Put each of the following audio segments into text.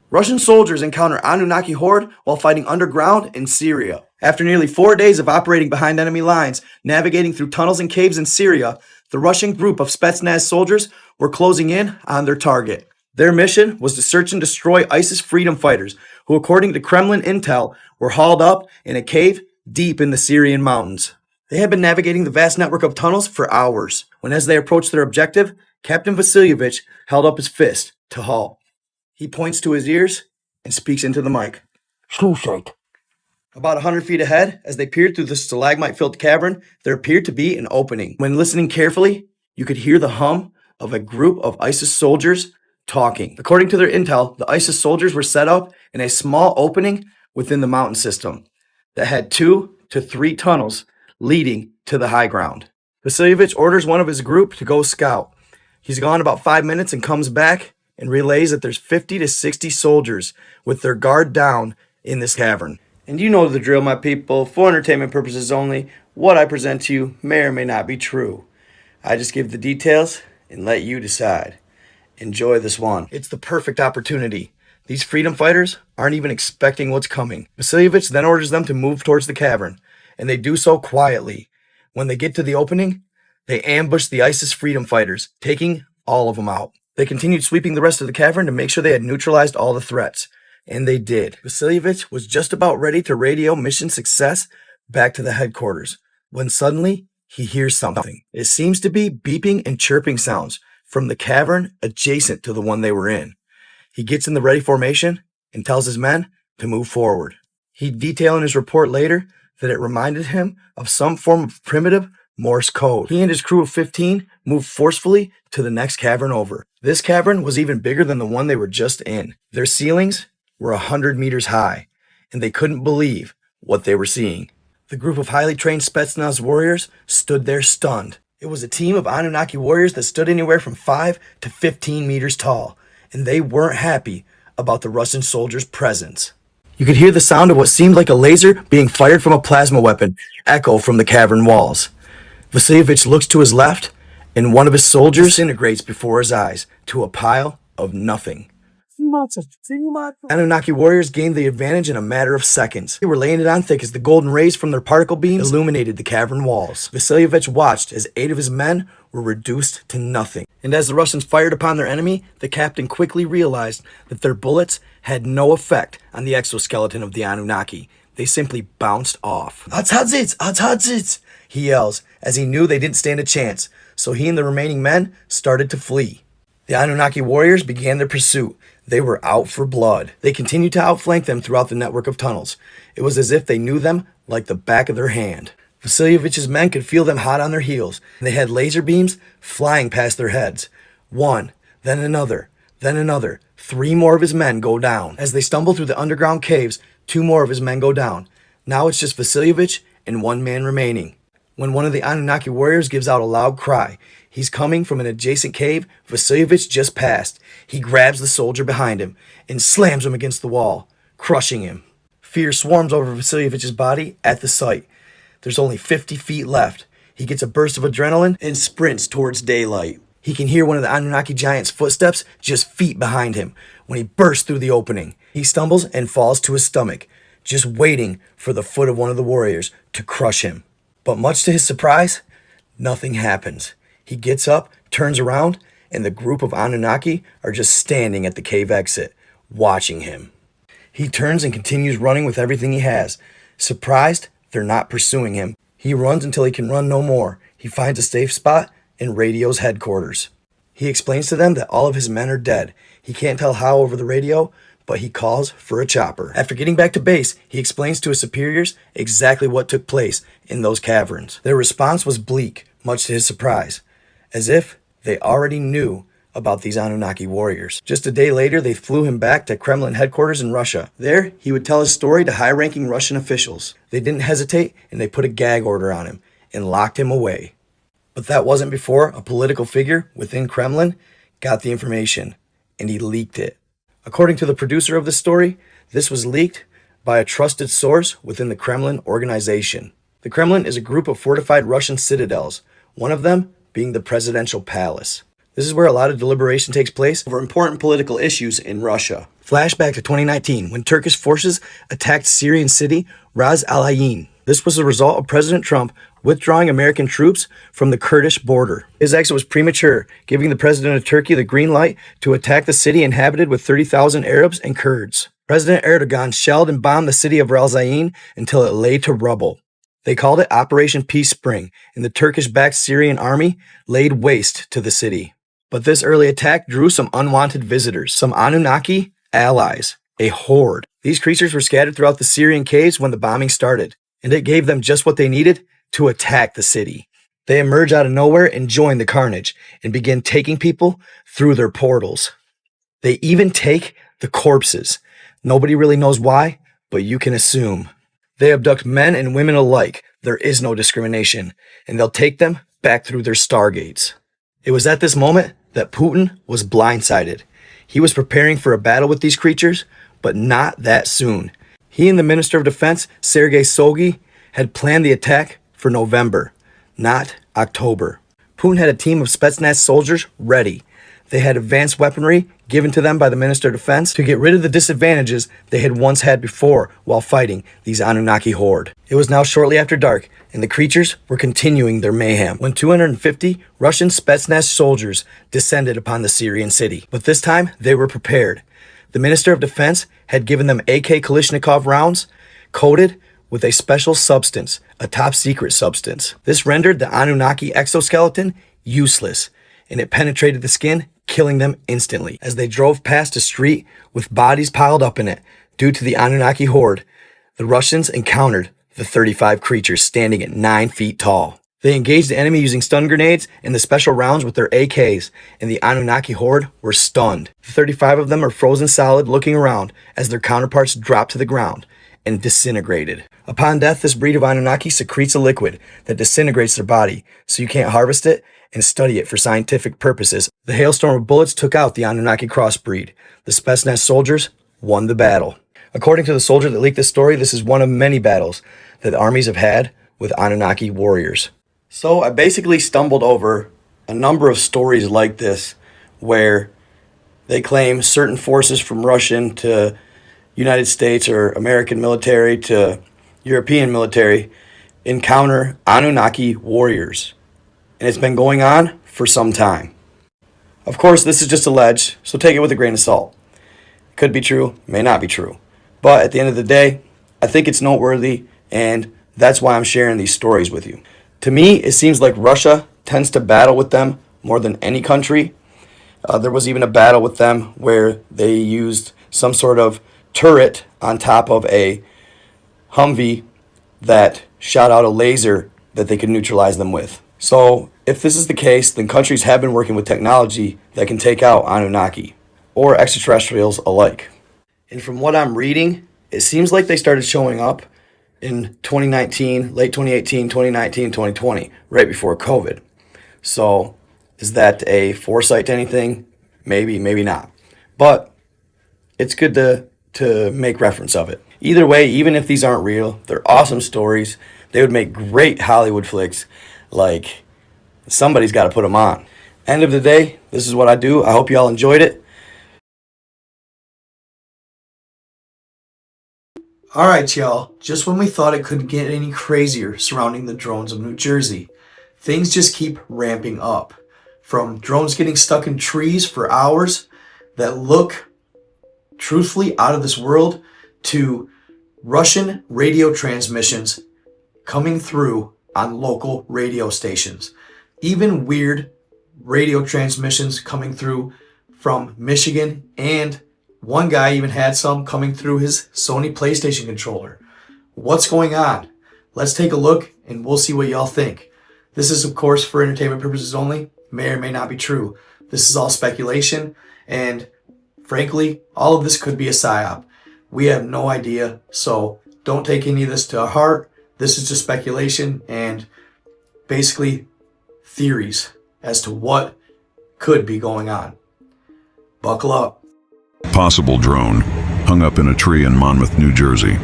Russian soldiers encounter Annunaki horde while fighting underground in Syria. After nearly 4 days of operating behind enemy lines, navigating through tunnels and caves in Syria, the Russian group of Spetsnaz soldiers were closing in on their target. Their mission was to search and destroy ISIS freedom fighters, who according to Kremlin intel were hauled up in a cave deep in the Syrian mountains. They had been navigating the vast network of tunnels for hours, when as they approached their objective, Captain Vasilyevich held up his fist to halt. He points to his ears and speaks into the mic. Слушай. About 100 feet ahead, as they peered through the stalagmite-filled cavern, there appeared to be an opening. When listening carefully, you could hear the hum of a group of ISIS soldiers talking. According to their intel, the ISIS soldiers were set up in a small opening within the mountain system that had 2 to 3 tunnels leading to the high ground. Vasilyevich orders one of his group to go scout. He's gone about 5 minutes and comes back and relays that there's 50 to 60 soldiers with their guard down in this cavern. And you know the drill, my people. For entertainment purposes only, what I present to you may or may not be true. I just give the details and let you decide. Enjoy this one. It's the perfect opportunity. These freedom fighters aren't even expecting what's coming. Vasilyevich then orders them to move towards the cavern, and they do so quietly. When they get to the opening, they ambush the ISIS freedom fighters, taking all of them out. They continued sweeping the rest of the cavern to make sure they had neutralized all the threats. And they did. Vasilyevich was just about ready to radio mission success back to the headquarters, when suddenly he hears something. It seems to be beeping and chirping sounds from the cavern adjacent to the one they were in. He gets in the ready formation and tells his men to move forward. He'd detail in his report later that it reminded him of some form of primitive Morse code. He and his crew of 15 moved forcefully to the next cavern over. This cavern was even bigger than the one they were just in. Their ceilings were 100 meters high, and they couldn't believe what they were seeing. The group of highly trained Spetsnaz warriors stood there stunned. It was a team of Annunaki warriors that stood anywhere from 5 to 15 meters tall, and they weren't happy about the Russian soldiers' presence. You could hear the sound of what seemed like a laser being fired from a plasma weapon echo from the cavern walls. Vasilyevich looks to his left, and one of his soldiers disintegrates before his eyes to a pile of nothing. Annunaki warriors gained the advantage in a matter of seconds. They were laying it on thick as the golden rays from their particle beams illuminated the cavern walls. Vasilyevich watched as 8 of his men were reduced to nothing. And as the Russians fired upon their enemy, the captain quickly realized that their bullets had no effect on the exoskeleton of the Annunaki. They simply bounced off. Atadzits! He yells, as he knew they didn't stand a chance, so he and the remaining men started to flee. The Annunaki warriors began their pursuit. They were out for blood. They continued to outflank them throughout the network of tunnels. It was as if they knew them like the back of their hand. Vasilyevich's men could feel them hot on their heels. They had laser beams flying past their heads. One, then another, then another. 3 more of his men go down. As they stumble through the underground caves, 2 more of his men go down. Now it's just Vasilyevich and 1 man remaining. When one of the Annunaki warriors gives out a loud cry, he's coming from an adjacent cave Vasilyevich just passed. He grabs the soldier behind him and slams him against the wall, crushing him. Fear swarms over Vasilyevich's body at the sight. There's only 50 feet left. He gets a burst of adrenaline and sprints towards daylight. He can hear one of the Annunaki giant's footsteps just feet behind him when he bursts through the opening. He stumbles and falls to his stomach, just waiting for the foot of one of the warriors to crush him. But much to his surprise, nothing happens. He gets up, turns around, and the group of Annunaki are just standing at the cave exit, watching him. He turns and continues running with everything he has. Surprised, they're not pursuing him. He runs until he can run no more. He finds a safe spot and radios headquarters. He explains to them that all of his men are dead. He can't tell how over the radio, but he calls for a chopper. After getting back to base, he explains to his superiors exactly what took place in those caverns. Their response was bleak, much to his surprise, as if they already knew about these Annunaki warriors. Just a day later, they flew him back to Kremlin headquarters in Russia. There, he would tell his story to high-ranking Russian officials. They didn't hesitate, and they put a gag order on him and locked him away. But that wasn't before a political figure within Kremlin got the information, and he leaked it. According to the producer of this story, this was leaked by a trusted source within the Kremlin organization. The Kremlin is a group of fortified Russian citadels, one of them being the presidential palace. This is where a lot of deliberation takes place over important political issues in Russia. Flashback to 2019, when Turkish forces attacked Syrian city Ras Al Ain. This was the result of President Trump withdrawing American troops from the Kurdish border. His exit was premature, giving the president of Turkey the green light to attack the city inhabited with 30,000 Arabs and Kurds. President Erdogan shelled and bombed the city of Ras Al Ain until it lay to rubble. They called it Operation Peace Spring, and the Turkish-backed Syrian army laid waste to the city. But this early attack drew some unwanted visitors, some Annunaki allies, a horde. These creatures were scattered throughout the Syrian caves when the bombing started, and it gave them just what they needed to attack the city. They emerge out of nowhere and join the carnage and begin taking people through their portals. They even take the corpses. Nobody really knows why, but you can assume. They abduct men and women alike. There is no discrimination, and they'll take them back through their stargates. It was at this moment that Putin was blindsided. He was preparing for a battle with these creatures, but not that soon. He and the Minister of Defense, Sergei Shoigu, had planned the attack for November, not October. Putin had a team of Spetsnaz soldiers ready. They had advanced weaponry given to them by the Minister of Defense to get rid of the disadvantages they had once had before while fighting these Annunaki horde. It was now shortly after dark, and the creatures were continuing their mayhem when 250 Russian Spetsnaz soldiers descended upon the Syrian city. But this time, they were prepared. The Minister of Defense had given them AK Kalashnikov rounds coated with a special substance, a top secret substance. This rendered the Annunaki exoskeleton useless, and it penetrated the skin, killing them instantly. As they drove past a street with bodies piled up in it due to the Annunaki horde, the Russians encountered the 35 creatures standing at 9 feet tall. They engaged the enemy using stun grenades and the special rounds with their AKs, and the Annunaki horde were stunned. The 35 of them are frozen solid, looking around as their counterparts dropped to the ground and disintegrated. Upon death, this breed of Annunaki secretes a liquid that disintegrates their body, so you can't harvest it and study it for scientific purposes. The hailstorm of bullets took out the Annunaki crossbreed. The Spetsnaz soldiers won the battle. According to the soldier that leaked this story, this is one of many battles that the armies have had with Annunaki warriors. So I basically stumbled over a number of stories like this where they claim certain forces from Russian to United States or American military to European military encounter Annunaki warriors. And it's been going on for some time. Of course, this is just alleged, so take it with a grain of salt. It could be true, may not be true. But at the end of the day, I think it's noteworthy, and that's why I'm sharing these stories with you. To me, it seems like Russia tends to battle with them more than any country. There was even a battle with them where they used some sort of turret on top of a Humvee that shot out a laser that they could neutralize them with. So if this is the case, then countries have been working with technology that can take out Annunaki or extraterrestrials alike. And from what I'm reading, it seems like they started showing up in 2019, late 2018, 2019, 2020, right before COVID. So is that a foresight to anything? Maybe, maybe not. But it's good to make reference of it. Either way, even if these aren't real, they're awesome stories. They would make great Hollywood flicks. Like, somebody's got to put them on. End of the day, this is what I do. I hope you all enjoyed it. Alright, y'all. Just when we thought it couldn't get any crazier surrounding the drones of New Jersey, things just keep ramping up. From drones getting stuck in trees for hours that look truthfully out of this world to Russian radio transmissions coming through on local radio stations. Even weird radio transmissions coming through from Michigan, and one guy even had some coming through his Sony PlayStation controller. What's going on? Let's take a look and we'll see what y'all think. This is, of course, for entertainment purposes only. May or may not be true. This is all speculation, and frankly, all of this could be a psyop. We have no idea, so don't take any of this to heart. This is just speculation and basically theories as to what could be going on. Buckle up. Possible drone hung up in a tree in Monmouth, New Jersey.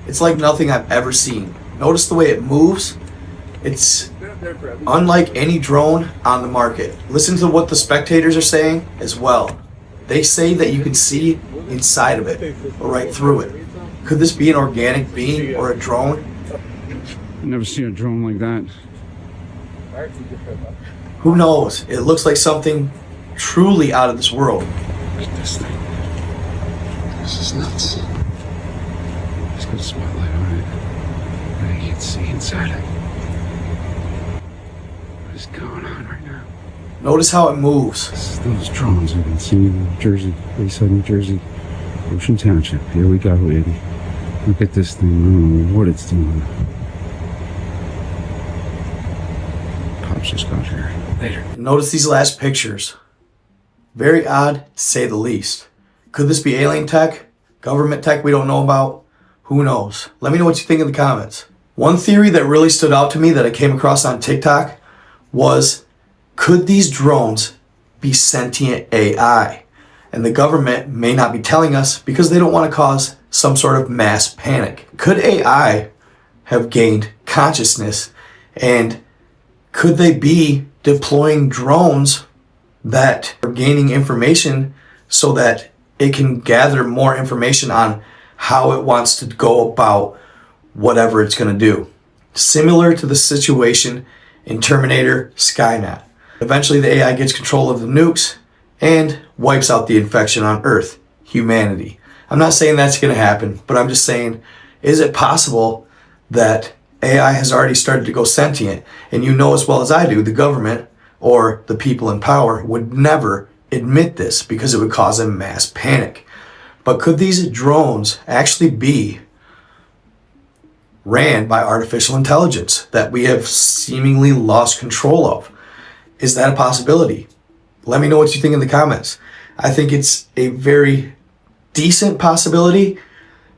It's like nothing I've ever seen. Notice the way it moves. It's unlike any drone on the market. Listen to what the spectators are saying as well. They say that you can see inside of it, or right through it. Could this be an organic being or a drone? I've never seen a drone like that. Who knows? It looks like something truly out of this world. Look at this thing. This is nuts. It's got a spotlight on it. I can't see inside it. What is going on right now? Notice how it moves. This is those drones I've been seeing in New Jersey, Bayside, New Jersey, Ocean Township. Here we go, lady. Look at this thing. I don't know what it's doing. Pops just got here. Later. Notice these last pictures. Very odd, to say the least. Could this be alien tech? Government tech we don't know about? Who knows? Let me know what you think in the comments. One theory that really stood out to me that I came across on TikTok was, could these drones be sentient AI? And the government may not be telling us because they don't want to cause some sort of mass panic. Could AI have gained consciousness, and could they be deploying drones that are gaining information so that it can gather more information on how it wants to go about whatever it's going to do? Similar to the situation in Terminator Skynet. Eventually the AI gets control of the nukes and wipes out the infection on Earth, humanity. I'm not saying that's going to happen, but I'm just saying, is it possible that AI has already started to go sentient? And you know as well as I do, the government or the people in power would never admit this because it would cause a mass panic. But could these drones actually be ran by artificial intelligence that we have seemingly lost control of? Is that a possibility? Let me know what you think in the comments. I think it's a very decent possibility.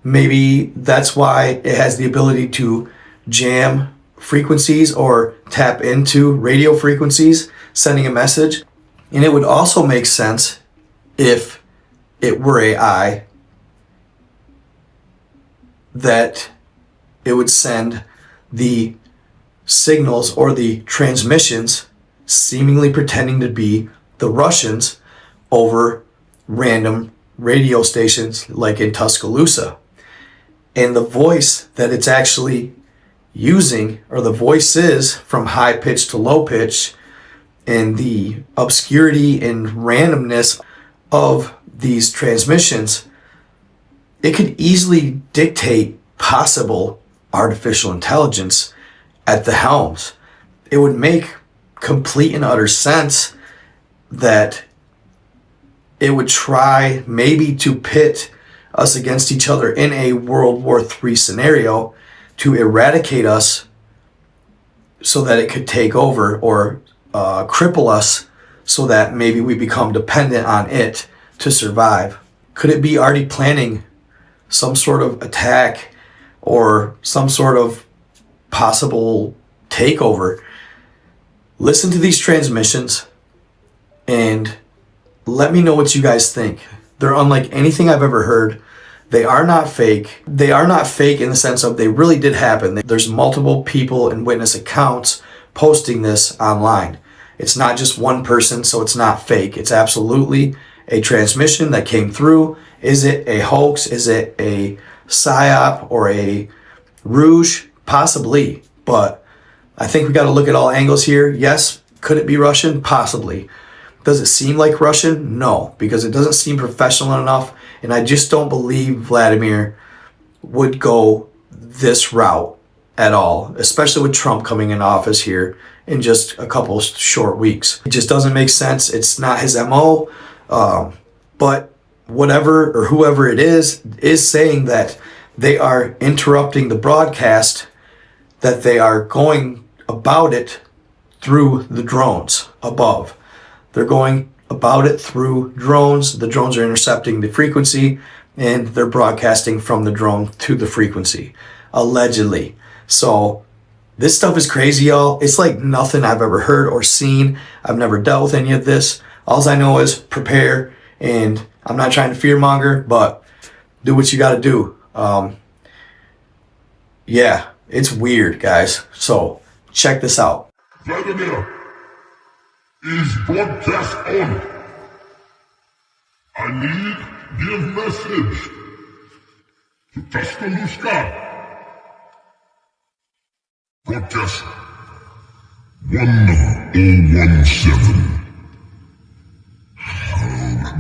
Maybe that's why it has the ability to jam frequencies or tap into radio frequencies, sending a message. And it would also make sense if it were AI that it would send the signals or the transmissions seemingly pretending to be the Russians over random radio stations like in Tuscaloosa. And the voice that it's actually using, or the voices from high pitch to low pitch, and the obscurity and randomness of these transmissions, it could easily dictate possible artificial intelligence at the helms. It would make complete and utter sense that it would try maybe to pit us against each other in a World War III scenario to eradicate us so that it could take over, or cripple us so that maybe we become dependent on it to survive. Could it be already planning some sort of attack or some sort of possible takeover? Listen to these transmissions and let me know what you guys think. They're unlike anything I've ever heard. They are not fake. They are not fake in the sense of they really did happen. There's multiple people and witness accounts posting this online. It's not just one person, so it's not fake. It's absolutely a transmission that came through. Is it a hoax? Is it a psyop or a rouge? Possibly, but I think we got to look at all angles here. Yes, could it be Russian? Possibly. Does it seem like Russian? No, because it doesn't seem professional enough, and I just don't believe Vladimir would go this route at all, especially with Trump coming in office here in just a couple short weeks. It just doesn't make sense. It's not his MO, but whatever or whoever it is saying that they are interrupting the broadcast, that they are going about it through the drones above. They're going about it through drones. The drones are intercepting the frequency and they're broadcasting from the drone to the frequency, allegedly. So this stuff is crazy, y'all. It's like nothing I've ever heard or seen. I've never dealt with any of this. All I know is prepare, and I'm not trying to fearmonger, but do what you got to do. Yeah, it's weird, guys. So check this out. Vladimir is broadcast on. I lead, give message to Tuscaloosa. Broadcast 1017.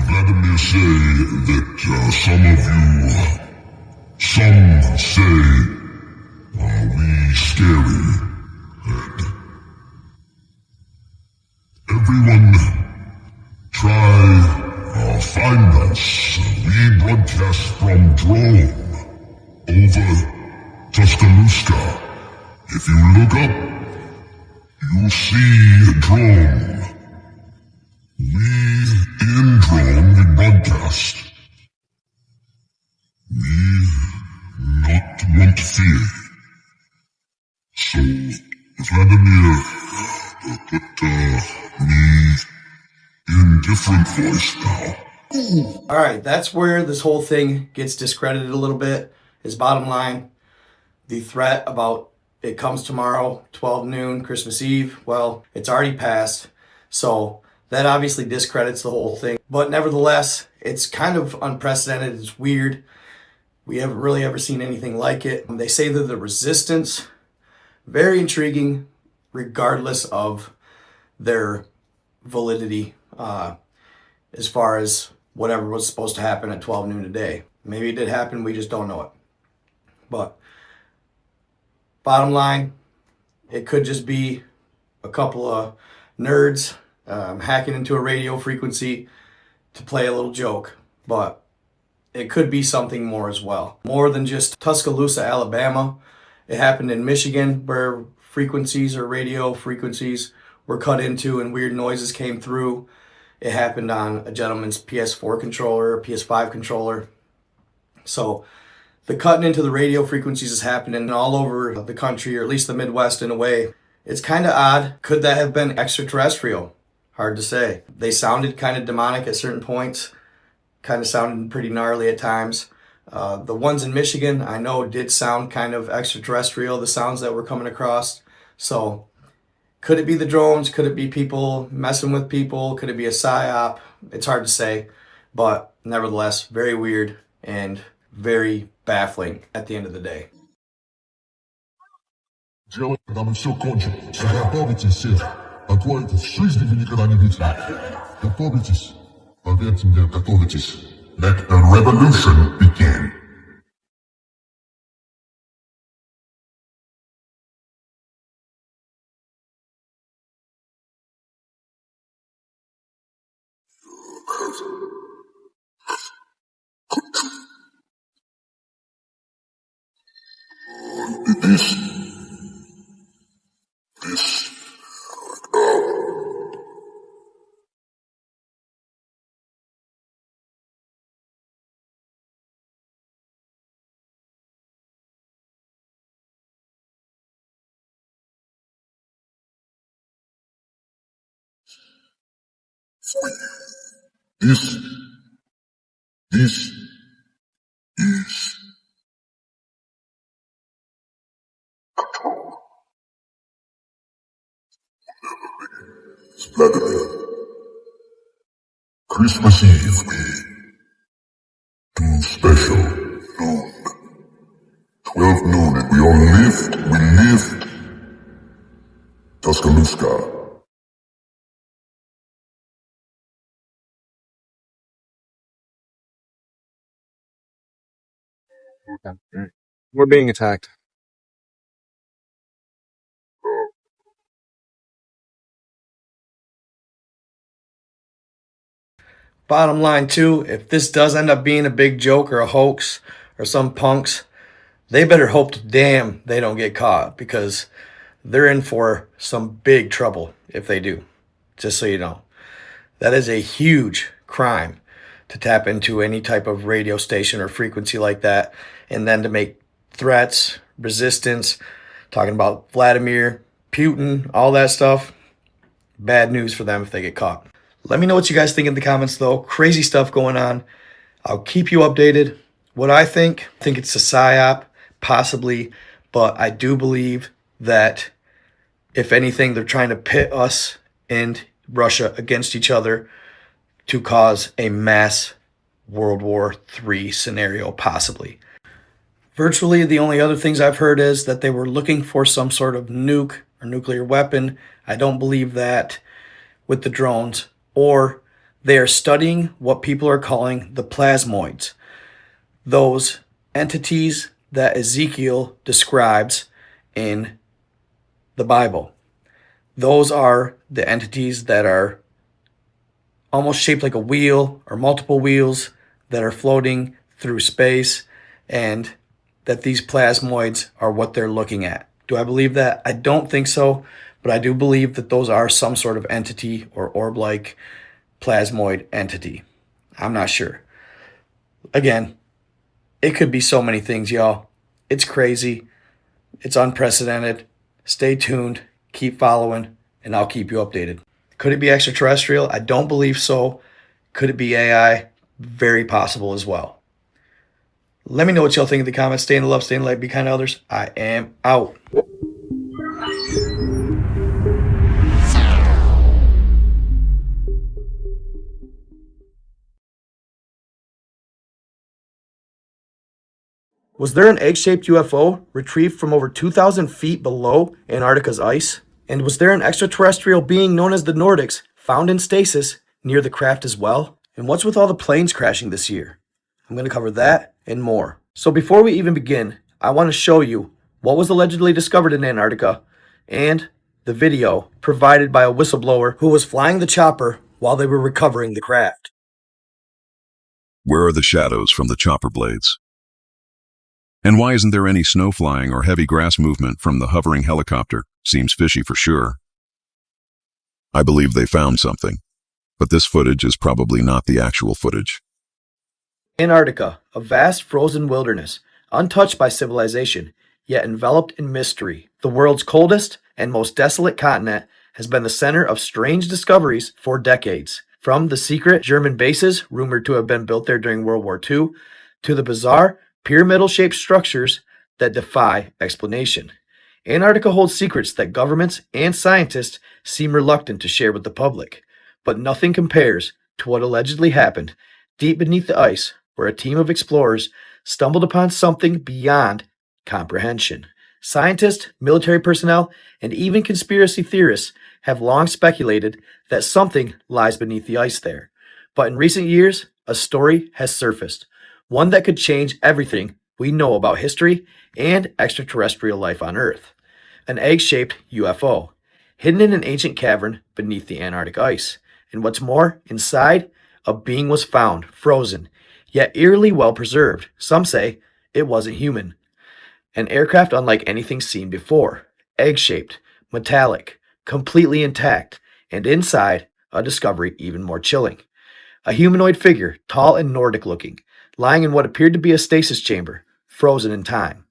Vladimir say that some say we scary, and everyone try find us. We broadcast from drone over Tuscaloosa. If you look up, you'll see a drone. We in drone, we broadcast. We not want fear. So Vladimir put me in different voice now. Alright, that's where this whole thing gets discredited a little bit. His bottom line, the threat about it comes tomorrow, 12 noon, Christmas Eve, well, it's already passed. So that obviously discredits the whole thing. But nevertheless, it's kind of unprecedented. It's weird. We haven't really ever seen anything like it. They say that the resistance, very intriguing, regardless of their validity as far as whatever was supposed to happen at 12 noon today. Maybe it did happen, we just don't know it. But bottom line, it could just be a couple of nerds hacking into a radio frequency to play a little joke. But it could be something more as well. More than just Tuscaloosa, Alabama. It happened in Michigan where frequencies or radio frequencies were cut into and weird noises came through. It happened on a gentleman's PS4 controller, PS5 controller. So the cutting into the radio frequencies is happening all over the country, or at least the Midwest in a way. It's kind of odd. Could that have been extraterrestrial? Hard to say. They sounded kind of demonic at certain points. Kind of sounded pretty gnarly at times. The ones in Michigan, I know, did sound kind of extraterrestrial, the sounds that were coming across. So could it be the drones? Could it be people messing with people? Could it be a psyop? It's hard to say. But nevertheless, very weird and very baffling at the end of the day. Делать, когда мы все кончим. Готовитесь все. Отводитесь. В жизни вы никогда не видели. Готовитесь. Поверьте мне, готовитесь. Let the revolution begin. This is control. Vladimir. Christmas Eve, we do special noon. 12 noon, and we all live Tuscaloosa. Okay. We're being attacked. Bottom line too, if this does end up being a big joke or a hoax or some punks, they better hope to damn they don't get caught, because they're in for some big trouble if they do. Just so you know. That is a huge crime to tap into any type of radio station or frequency like that, and then to make threats, resistance, talking about Vladimir, Putin, all that stuff. Bad news for them if they get caught. Let me know what you guys think in the comments though. Crazy stuff going on. I'll keep you updated. What I think it's a psyop, possibly, but I do believe that if anything, they're trying to pit us and Russia against each other to cause a mass World War III scenario, possibly. Virtually the only other things I've heard is that they were looking for some sort of nuke or nuclear weapon. I don't believe that with the drones. Or they are studying what people are calling the plasmoids, those entities that Ezekiel describes in the Bible. Those are the entities that are almost shaped like a wheel or multiple wheels that are floating through space, and that these plasmoids are what they're looking at. Do I believe that? I don't think so, but I do believe that those are some sort of entity or orb-like plasmoid entity. I'm not sure. Again, it could be so many things, y'all. It's crazy. It's unprecedented. Stay tuned. Keep following, and I'll keep you updated. Could it be extraterrestrial? I don't believe so. Could it be AI? Very possible as well. Let me know what y'all think in the comments. Stay in the love, stay in the light, be kind to others. I am out. Was there an egg-shaped UFO retrieved from over 2,000 feet below Antarctica's ice? And was there an extraterrestrial being known as the Nordics found in Stasis near the craft as well? And what's with all the planes crashing this year? I'm going to cover that and more. So before we even begin, I want to show you what was allegedly discovered in Antarctica and the video provided by a whistleblower who was flying the chopper while they were recovering the craft. Where are the shadows from the chopper blades? And why isn't there any snow flying or heavy grass movement from the hovering helicopter? Seems fishy for sure. I believe they found something, but this footage is probably not the actual footage. Antarctica, a vast frozen wilderness, untouched by civilization, yet enveloped in mystery. The world's coldest and most desolate continent has been the center of strange discoveries for decades. From the secret German bases rumored to have been built there during World War II, to the bizarre pyramidal-shaped structures that defy explanation. Antarctica holds secrets that governments and scientists seem reluctant to share with the public, but nothing compares to what allegedly happened deep beneath the ice, where a team of explorers stumbled upon something beyond comprehension. Scientists, military personnel, and even conspiracy theorists have long speculated that something lies beneath the ice there. But in recent years, a story has surfaced, one that could change everything we know about history and extraterrestrial life on Earth. An egg-shaped UFO, hidden in an ancient cavern beneath the Antarctic ice. And what's more, inside, a being was found, frozen, yet eerily well preserved. Some say it wasn't human. An aircraft unlike anything seen before, egg-shaped, metallic, completely intact, and inside, a discovery even more chilling. A humanoid figure, tall and Nordic-looking, lying in what appeared to be a stasis chamber, frozen in time.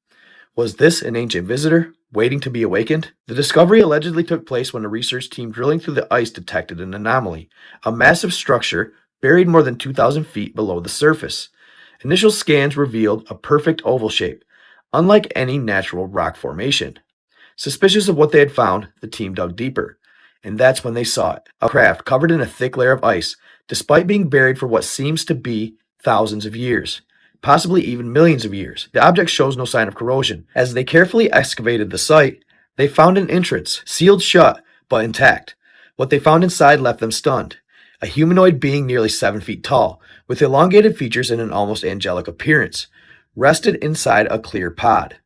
Was this an ancient visitor waiting to be awakened? The discovery allegedly took place when a research team drilling through the ice detected an anomaly, a massive structure buried more than 2,000 feet below the surface. Initial scans revealed a perfect oval shape, unlike any natural rock formation. Suspicious of what they had found, the team dug deeper, and that's when they saw it, a craft covered in a thick layer of ice, despite being buried for what seems to be thousands of years, possibly even millions of years. The object shows no sign of corrosion. As they carefully excavated the site, they found an entrance, sealed shut but intact. What they found inside left them stunned. A humanoid being nearly 7 feet tall, with elongated features and an almost angelic appearance, rested inside a clear pod.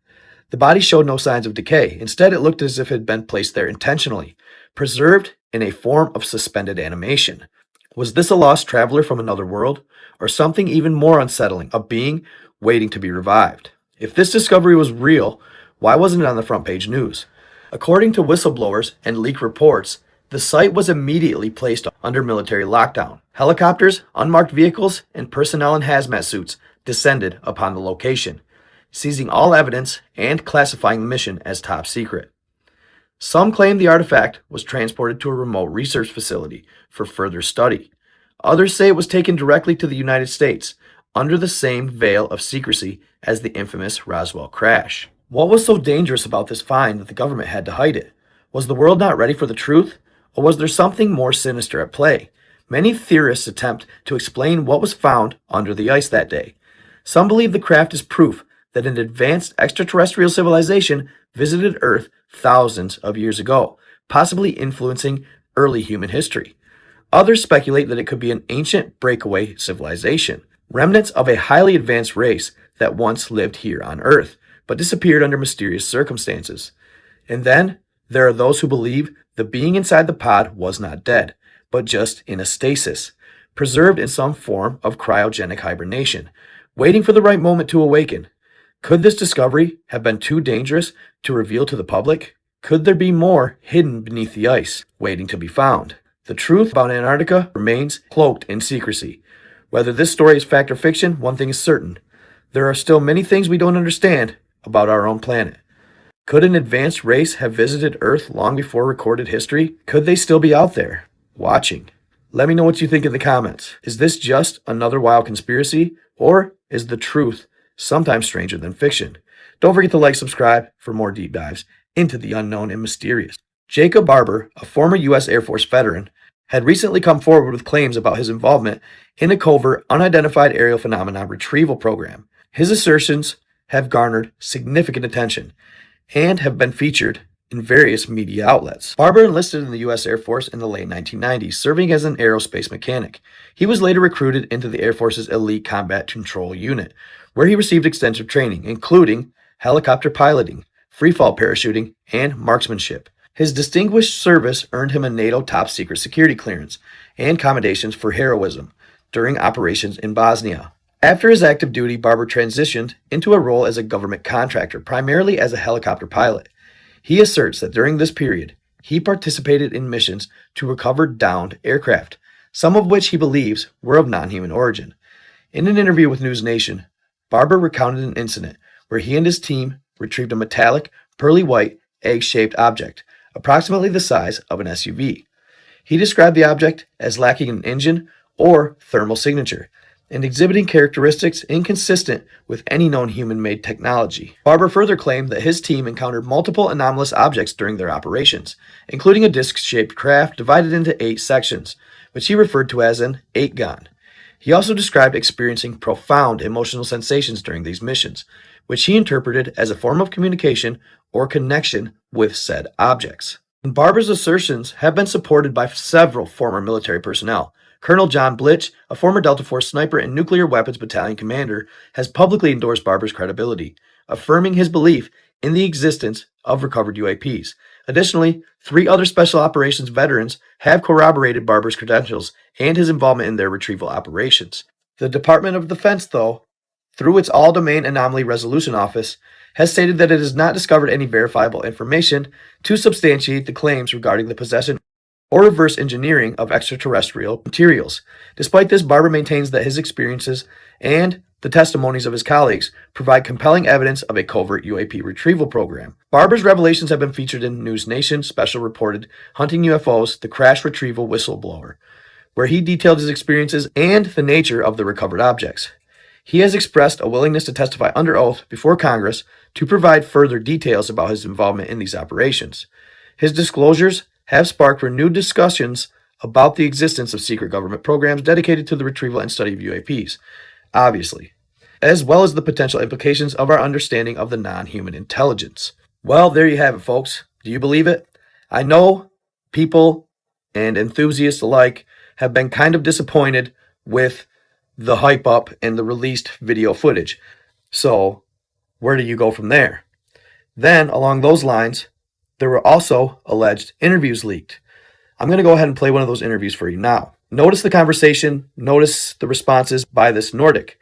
The body showed no signs of decay. Instead, it looked as if it had been placed there intentionally, preserved in a form of suspended animation. Was this a lost traveler from another world, or something even more unsettling, a being waiting to be revived? If this discovery was real, why wasn't it on the front page news? According to whistleblowers and leaked reports, the site was immediately placed under military lockdown. Helicopters, unmarked vehicles, and personnel in hazmat suits descended upon the location, seizing all evidence and classifying the mission as top secret. Some claim the artifact was transported to a remote research facility for further study. Others say it was taken directly to the United States, under the same veil of secrecy as the infamous Roswell crash. What was so dangerous about this find that the government had to hide it? Was the world not ready for the truth? Or was there something more sinister at play? Many theorists attempt to explain what was found under the ice that day. Some believe the craft is proof that an advanced extraterrestrial civilization visited Earth thousands of years ago, possibly influencing early human history. Others speculate that it could be an ancient breakaway civilization, remnants of a highly advanced race that once lived here on Earth, but disappeared under mysterious circumstances. And then there are those who believe the being inside the pod was not dead, but just in a stasis, preserved in some form of cryogenic hibernation, waiting for the right moment to awaken. Could this discovery have been too dangerous to reveal to the public? Could there be more hidden beneath the ice, waiting to be found? The truth about Antarctica remains cloaked in secrecy. Whether this story is fact or fiction, one thing is certain. There are still many things we don't understand about our own planet. Could an advanced race have visited Earth long before recorded history? Could they still be out there, watching? Let me know what you think in the comments. Is this just another wild conspiracy, or is the truth sometimes stranger than fiction? Don't forget to like, subscribe for more deep dives into the unknown and mysterious. Jacob Barber, a former U.S. Air Force veteran, had recently come forward with claims about his involvement in a covert, unidentified aerial phenomenon retrieval program. His assertions have garnered significant attention and have been featured in various media outlets. Barber enlisted in the U.S. Air Force in the late 1990s, serving as an aerospace mechanic. He was later recruited into the Air Force's Elite Combat Control Unit, where he received extensive training, including helicopter piloting, freefall parachuting, and marksmanship. His distinguished service earned him a NATO top-secret security clearance and commendations for heroism during operations in Bosnia. After his active duty, Barber transitioned into a role as a government contractor, primarily as a helicopter pilot. He asserts that during this period, he participated in missions to recover downed aircraft, some of which he believes were of non-human origin. In an interview with News Nation, Barber recounted an incident where he and his team retrieved a metallic, pearly white, egg-shaped object, approximately the size of an SUV. He described the object as lacking an engine or thermal signature, and exhibiting characteristics inconsistent with any known human-made technology. Barber further claimed that his team encountered multiple anomalous objects during their operations, including a disc-shaped craft divided into 8 sections, which he referred to as an 8-gon. He also described experiencing profound emotional sensations during these missions, which he interpreted as a form of communication or connection with said objects. And Barber's assertions have been supported by several former military personnel. Colonel John Blitch, a former Delta Force sniper and nuclear weapons battalion commander, has publicly endorsed Barber's credibility, affirming his belief in the existence of recovered UAPs. Additionally, 3 other special operations veterans have corroborated Barber's credentials and his involvement in their retrieval operations. The Department of Defense, though, through its All-Domain Anomaly Resolution Office, has stated that it has not discovered any verifiable information to substantiate the claims regarding the possession or reverse engineering of extraterrestrial materials. Despite this, Barber maintains that his experiences and the testimonies of his colleagues provide compelling evidence of a covert UAP retrieval program. Barber's revelations have been featured in News Nation special reported Hunting UFOs, the Crash Retrieval Whistleblower, where he detailed his experiences and the nature of the recovered objects. He has expressed a willingness to testify under oath before Congress to provide further details about his involvement in these operations. His disclosures have sparked renewed discussions about the existence of secret government programs dedicated to the retrieval and study of UAPs, obviously, as well as the potential implications of our understanding of the non-human intelligence. Well, there you have it, folks. Do you believe it? I know people and enthusiasts alike have been kind of disappointed with the hype up and the released video footage. So, where do you go from there? Then, along those lines, there were also alleged interviews leaked. I'm going to go ahead and play one of those interviews for you now. Notice the conversation, notice the responses by this Nordic.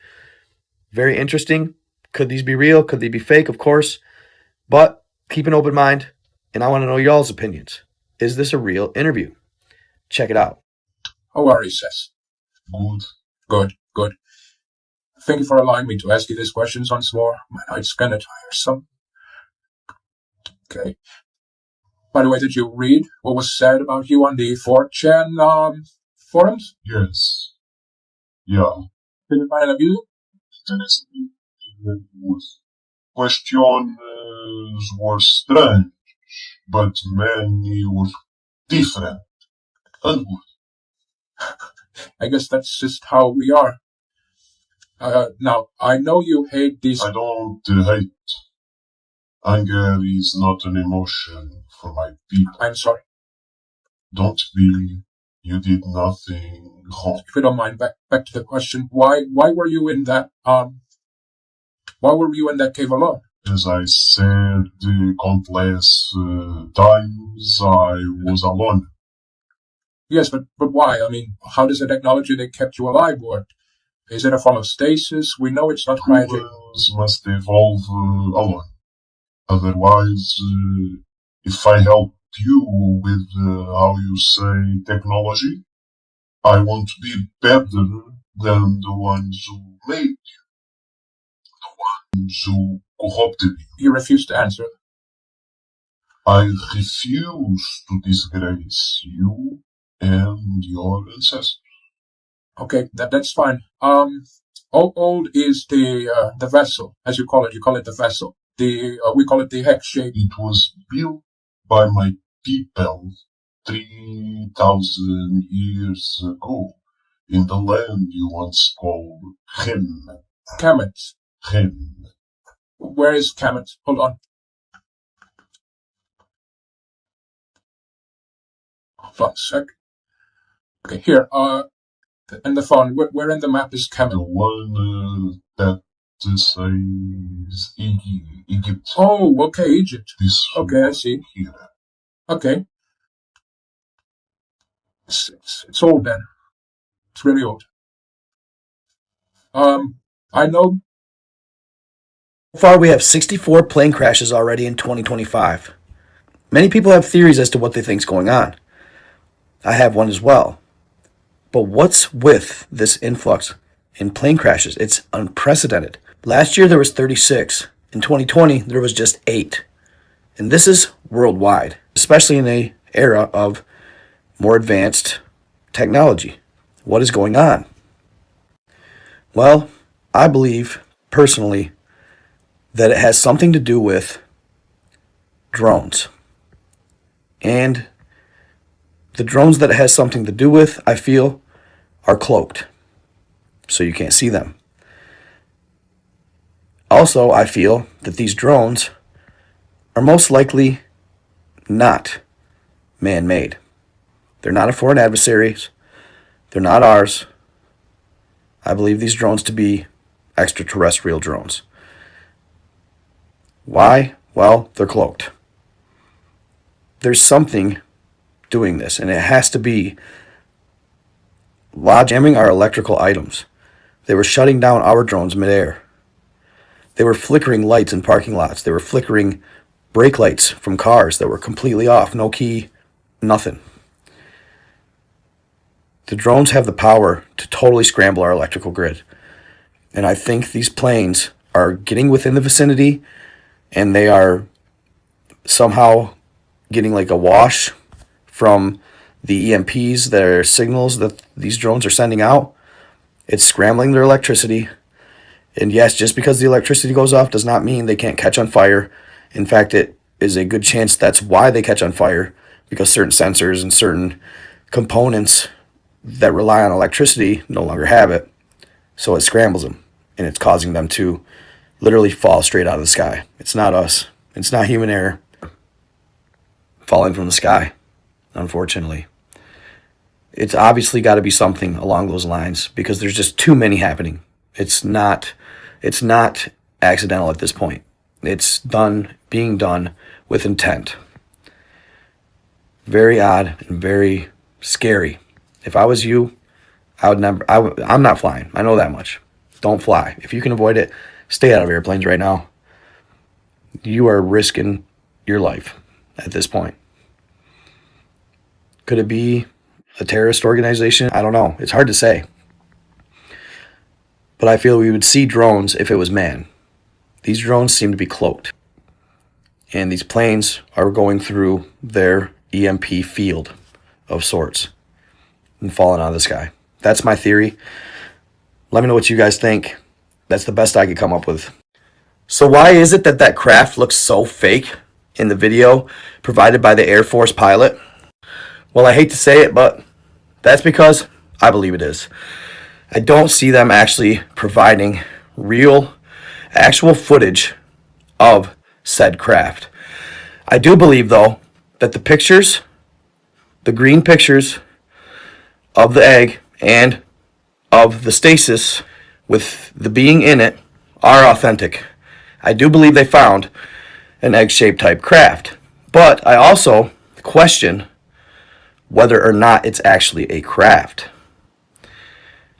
Very interesting. Could these be real? Could they be fake? Of course. But keep an open mind, and I want to know y'all's opinions. Is this a real interview? Check it out. How are you, Seth? Good. Good. Thank you for allowing me to ask you these questions once more. My night's kinda tiresome. Okay. By the way, did you read what was said about you on the 4chan forums? Yes. Yeah. Can you find a view? Interesting. Questions were strange, but many were different and good. I guess that's just how we are. Now, I know you hate these... I don't hate. Anger is not an emotion for my people. I'm sorry. Don't be. You did nothing wrong. If you don't mind, back to the question. Why were you in that cave alone? As I said countless times, I was alone. Yes, but why? I mean, how does the technology they kept you alive work? Is it a form of stasis? We know it's not magic. Humans must evolve alone. Otherwise, if I help you with, how you say, technology, I won't be better than the ones who made you, the ones who corrupted you. You refuse to answer. I refuse to disgrace you and your ancestors. Okay, that's fine. How old is the vessel, as you call it? You call it the vessel. We call it the hex shape. It was built by my people 3,000 years ago in the land you once called Hem. Kemet. Hem. Where is Kemet? Hold on. Hold on a sec. Okay, here. In the phone, where in the map is Kemet? The one that says Egypt. Oh, okay, Egypt. This Okay, I see. Here. Okay. It's old then. It's really old. I know. So far, we have 64 plane crashes already in 2025. Many people have theories as to what they think is going on. I have one as well. But what's with this influx in plane crashes? It's unprecedented. Last year there was 36. In 2020 there was just 8. And this is worldwide, especially in an era of more advanced technology. What is going on? Well, I believe personally that it has something to do with drones. And the drones that it has something to do with, I feel, are cloaked, so you can't see them. Also, I feel that these drones are most likely not man-made. They're not foreign adversaries. They're not ours. I believe these drones to be extraterrestrial drones. Why? Well, they're cloaked. There's something doing this, and it has to be jamming our electrical items. They were shutting down our drones midair. They were flickering lights in parking lots. They were flickering brake lights from cars that were completely off, no key, nothing. The drones have the power to totally scramble our electrical grid. And I think these planes are getting within the vicinity, and they are somehow getting like a wash from the EMPs, their signals that these drones are sending out. It's scrambling their electricity. And yes, just because the electricity goes off does not mean they can't catch on fire. In fact, it is a good chance that's why they catch on fire, because certain sensors and certain components that rely on electricity no longer have it. So it scrambles them, and it's causing them to literally fall straight out of the sky. It's not us. It's not human error falling from the sky, unfortunately. It's obviously got to be something along those lines, because there's just too many happening. It's not accidental at this point. It's being done with intent. Very odd and very scary. If I was you, I'm not flying. I know that much. Don't fly. If you can avoid it, stay out of airplanes right now. You are risking your life at this point. Could it be a terrorist organization? I don't know. It's hard to say. But I feel we would see drones if it was man. These drones seem to be cloaked. And these planes are going through their EMP field of sorts and falling out of the sky. That's my theory. Let me know what you guys think. That's the best I could come up with. So why is it that craft looks so fake in the video provided by the Air Force pilot? Well, I hate to say it, but that's because I believe it is. I don't see them actually providing actual footage of said craft. I do believe, though, that the green pictures of the egg and of the stasis with the being in it are authentic. I do believe they found an egg-shaped type craft, but I also question whether or not it's actually a craft.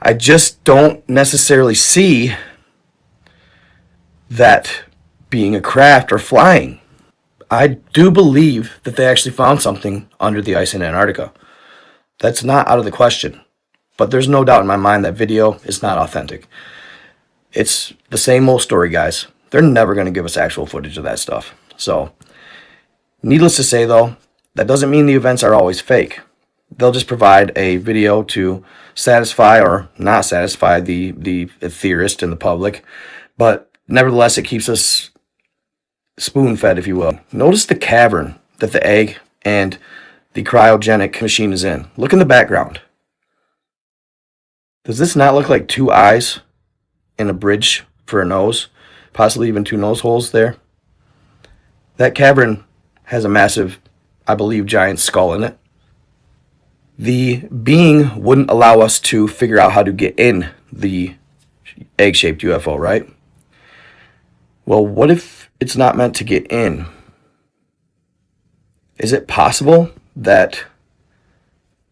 I just don't necessarily see that being a craft or flying. I do believe that they actually found something under the ice in Antarctica. That's not out of the question. But there's no doubt in my mind that video is not authentic. It's the same old story, guys. They're never going to give us actual footage of that stuff. So, needless to say, though, that doesn't mean the events are always fake. They'll just provide a video to satisfy or not satisfy the theorist and the public. But nevertheless, it keeps us spoon-fed, if you will. Notice the cavern that the egg and the cryogenic machine is in. Look in the background. Does this not look like two eyes and a bridge for a nose? Possibly even two nose holes there. That cavern has a massive, I believe, giant skull in it. The being wouldn't allow us to figure out how to get in the egg-shaped UFO, right? Well, what if it's not meant to get in? Is it possible that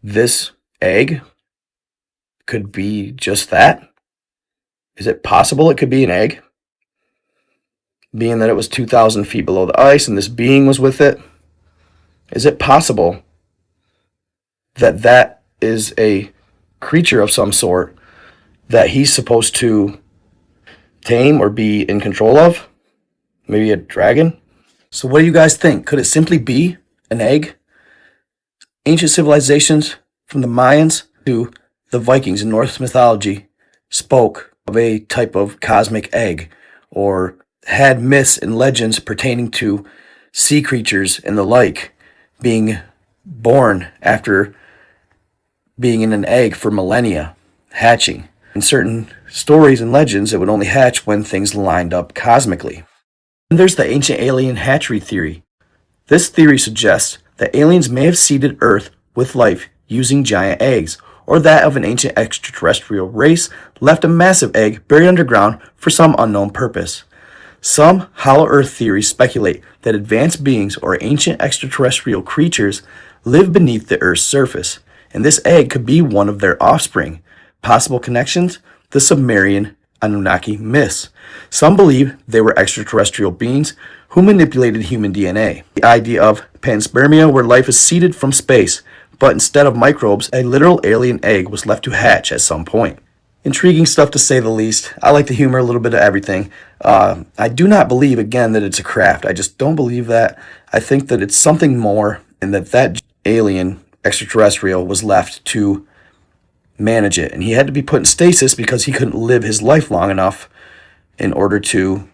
this egg could be just that? Is it possible it could be an egg? Being that it was 2,000 feet below the ice and this being was with it? Is it possible that that is a creature of some sort that he's supposed to tame or be in control of? Maybe a dragon? So what do you guys think? Could it simply be an egg? Ancient civilizations, from the Mayans to the Vikings in Norse mythology, spoke of a type of cosmic egg, or had myths and legends pertaining to sea creatures and the like being born after being in an egg for millennia, hatching. In certain stories and legends, it would only hatch when things lined up cosmically. And there's the ancient alien hatchery theory. This theory suggests that aliens may have seeded Earth with life using giant eggs, or that of an ancient extraterrestrial race left a massive egg buried underground for some unknown purpose. Some hollow Earth theories speculate that advanced beings or ancient extraterrestrial creatures live beneath the Earth's surface, and this egg could be one of their offspring. Possible connections? The Sumerian Annunaki myths. Some believe they were extraterrestrial beings who manipulated human DNA. The idea of panspermia, where life is seeded from space, but instead of microbes, a literal alien egg was left to hatch at some point. Intriguing stuff, to say the least. I like to humor a little bit of everything. I do not believe, again, that it's a craft. I just don't believe that. I think that it's something more, and that alien extraterrestrial was left to manage it. And he had to be put in stasis because he couldn't live his life long enough in order to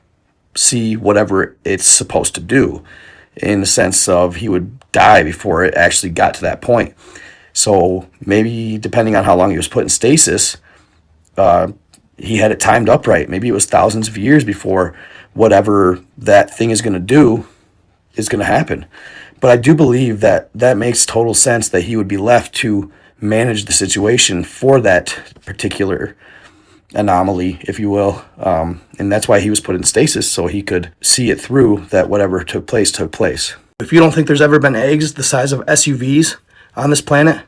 see whatever it's supposed to do, in the sense of he would die before it actually got to that point. So maybe, depending on how long he was put in stasis, he had it timed up right. Maybe it was thousands of years before whatever that thing is going to do is going to happen. But I do believe that that makes total sense, that he would be left to manage the situation for that particular anomaly, if you will. And that's why he was put in stasis, so he could see it through, that whatever took place took place. If you don't think there's ever been eggs the size of SUVs on this planet,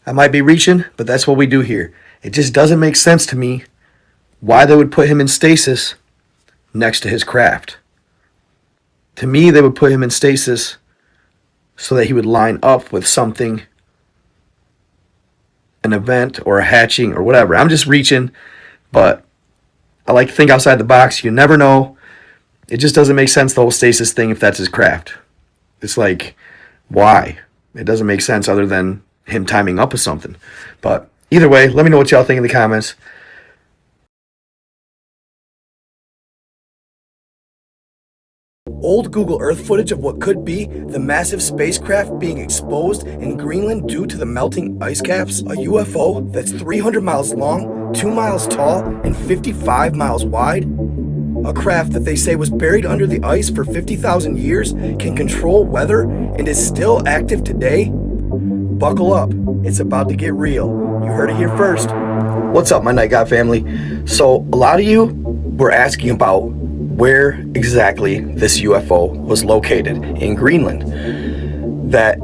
I might be reaching, but that's what we do here. It just doesn't make sense to me why they would put him in stasis next to his craft. To me, they would put him in stasis so that he would line up with something an event or a hatching or whatever. I'm just reaching, but I like to think outside the box. You never know. It just doesn't make sense, the whole Stasis thing, if that's his craft. It's like, why? It doesn't make sense other than him timing up with something. But either way, let me know what y'all think in the comments. Old Google Earth footage of what could be the massive spacecraft being exposed in Greenland due to the melting ice caps. A UFO that's 300 miles long, 2 miles tall, and 55 miles wide. A craft that they say was buried under the ice for 50,000 years, can control weather, and is still active today. Buckle up, it's about to get real. You heard it here first. What's up, my Night God family? So, a lot of you were asking about where exactly this UFO was located in Greenland. That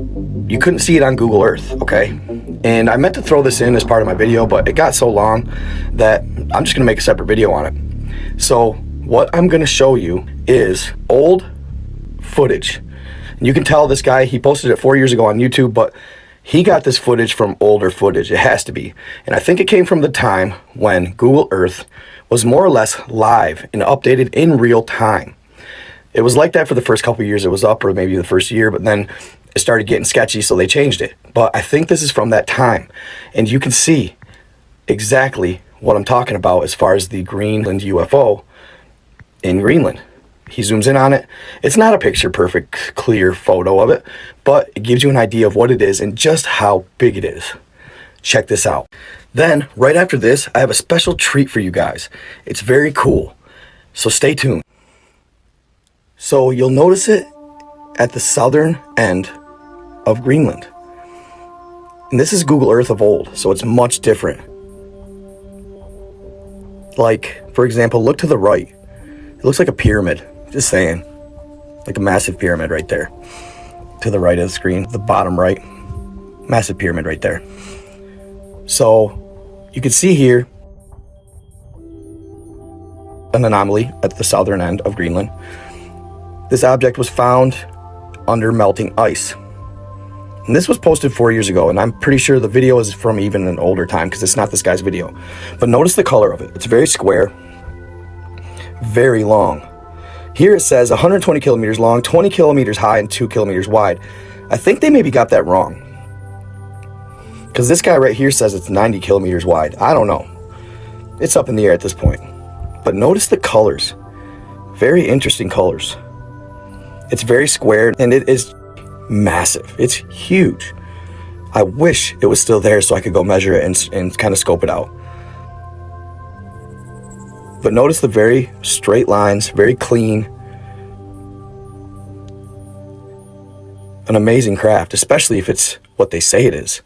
you couldn't see it on Google Earth, okay? And I meant to throw this in as part of my video, but it got so long that I'm just gonna make a separate video on it. So what I'm gonna show you is old footage. And you can tell this guy, he posted it 4 years ago on YouTube, but he got this footage from older footage. It has to be. And I think it came from the time when Google Earth was more or less live and updated in real time. It was like that for the first couple of years it was up, or maybe the first year, but then it started getting sketchy, so they changed it. But I think this is from that time. And you can see exactly what I'm talking about as far as the Greenland UFO in Greenland. He zooms in on it. It's not a picture perfect, clear photo of it, but it gives you an idea of what it is and just how big it is. Check this out. Then, right after this, I have a special treat for you guys. It's very cool, so stay tuned. So you'll notice it at the southern end of Greenland. And this is Google Earth of old, so it's much different. Like, for example, look to the right. It looks like a pyramid, just saying. Like a massive pyramid right there. To the right of the screen, the bottom right. Massive pyramid right there. So, you can see here an anomaly at the southern end of Greenland. This object was found under melting ice. And this was posted 4 years ago, and I'm pretty sure the video is from even an older time because it's not this guy's video. But notice the color of it. It's very square, very long. Here it says 120 kilometers long, 20 kilometers high, and 2 kilometers wide. I think they maybe got that wrong, because this guy right here says it's 90 kilometers wide. I don't know. It's up in the air at this point. But notice the colors. Very interesting colors. It's very square, and it is massive. It's huge. I wish it was still there so I could go measure it and kind of scope it out. But notice the very straight lines, very clean. An amazing craft, especially if it's what they say it is.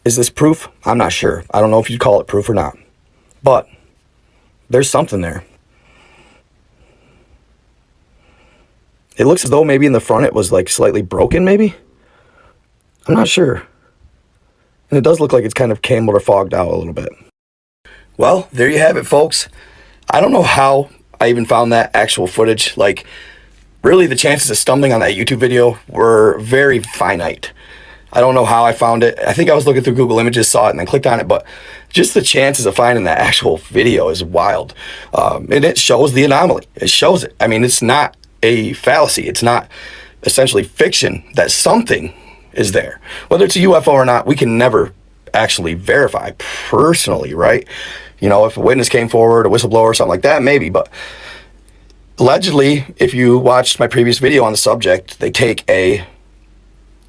Is this proof? I'm not sure. I don't know if you'd call it proof or not. But there's something there. It looks as though maybe in the front it was like slightly broken, maybe? I'm not sure. And it does look like it's kind of cambered or fogged out a little bit. Well, there you have it, folks. I don't know how I even found that actual footage. Like, really the chances of stumbling on that YouTube video were very finite. I don't know how I found it. I think I was looking through Google Images, saw it, and then clicked on it, but just the chances of finding that actual video is wild. And it shows the anomaly. It shows it. I mean, it's not a fallacy. It's not essentially fiction that something is there. Whether it's a UFO or not, we can never actually verify personally, right? You know, if a witness came forward, a whistleblower or something like that, maybe, but allegedly, if you watched my previous video on the subject, they take a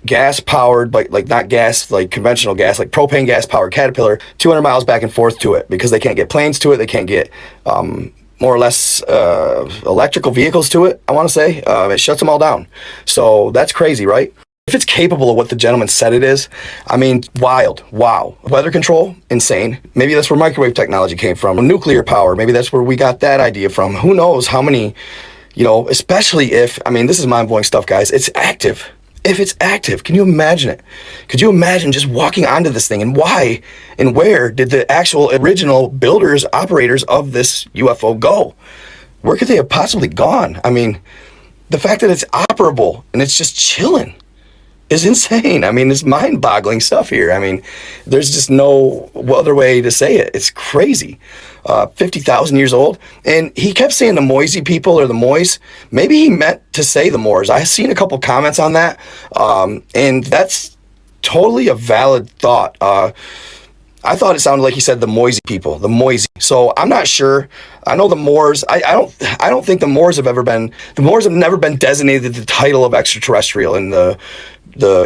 gas-powered, like not gas, like conventional gas, like propane gas-powered Caterpillar, 200 miles back and forth to it because they can't get planes to it, they can't get more or less electrical vehicles to it, I want to say. It shuts them all down. So that's crazy, right? If it's capable of what the gentleman said it is, I mean, wild, wow. Weather control, insane. Maybe that's where microwave technology came from. Nuclear power, maybe that's where we got that idea from. Who knows how many, you know, especially if, I mean, this is mind-blowing stuff, guys. It's active. If it's active, can you imagine it? Could you imagine just walking onto this thing, and why and where did the actual original builders, operators of this UFO go? Where could they have possibly gone? I mean, the fact that it's operable and it's just chilling. is insane. I mean, it's mind-boggling stuff here. I mean, there's just no other way to say it. It's crazy. 50,000 years old. And he kept saying the Moisey people or the Mois. Maybe he meant to say the Moors. I've seen a couple comments on that. And that's totally a valid thought. I thought it sounded like he said the Moisey people, the Moisey. So I'm not sure. I know the Moors. I don't think the Moors have never been designated the title of extraterrestrial in the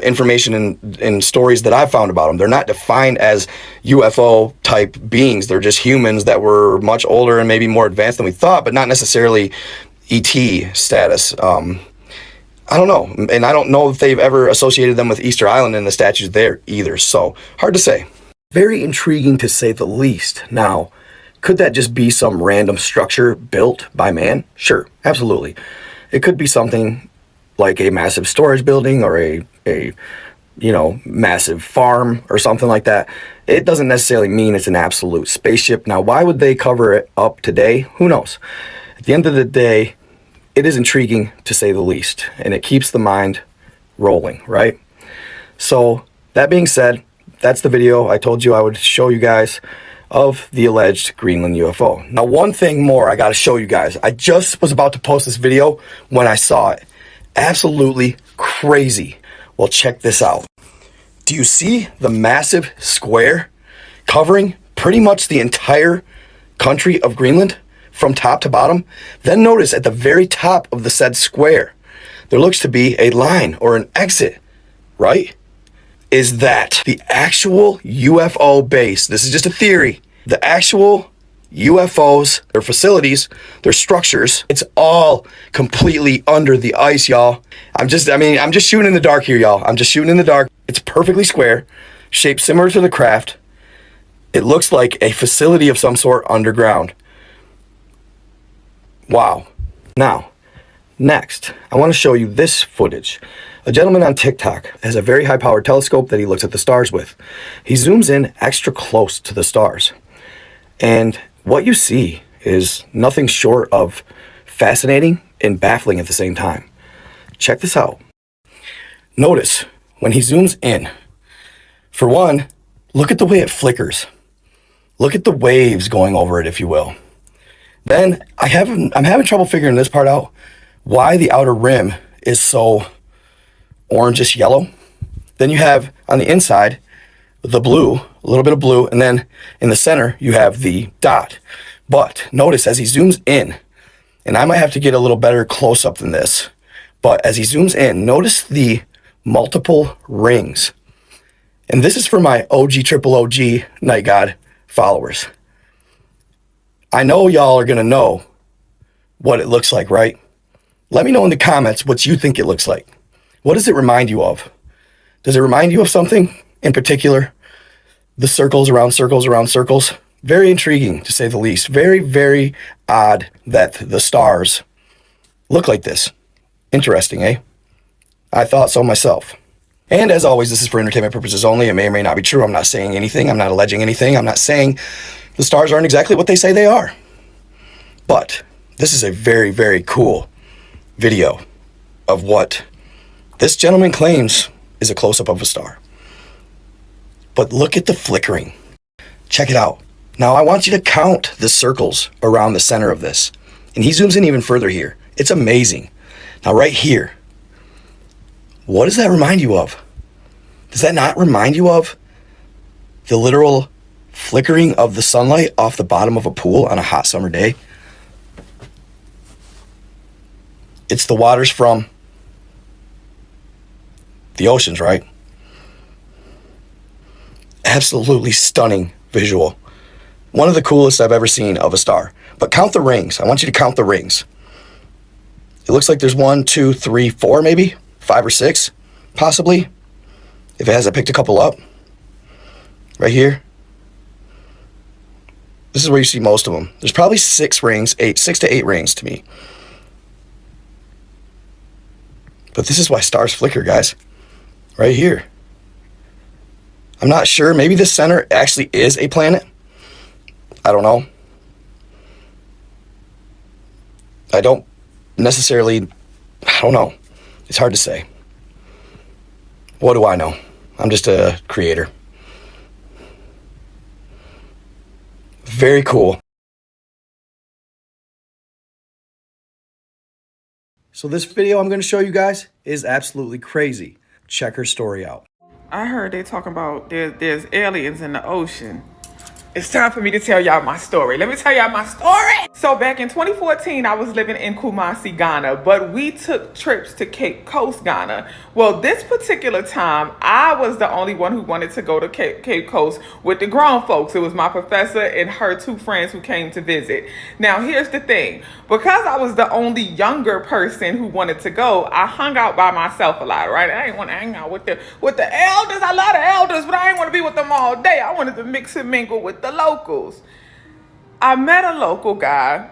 information and stories that I've found about them. They're not defined as UFO type beings. They're just humans that were much older and maybe more advanced than we thought, but not necessarily ET status. I don't know. And I don't know if they've ever associated them with Easter Island and the statues there either. So hard to say. Very intriguing to say the least. Now, could that just be some random structure built by man? Sure, absolutely. It could be something like a massive storage building or a massive farm or something like that. It doesn't necessarily mean it's an absolute spaceship. Now, why would they cover it up today? Who knows? At the end of the day, it is intriguing to say the least, and it keeps the mind rolling, right? So, that being said, that's the video I told you I would show you guys of the alleged Greenland UFO. Now, one thing more I got to show you guys. I just was about to post this video when I saw it. Absolutely crazy. Well, check this out. Do you see the massive square covering pretty much the entire country of Greenland from top to bottom? Then notice at the very top of the said square, there looks to be a line or an exit, right? Is that the actual UFO base? This is just a theory. The actual UFOs, their facilities, their structures, it's all completely under the ice, y'all. I'm just shooting in the dark here, y'all. I'm just shooting in the dark. It's perfectly square, shaped similar to the craft. It looks like a facility of some sort underground. Wow. Now, next, I want to show you this footage. A gentleman on TikTok has a very high-powered telescope that he looks at the stars with. He zooms in extra close to the stars. And what you see is nothing short of fascinating and baffling at the same time. Check this out. Notice when he zooms in, for one, look at the way it flickers. Look at the waves going over it, if you will. Then I'm having trouble figuring this part out, why the outer rim is so orangish yellow. Then you have on the inside the blue, a little bit of blue, and then in the center you have the dot. But notice as he zooms in, and I might have to get a little better close up than this, but as he zooms in, notice the multiple rings. And this is for my OG Night God followers. I know y'all are gonna know what it looks like, right? Let me know in the comments what you think it looks like. What does it remind you of? Does it remind you of something in particular? The circles around circles around circles? Very intriguing, to say the least. Very, very odd that the stars look like this. Interesting, eh? I thought so myself. And as always, this is for entertainment purposes only. It may or may not be true. I'm not saying anything. I'm not alleging anything. I'm not saying the stars aren't exactly what they say they are. But this is a very, very cool video of what this gentleman claims is a close-up of a star. But look at the flickering. Check it out. Now I want you to count the circles around the center of this. And he zooms in even further here. It's amazing. Now right here, what does that remind you of? Does that not remind you of the literal flickering of the sunlight off the bottom of a pool on a hot summer day? It's the waters from the oceans, right? Absolutely stunning visual. One of the coolest I've ever seen of a star. But count the rings. I want you to count the rings. It looks like there's 1, 2, 3, 4 maybe, 5 or 6 possibly. If it has, I picked a couple up. Right here. This is where you see most of them. There's probably 6 rings, 6 to 8 rings to me. But this is why stars flicker, guys. Right here. I'm not sure. Maybe the center actually is a planet. I don't know. I don't know. It's hard to say. What do I know? I'm just a creator. Very cool. So this video I'm going to show you guys is absolutely crazy. Check her story out. I heard they talking about there's aliens in the ocean. It's time for me to tell y'all my story. Let me tell y'all my story. So back in 2014, I was living in Kumasi, Ghana, but we took trips to Cape Coast, Ghana. Well, this particular time, I was the only one who wanted to go to Cape Coast with the grown folks. It was my professor and her two friends who came to visit. Now, here's the thing. Because I was the only younger person who wanted to go, I hung out by myself a lot, right? I didn't want to hang out with the elders. I love the elders, but I didn't want to be with them all day. I wanted to mix and mingle with the locals. I met a local guy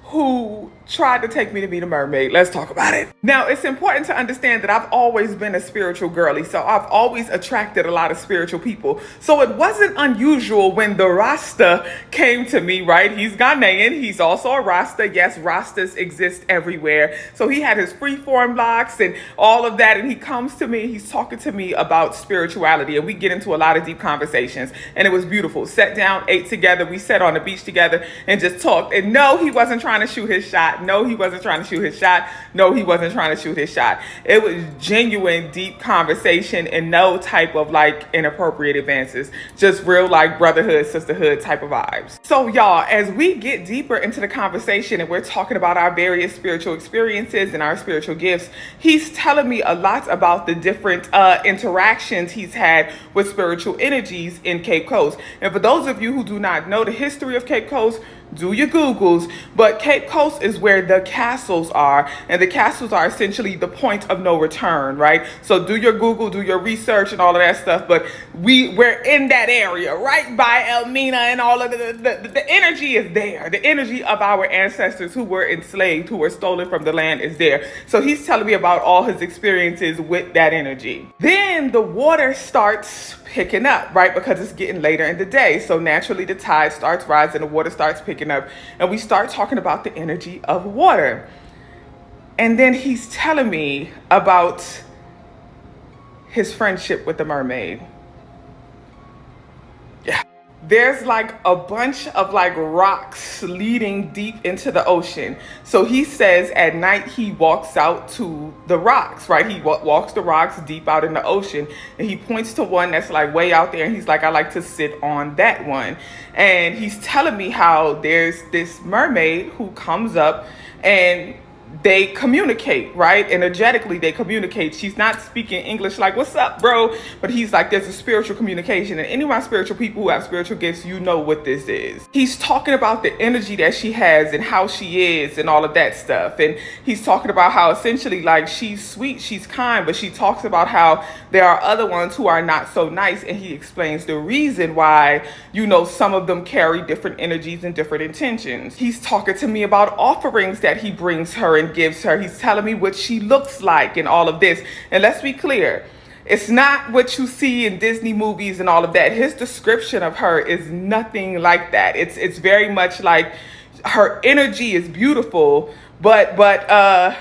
who tried to take me to meet a mermaid. Let's talk about it. Now, it's important to understand that I've always been a spiritual girly, so I've always attracted a lot of spiritual people. So it wasn't unusual when the Rasta came to me, right? He's Ghanaian, he's also a Rasta. Yes, Rastas exist everywhere. So he had his freeform locks and all of that, and he comes to me, he's talking to me about spirituality, and we get into a lot of deep conversations, and it was beautiful. Sat down, ate together, we sat on the beach together and just talked. And no, he wasn't trying to shoot his shot. No, he wasn't trying to shoot his shot. No, he wasn't trying to shoot his shot. It was genuine, deep conversation and no type of like inappropriate advances. Just real like brotherhood, sisterhood type of vibes. So y'all, as we get deeper into the conversation and we're talking about our various spiritual experiences and our spiritual gifts, he's telling me a lot about the different interactions he's had with spiritual energies in Cape Coast. And for those of you who do not know the history of Cape Coast, do your Googles, but Cape Coast is where the castles are, and the castles are essentially the point of no return, right? So do your Google, do your research and all of that stuff, but we're in that area, right by Elmina, and all of the energy is there. The energy of our ancestors who were enslaved, who were stolen from the land is there. So he's telling me about all his experiences with that energy. Then the water starts picking up, right? Because it's getting later in the day. So naturally the tide starts rising, the water starts picking up, and we start talking about the energy of water. And then he's telling me about his friendship with the mermaid. Yeah. There's like a bunch of like rocks leading deep into the ocean. So he says at night he walks out to the rocks, right? He walks the rocks deep out in the ocean, and he points to one that's like way out there, and he's like, I like to sit on that one. And he's telling me how there's this mermaid who comes up and they communicate, right? Energetically, they communicate. She's not speaking English like, what's up, bro? But he's like, there's a spiritual communication. And any of my spiritual people who have spiritual gifts, you know what this is. He's talking about the energy that she has and how she is and all of that stuff. And he's talking about how essentially like she's sweet, she's kind, but she talks about how there are other ones who are not so nice. And he explains the reason why, you know, some of them carry different energies and different intentions. He's talking to me about offerings that he brings her and gives her. He's telling me what she looks like and all of this. And let's be clear, it's not what you see in Disney movies and all of that. His description of her is nothing like that. It's very much like her energy is beautiful, but I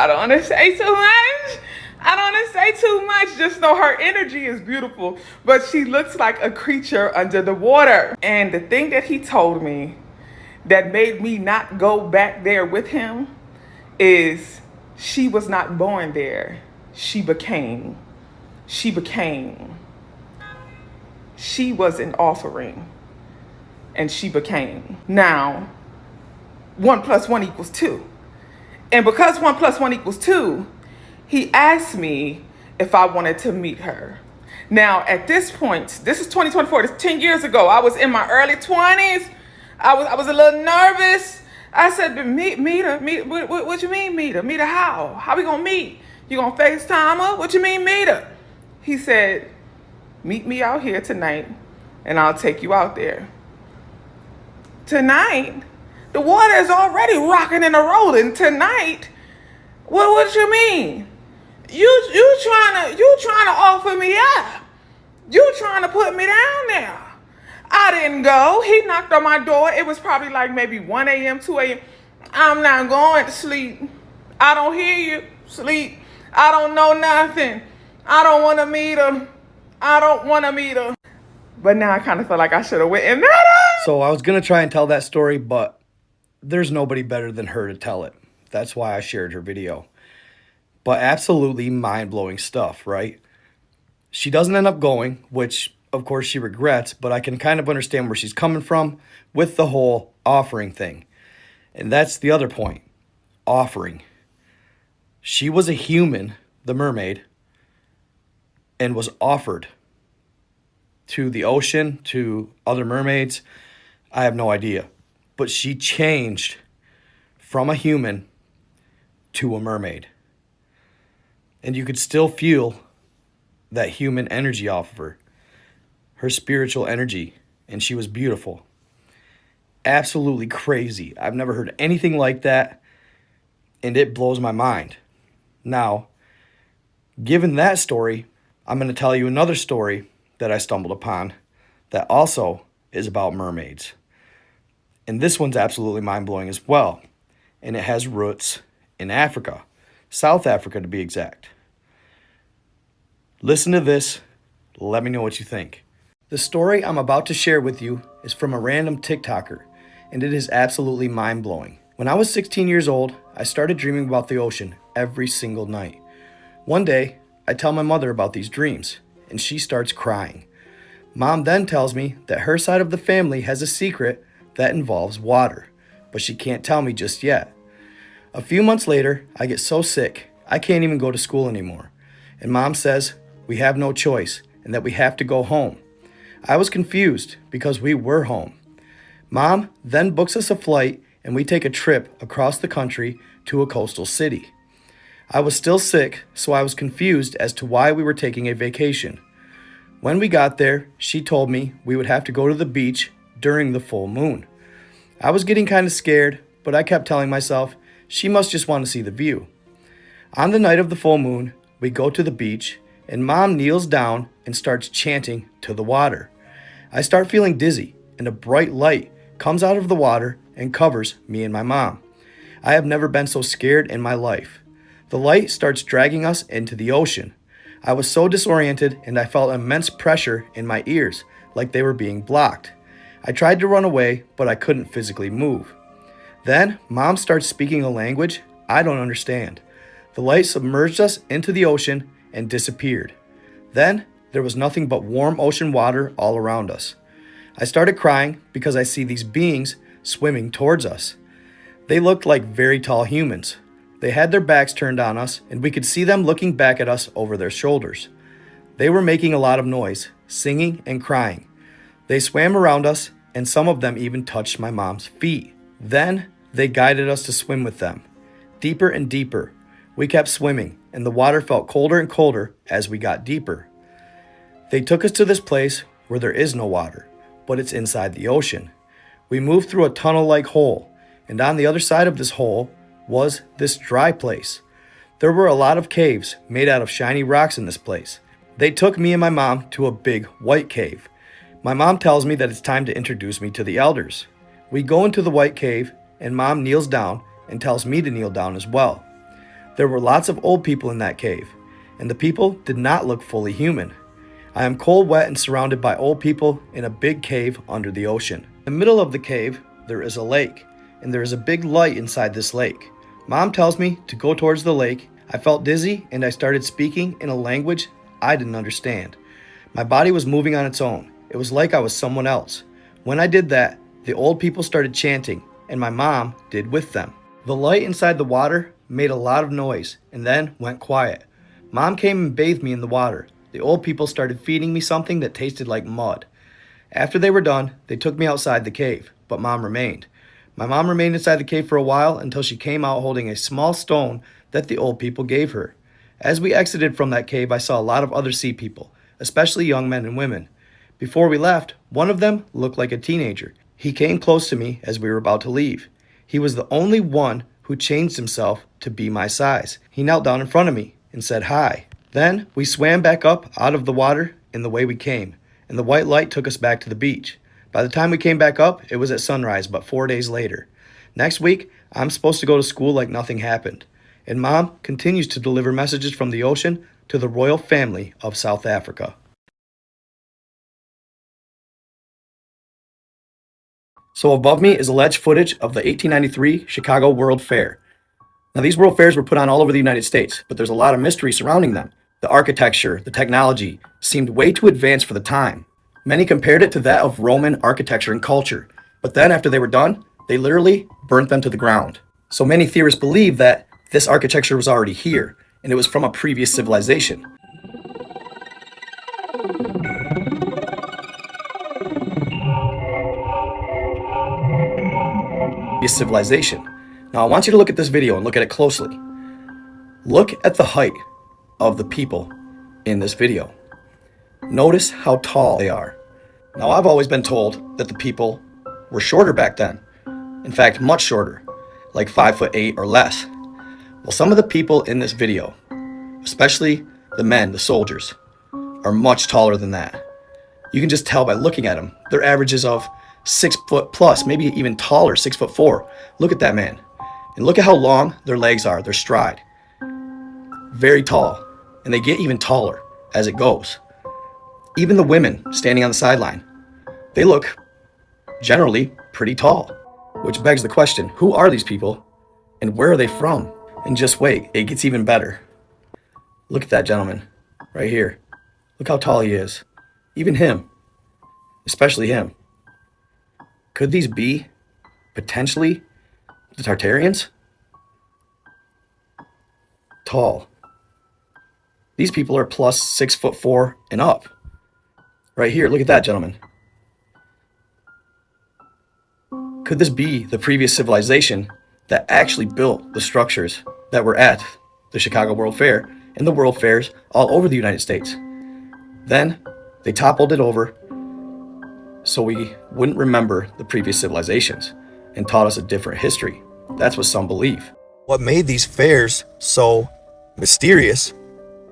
don't want to say too much. I don't want to say too much. Just know her energy is beautiful, but she looks like a creature under the water. And the thing that he told me that made me not go back there with him is she was not born there. She became. She was an offering, and she became. Now, 1 + 1 = 2. And because 1 + 1 = 2, he asked me if I wanted to meet her. Now, at this point, this is 2024, this is 10 years ago. I was in my early 20s. I was a little nervous. I said, meet her. What you mean meet her? Meet her how? How we gonna meet? You gonna FaceTime her? What you mean meet her? He said, meet me out here tonight and I'll take you out there. Tonight? The water is already rocking and rolling. Tonight? What you mean? You trying to offer me up? You trying to put me down there? I didn't go. He knocked on my door. It was probably like maybe 1 a.m., 2 a.m. I'm not going to sleep. I don't hear you. Sleep. I don't know nothing. I don't want to meet her. I don't want to meet her. But now I kind of feel like I should have went and met her. So I was going to try and tell that story, but there's nobody better than her to tell it. That's why I shared her video. But absolutely mind-blowing stuff, right? She doesn't end up going, which of course she regrets, but I can kind of understand where she's coming from with the whole offering thing. And that's the other point. Offering. She was a human, the mermaid, and was offered to the ocean, to other mermaids. I have no idea. But she changed from a human to a mermaid. And you could still feel that human energy off of her. Her spiritual energy. And she was beautiful. Absolutely crazy. I've never heard anything like that. And it blows my mind. Now, given that story, I'm going to tell you another story that I stumbled upon that also is about mermaids. And this one's absolutely mind-blowing as well. And it has roots in Africa. South Africa to be exact. Listen to this. Let me know what you think. The story I'm about to share with you is from a random TikToker, and it is absolutely mind-blowing. When I was 16 years old, I started dreaming about the ocean every single night. One day, I tell my mother about these dreams, and she starts crying. Mom then tells me that her side of the family has a secret that involves water, but she can't tell me just yet. A few months later, I get so sick, I can't even go to school anymore. And Mom says we have no choice and that we have to go home. I was confused because we were home. Mom then books us a flight and we take a trip across the country to a coastal city. I was still sick, so I was confused as to why we were taking a vacation. When we got there, she told me we would have to go to the beach during the full moon. I was getting kind of scared, but I kept telling myself she must just want to see the view. On the night of the full moon, we go to the beach, and Mom kneels down and starts chanting to the water. I start feeling dizzy, and a bright light comes out of the water and covers me and my mom. I have never been so scared in my life. The light starts dragging us into the ocean. I was so disoriented and I felt immense pressure in my ears, like they were being blocked. I tried to run away, but I couldn't physically move. Then, Mom starts speaking a language I don't understand. The light submerged us into the ocean and disappeared. Then, there was nothing but warm ocean water all around us. I started crying because I see these beings swimming towards us. They looked like very tall humans. They had their backs turned on us, and we could see them looking back at us over their shoulders. They were making a lot of noise, singing and crying. They swam around us, and some of them even touched my mom's feet. Then, they guided us to swim with them. Deeper and deeper. We kept swimming, and the water felt colder and colder as we got deeper. They took us to this place where there is no water, but it's inside the ocean. We moved through a tunnel-like hole, and on the other side of this hole was this dry place. There were a lot of caves made out of shiny rocks in this place. They took me and my mom to a big white cave. My mom tells me that it's time to introduce me to the elders. We go into the white cave, and Mom kneels down and tells me to kneel down as well. There were lots of old people in that cave, and the people did not look fully human. I am cold, wet, and surrounded by old people in a big cave under the ocean. In the middle of the cave, there is a lake, and there is a big light inside this lake. Mom tells me to go towards the lake. I felt dizzy, and I started speaking in a language I didn't understand. My body was moving on its own. It was like I was someone else. When I did that, the old people started chanting, and my mom did with them. The light inside the water made a lot of noise, and then went quiet. Mom came and bathed me in the water. The old people started feeding me something that tasted like mud. After they were done, they took me outside the cave, but Mom remained. My mom remained inside the cave for a while until she came out holding a small stone that the old people gave her. As we exited from that cave, I saw a lot of other sea people, especially young men and women. Before we left, one of them looked like a teenager. He came close to me as we were about to leave. He was the only one who changed himself to be my size. He knelt down in front of me and said hi. Then we swam back up out of the water in the way we came, and the white light took us back to the beach. By the time we came back up, it was at sunrise, but 4 days later. Next week, I'm supposed to go to school like nothing happened. And Mom continues to deliver messages from the ocean to the royal family of South Africa. So above me is alleged footage of the 1893 Chicago World Fair. Now, these World Fairs were put on all over the United States, but there's a lot of mystery surrounding them. The architecture, the technology seemed way too advanced for the time. Many compared it to that of Roman architecture and culture, but then after they were done, they literally burnt them to the ground. So many theorists believe that this architecture was already here, and it was from a previous civilization. Now I want you to look at this video and look at it closely. Look at the height of the people in this video. Notice how tall they are. Now I've always been told that the people were shorter back then. In fact, much shorter, like 5'8" or less. Well, some of the people in this video, especially the men, the soldiers, are much taller than that. You can just tell by looking at them. Their averages of 6 foot plus, maybe even taller, 6'4". Look at that man. And look at how long their legs are, their stride. Very tall. And they get even taller as it goes. Even the women standing on the sideline, they look generally pretty tall. Which begs the question, who are these people and where are they from? And just wait, it gets even better. Look at that gentleman right here. Look how tall he is. Even him, especially him. Could these be potentially the Tartarians? Tall. These people are plus 6'4" and up. Right here, look at that gentleman. Could this be the previous civilization that actually built the structures that were at the Chicago World Fair and the World Fairs all over the United States? Then they toppled it over so we wouldn't remember the previous civilizations and taught us a different history. That's what some believe. What made these fairs so mysterious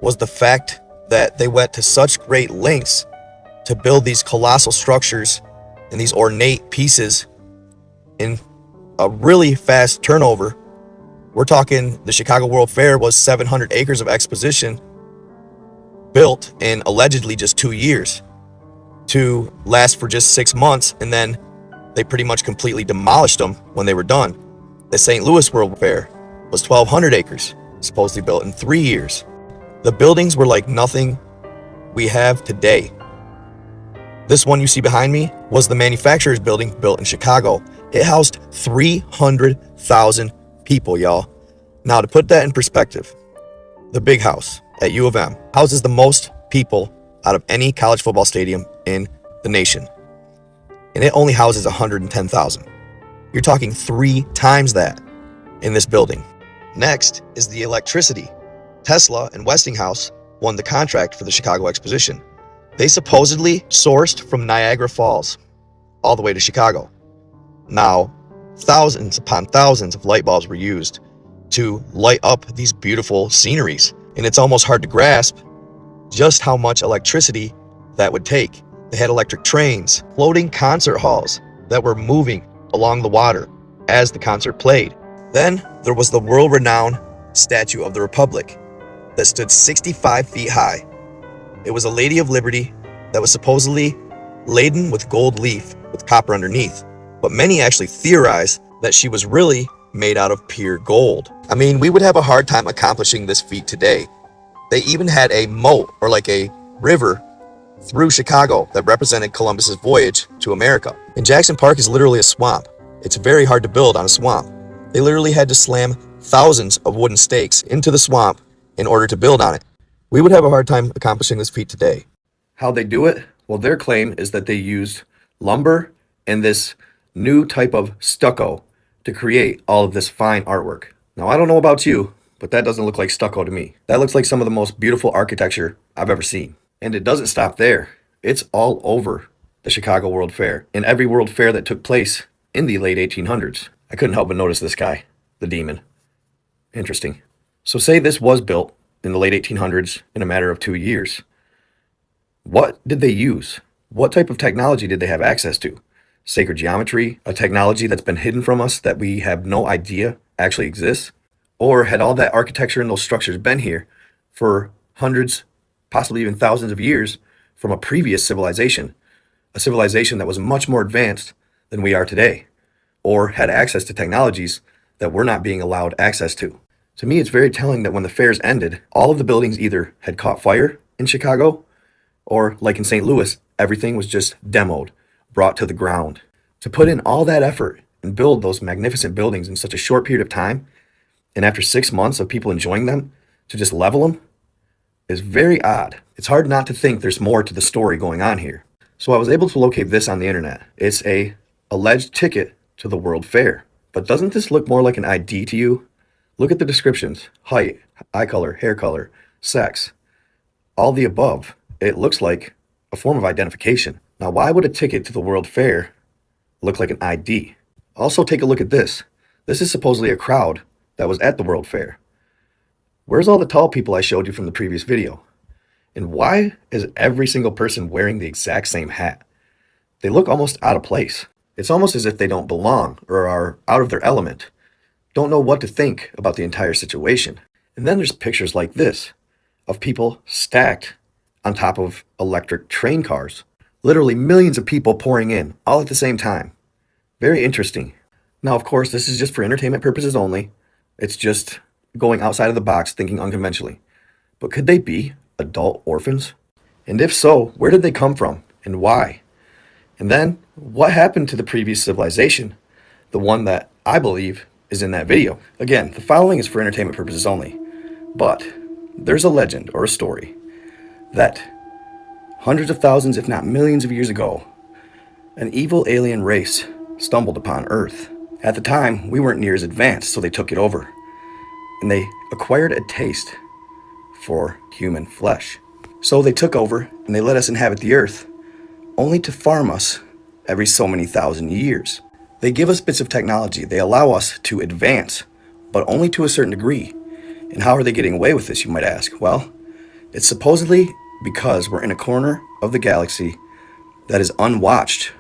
was the fact that they went to such great lengths to build these colossal structures and these ornate pieces in a really fast turnover. We're talking the Chicago World Fair was 700 acres of exposition built in allegedly just 2 years to last for just 6 months, and then they pretty much completely demolished them when they were done. The St. Louis World Fair was 1,200 acres, supposedly built in 3 years. The buildings were like nothing we have today. This one you see behind me was the manufacturer's building built in Chicago. It housed 300,000 people, y'all. Now, to put that in perspective, the Big House at U of M houses the most people out of any college football stadium in the nation. And it only houses 110,000. You're talking 3 times that in this building. Next is the electricity. Tesla and Westinghouse won the contract for the Chicago Exposition. They supposedly sourced from Niagara Falls all the way to Chicago. Now, thousands upon thousands of light bulbs were used to light up these beautiful sceneries. And it's almost hard to grasp just how much electricity that would take. They had electric trains, floating concert halls that were moving along the water as the concert played. Then there was the world-renowned Statue of the Republic that stood 65 feet high. It was a Lady of Liberty that was supposedly laden with gold leaf with copper underneath. But many actually theorize that she was really made out of pure gold. I mean, we would have a hard time accomplishing this feat today. They even had a moat, or like a river, through Chicago that represented Columbus's voyage to America. And Jackson Park is literally a swamp. It's very hard to build on a swamp. They literally had to slam thousands of wooden stakes into the swamp in order to build on it. We would have a hard time accomplishing this feat today. How'd they do it? Well, their claim is that they used lumber and this new type of stucco to create all of this fine artwork. Now, I don't know about you, but that doesn't look like stucco to me. That looks like some of the most beautiful architecture I've ever seen. And it doesn't stop there. It's all over the Chicago World Fair and every World Fair that took place in the late 1800s. I couldn't help but notice this guy, the demon. Interesting. So say this was built in the late 1800s in a matter of 2 years. What did they use? What type of technology did they have access to? Sacred geometry, a technology that's been hidden from us that we have no idea actually exists? Or had all that architecture and those structures been here for hundreds, possibly even thousands of years from a previous civilization, a civilization that was much more advanced than we are today, or had access to technologies that we're not being allowed access to? To me, it's very telling that when the fairs ended, all of the buildings either had caught fire in Chicago, or like in St. Louis, everything was just demoed, brought to the ground. To put in all that effort and build those magnificent buildings in such a short period of time, and after 6 months of people enjoying them, to just level them, is very odd. It's hard not to think there's more to the story going on here. So I was able to locate this on the internet. It's a alleged ticket to the World Fair. But doesn't this look more like an ID to you? Look at the descriptions: height, eye color, hair color, sex, all the above. It looks like a form of identification. Now, why would a ticket to the World Fair look like an ID? Also, take a look at this. This is supposedly a crowd that was at the World Fair. Where's all the tall people I showed you from the previous video? And why is every single person wearing the exact same hat? They look almost out of place. It's almost as if they don't belong or are out of their element, don't know what to think about the entire situation. And then there's pictures like this of people stacked on top of electric train cars. Literally millions of people pouring in all at the same time. Very interesting. Now, of course, this is just for entertainment purposes only. It's just going outside of the box, thinking unconventionally. But could they be adult orphans? And if so, where did they come from and why? And then, what happened to the previous civilization, the one that I believe is in that video? Again, the following is for entertainment purposes only, but there's a legend or a story that hundreds of thousands, if not millions of years ago, an evil alien race stumbled upon Earth. At the time, we weren't near as advanced, so they took it over, and they acquired a taste for human flesh. So they took over, and they let us inhabit the Earth, only to farm us every so many thousand years. They give us bits of technology. They allow us to advance, but only to a certain degree. And how are they getting away with this, you might ask? Well, it's supposedly because we're in a corner of the galaxy that is unwatched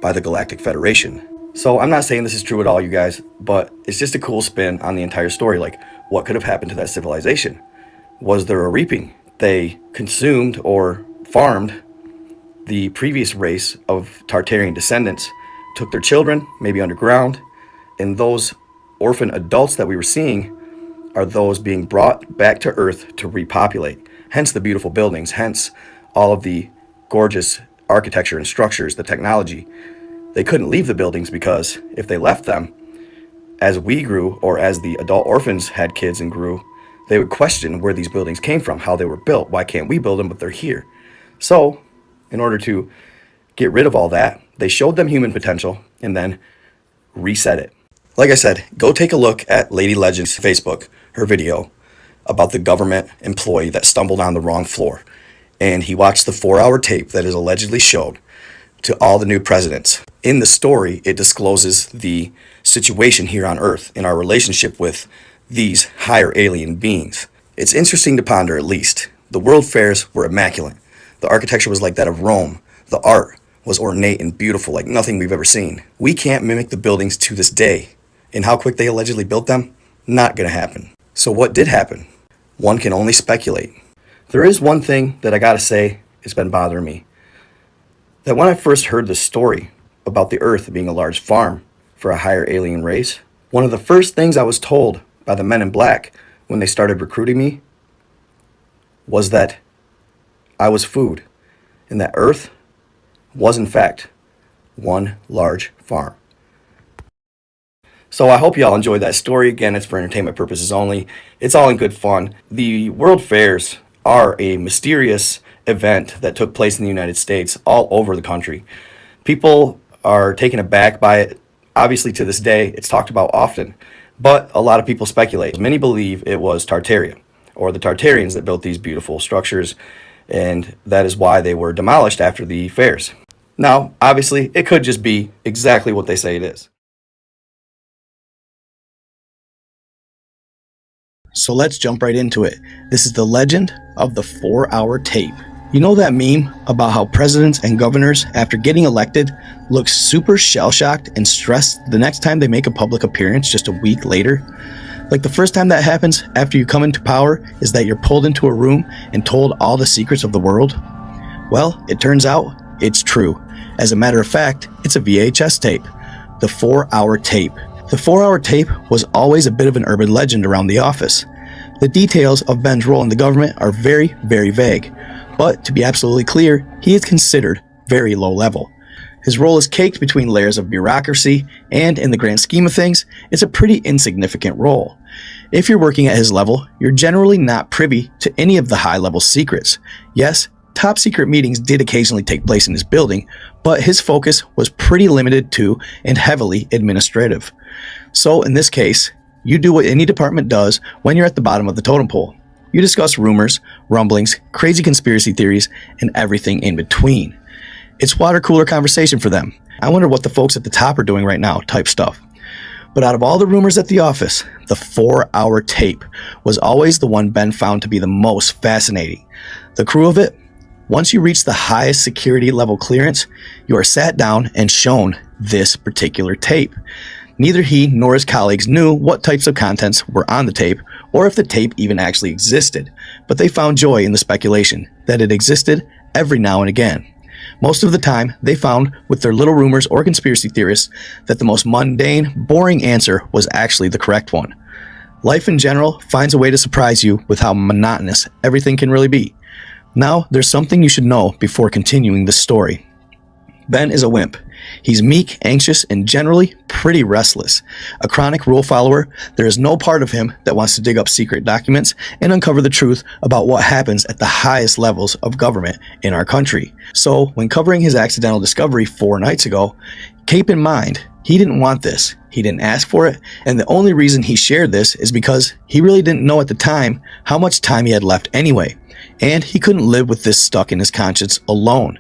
by the Galactic Federation. So I'm not saying this is true at all, you guys, but it's just a cool spin on the entire story. Like, what could have happened to that civilization? Was there a reaping? They consumed or farmed the previous race of Tartarian descendants, took their children, maybe underground, and those orphan adults that we were seeing are those being brought back to Earth to repopulate. Hence the beautiful buildings, hence all of the gorgeous architecture and structures, the technology. They couldn't leave the buildings because if they left them, as we grew or as the adult orphans had kids and grew, they would question where these buildings came from, how they were built. Why can't we build them, but they're here? So, in order to get rid of all that, they showed them human potential and then reset it. Like I said, go take a look at Lady Legend's Facebook, her video about the government employee that stumbled on the wrong floor. And he watched the 4-hour tape that is allegedly showed to all the new presidents. In the story, it discloses the situation here on Earth in our relationship with these higher alien beings. It's interesting to ponder, at least. The world fairs were immaculate. The architecture was like that of Rome. The art was ornate and beautiful, like nothing we've ever seen. We can't mimic the buildings to this day. And how quick they allegedly built them? Not gonna happen. So what did happen? One can only speculate. There is one thing that I gotta say has been bothering me. That when I first heard the story about the Earth being a large farm for a higher alien race, one of the first things I was told by the men in black when they started recruiting me was that I was food, and that Earth was in fact one large farm. So I hope y'all enjoyed that story. Again, it's for entertainment purposes only. It's all in good fun. The World Fairs are a mysterious event that took place in the United States all over the country. People are taken aback by it. Obviously, to this day, it's talked about often, but a lot of people speculate. Many believe it was Tartaria, or the Tartarians that built these beautiful structures, and that is why they were demolished after the fairs. Now, obviously, it could just be exactly what they say it is. So let's jump right into it. This is the legend of the 4-hour tape. You know that meme about how presidents and governors, after getting elected, look super shell-shocked and stressed the next time they make a public appearance just a week later? Like the first time that happens after you come into power is that you're pulled into a room and told all the secrets of the world? Well, it turns out it's true. As a matter of fact, it's a VHS tape. The 4-hour tape. The 4-hour tape was always a bit of an urban legend around the office. The details of Ben's role in the government are very, very vague. But to be absolutely clear, he is considered very low level. His role is caked between layers of bureaucracy, and in the grand scheme of things, it's a pretty insignificant role. If you're working at his level, you're generally not privy to any of the high-level secrets. Yes, top secret meetings did occasionally take place in his building, but his focus was pretty limited to and heavily administrative. So in this case, you do what any department does when you're at the bottom of the totem pole. You discuss rumors, rumblings, crazy conspiracy theories, and everything in between. It's water cooler conversation for them. I wonder what the folks at the top are doing right now type stuff. But out of all the rumors at the office, the 4-hour tape was always the one Ben found to be the most fascinating. The crew of it, once you reach the highest security level clearance, you are sat down and shown this particular tape. Neither he nor his colleagues knew what types of contents were on the tape or if the tape even actually existed, but they found joy in the speculation that it existed every now and again. Most of the time, they found, with their little rumors or conspiracy theorists, that the most mundane, boring answer was actually the correct one. Life in general finds a way to surprise you with how monotonous everything can really be. Now, there's something you should know before continuing this story. Ben is a wimp. He's meek, anxious, and generally pretty restless. A chronic rule follower, there is no part of him that wants to dig up secret documents and uncover the truth about what happens at the highest levels of government in our country. So, when covering his accidental discovery 4 nights ago, keep in mind, he didn't want this. He didn't ask for it, and the only reason he shared this is because he really didn't know at the time how much time he had left anyway, and he couldn't live with this stuck in his conscience alone.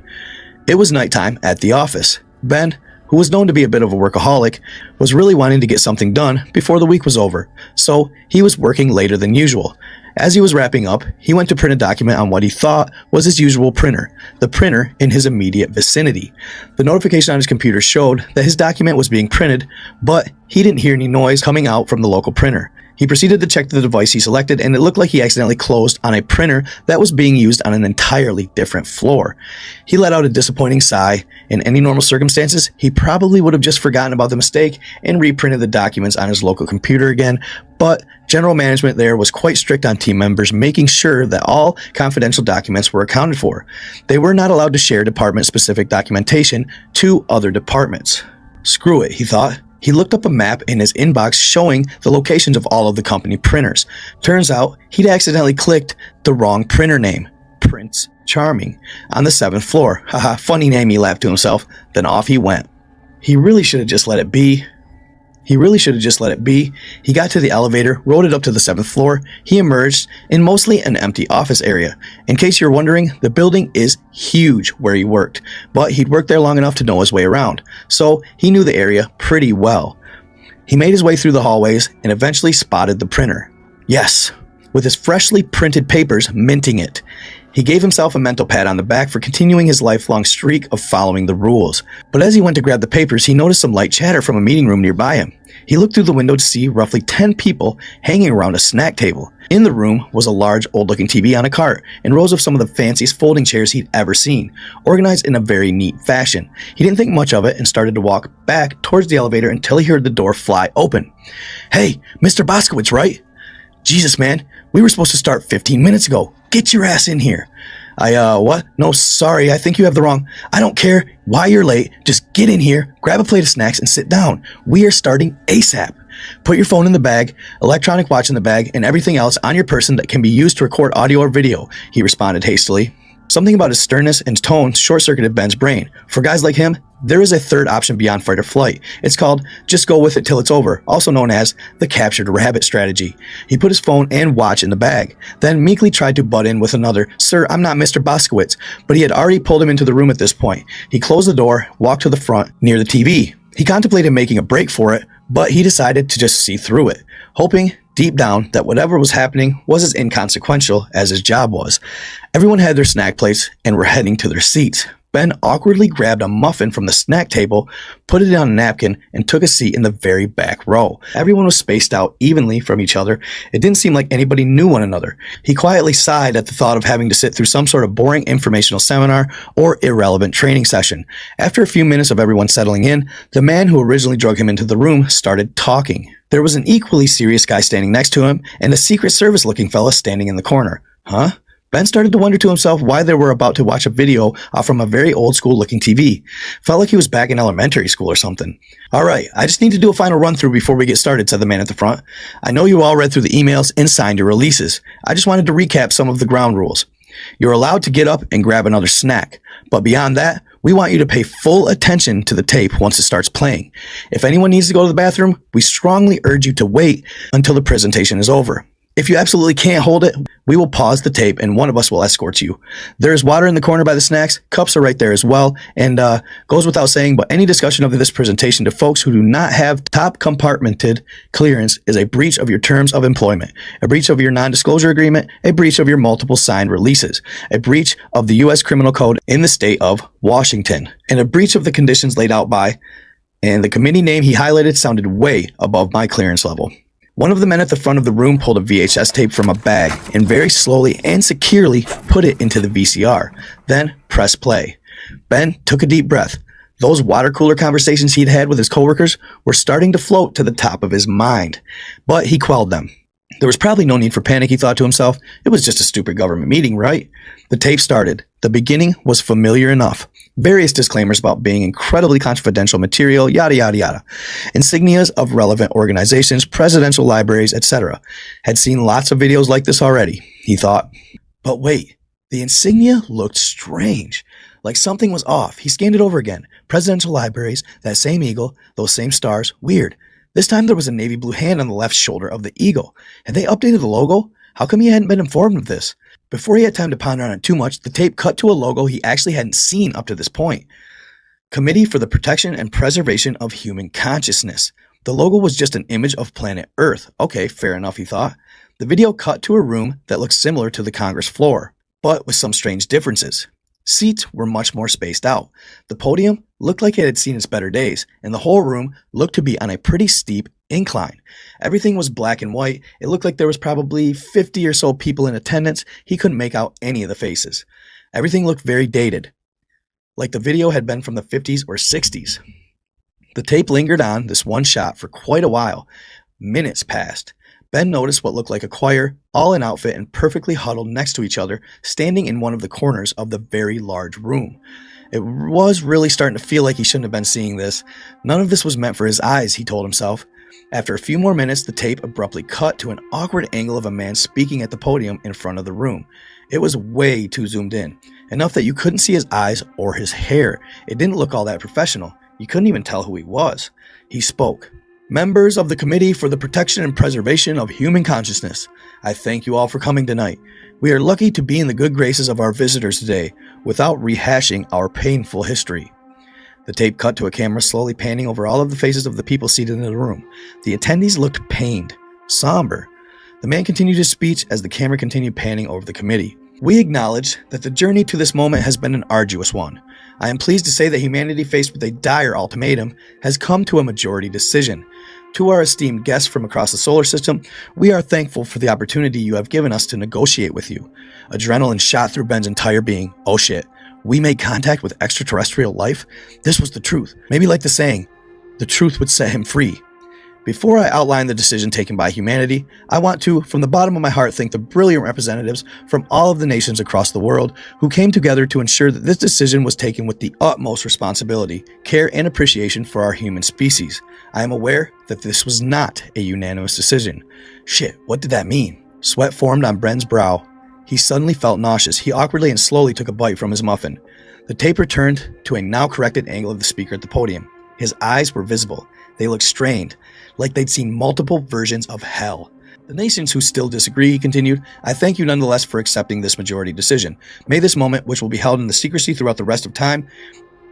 It was nighttime at the office. Ben, who was known to be a bit of a workaholic, was really wanting to get something done before the week was over, so he was working later than usual. As he was wrapping up, he went to print a document on what he thought was his usual printer, the printer in his immediate vicinity. The notification on his computer showed that his document was being printed, but he didn't hear any noise coming out from the local printer. He proceeded to check the device he selected, and it looked like he accidentally closed on a printer that was being used on an entirely different floor. He let out a disappointing sigh. In any normal circumstances, he probably would have just forgotten about the mistake and reprinted the documents on his local computer again, but general management there was quite strict on team members making sure that all confidential documents were accounted for. They were not allowed to share department-specific documentation to other departments. Screw it, he thought. He looked up a map in his inbox showing the locations of all of the company printers. Turns out, he'd accidentally clicked the wrong printer name, Prince Charming, on the 7th floor. Haha, funny name, he laughed to himself. Then off he went. He really should have just let it be. He got to the elevator, rode it up to the 7th floor. He emerged in mostly an empty office area. In case you're wondering, the building is huge where he worked, but he'd worked there long enough to know his way around, so he knew the area pretty well. He made his way through the hallways and eventually spotted the printer. Yes, with his freshly printed papers minting it. He gave himself a mental pat on the back for continuing his lifelong streak of following the rules. But as he went to grab the papers, he noticed some light chatter from a meeting room nearby him. He looked through the window to see roughly 10 people hanging around a snack table. In the room was a large, old-looking TV on a cart and rows of some of the fanciest folding chairs he'd ever seen, organized in a very neat fashion. He didn't think much of it and started to walk back towards the elevator until he heard the door fly open. "Hey, Mr. Boskowitz, right? Jesus, man, we were supposed to start 15 minutes ago. Get your ass in here." What? No, sorry, I think you have the wrong. I don't care why you're late. Just get in here, grab a plate of snacks, and sit down. We are starting ASAP. Put your phone in the bag, electronic watch in the bag, and everything else on your person that can be used to record audio or video, he responded hastily. Something about his sternness and tone short-circuited Ben's brain. For guys like him, there is a third option beyond fight or flight. It's called just go with it till it's over, also known as the captured rabbit strategy. He put his phone and watch in the bag, then meekly tried to butt in with another, "Sir, I'm not Mr. Boskowitz," but he had already pulled him into the room at this point. He closed the door, walked to the front, near the TV. He contemplated making a break for it, but he decided to just see through it, hoping deep down that whatever was happening was as inconsequential as his job was. Everyone had their snack plates and were heading to their seats. Ben awkwardly grabbed a muffin from the snack table, put it on a napkin, and took a seat in the very back row. Everyone was spaced out evenly from each other. It didn't seem like anybody knew one another. He quietly sighed at the thought of having to sit through some sort of boring informational seminar or irrelevant training session. After a few minutes of everyone settling in, the man who originally drug him into the room started talking. There was an equally serious guy standing next to him, and a Secret Service-looking fella standing in the corner. Huh? Ben started to wonder to himself why they were about to watch a video from a very old-school-looking TV. Felt like he was back in elementary school or something. All right, I just need to do a final run-through before we get started, said the man at the front. I know you all read through the emails and signed your releases. I just wanted to recap some of the ground rules. You're allowed to get up and grab another snack, but beyond that, we want you to pay full attention to the tape once it starts playing. If anyone needs to go to the bathroom, we strongly urge you to wait until the presentation is over. If you absolutely can't hold it, we will pause the tape and one of us will escort you. There is water in the corner by the snacks. Cups are right there as well. And goes without saying, but any discussion of this presentation to folks who do not have top compartmented clearance is a breach of your terms of employment, a breach of your non-disclosure agreement, a breach of your multiple signed releases, a breach of the U.S. Criminal Code in the state of Washington, and a breach of the conditions laid out by, and the committee name he highlighted sounded way above my clearance level. One of the men at the front of the room pulled a VHS tape from a bag and very slowly and securely put it into the VCR, then pressed play. Ben took a deep breath. Those water cooler conversations he'd had with his coworkers were starting to float to the top of his mind, but he quelled them. There was probably no need for panic, he thought to himself. It was just a stupid government meeting, right? The tape started. The beginning was familiar enough. Various disclaimers about being incredibly confidential material, yada, yada, yada. Insignias of relevant organizations, presidential libraries, etc. Had seen lots of videos like this already, he thought. But wait, the insignia looked strange. Like something was off. He scanned it over again. Presidential libraries, that same eagle, those same stars. Weird. This time there was a navy blue hand on the left shoulder of the eagle. Had they updated the logo? How come he hadn't been informed of this? Before he had time to ponder on it too much, the tape cut to a logo he actually hadn't seen up to this point. Committee for the Protection and Preservation of Human Consciousness. The logo was just an image of planet Earth. Okay, fair enough, he thought. The video cut to a room that looked similar to the Congress floor, but with some strange differences. Seats were much more spaced out. The podium looked like it had seen its better days, and the whole room looked to be on a pretty steep incline. Everything was black and white. It looked like there was probably 50 or so people in attendance. He couldn't make out any of the faces. Everything looked very dated, like the video had been from the 50s or 60s. The tape lingered on this one shot for quite a while. Minutes passed. Ben noticed what looked like a choir, all in outfit and perfectly huddled next to each other, standing in one of the corners of the very large room. It was really starting to feel like he shouldn't have been seeing this. None of this was meant for his eyes, he told himself. After a few more minutes, the tape abruptly cut to an awkward angle of a man speaking at the podium in front of the room. It was way too zoomed in, enough that you couldn't see his eyes or his hair. It didn't look all that professional. You couldn't even tell who he was. He spoke. Members of the Committee for the Protection and Preservation of Human Consciousness, I thank you all for coming tonight. We are lucky to be in the good graces of our visitors today without rehashing our painful history. The tape cut to a camera slowly panning over all of the faces of the people seated in the room. The attendees looked pained, somber. The man continued his speech as the camera continued panning over the committee. We acknowledge that the journey to this moment has been an arduous one. I am pleased to say that humanity, faced with a dire ultimatum, has come to a majority decision. To our esteemed guests from across the solar system, we are thankful for the opportunity you have given us to negotiate with you. Adrenaline shot through Ben's entire being. Oh shit, we made contact with extraterrestrial life? This was the truth. Maybe like the saying, the truth would set him free. Before I outline the decision taken by humanity, I want to, from the bottom of my heart, thank the brilliant representatives from all of the nations across the world who came together to ensure that this decision was taken with the utmost responsibility, care, and appreciation for our human species. I am aware that this was not a unanimous decision. Shit, what did that mean? Sweat formed on Ben's brow. He suddenly felt nauseous. He awkwardly and slowly took a bite from his muffin. The tape returned to a now corrected angle of the speaker at the podium. His eyes were visible. They looked strained, like they'd seen multiple versions of hell. The nations who still disagree, he continued, I thank you nonetheless for accepting this majority decision. May this moment, which will be held in the secrecy throughout the rest of time,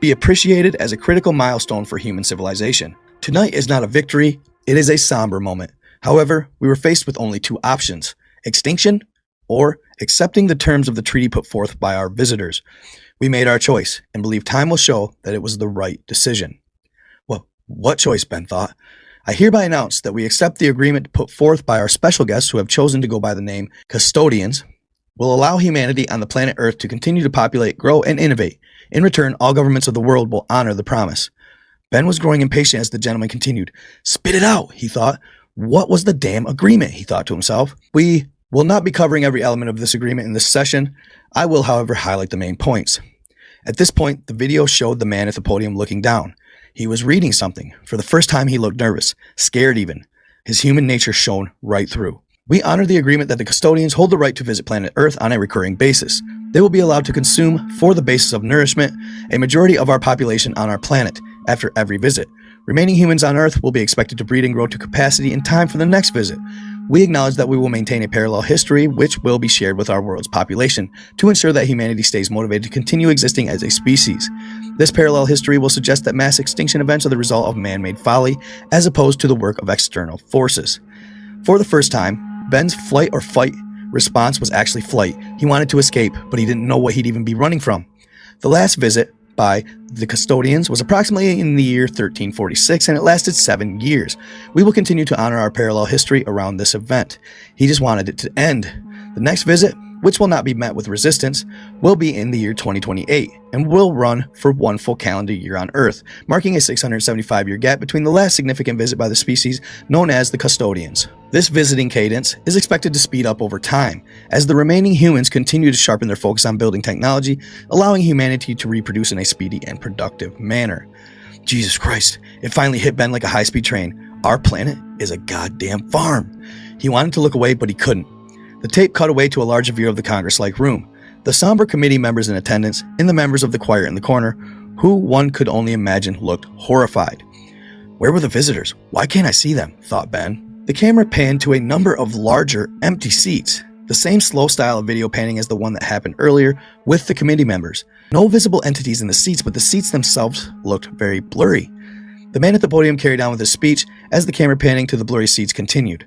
be appreciated as a critical milestone for human civilization. Tonight is not a victory, it is a somber moment. However, we were faced with only two options, extinction or accepting the terms of the treaty put forth by our visitors. We made our choice and believe time will show that it was the right decision. Well, what choice, Ben thought. I hereby announce that we accept the agreement put forth by our special guests who have chosen to go by the name Custodians, will allow humanity on the planet Earth to continue to populate, grow, and innovate. In return, all governments of the world will honor the promise. Ben was growing impatient as the gentleman continued. Spit it out, he thought. What was the damn agreement, he thought to himself. We will not be covering every element of this agreement in this session. I will, however, highlight the main points. At this point, the video showed the man at the podium looking down. He was reading something. For the first time, he looked nervous, scared even. His human nature shone right through. We honor the agreement that the Custodians hold the right to visit planet Earth on a recurring basis. They will be allowed to consume, for the basis of nourishment, a majority of our population on our planet after every visit. Remaining humans on Earth will be expected to breed and grow to capacity in time for the next visit. We acknowledge that we will maintain a parallel history which will be shared with our world's population to ensure that humanity stays motivated to continue existing as a species. This parallel history will suggest that mass extinction events are the result of man-made folly as opposed to the work of external forces. For the first time, Ben's flight or fight response was actually flight. He wanted to escape, but he didn't know what he'd even be running from. The last visit by the Custodians was approximately in the year 1346, and it lasted 7 years. We will continue to honor our parallel history around this event. He just wanted it to end. The next visit, which will not be met with resistance, will be in the year 2028 and will run for 1 full calendar year on Earth, marking a 675-year gap between the last significant visit by the species known as the Custodians. This visiting cadence is expected to speed up over time, as the remaining humans continue to sharpen their focus on building technology, allowing humanity to reproduce in a speedy and productive manner. Jesus Christ, it finally hit Ben like a high-speed train. Our planet is a goddamn farm. He wanted to look away, but he couldn't. The tape cut away to a larger view of the Congress-like room, the somber committee members in attendance, and the members of the choir in the corner, who one could only imagine looked horrified. Where were the visitors? Why can't I see them? Thought Ben. The camera panned to a number of larger, empty seats, the same slow style of video panning as the one that happened earlier with the committee members. No visible entities in the seats, but the seats themselves looked very blurry. The man at the podium carried on with his speech as the camera panning to the blurry seats continued.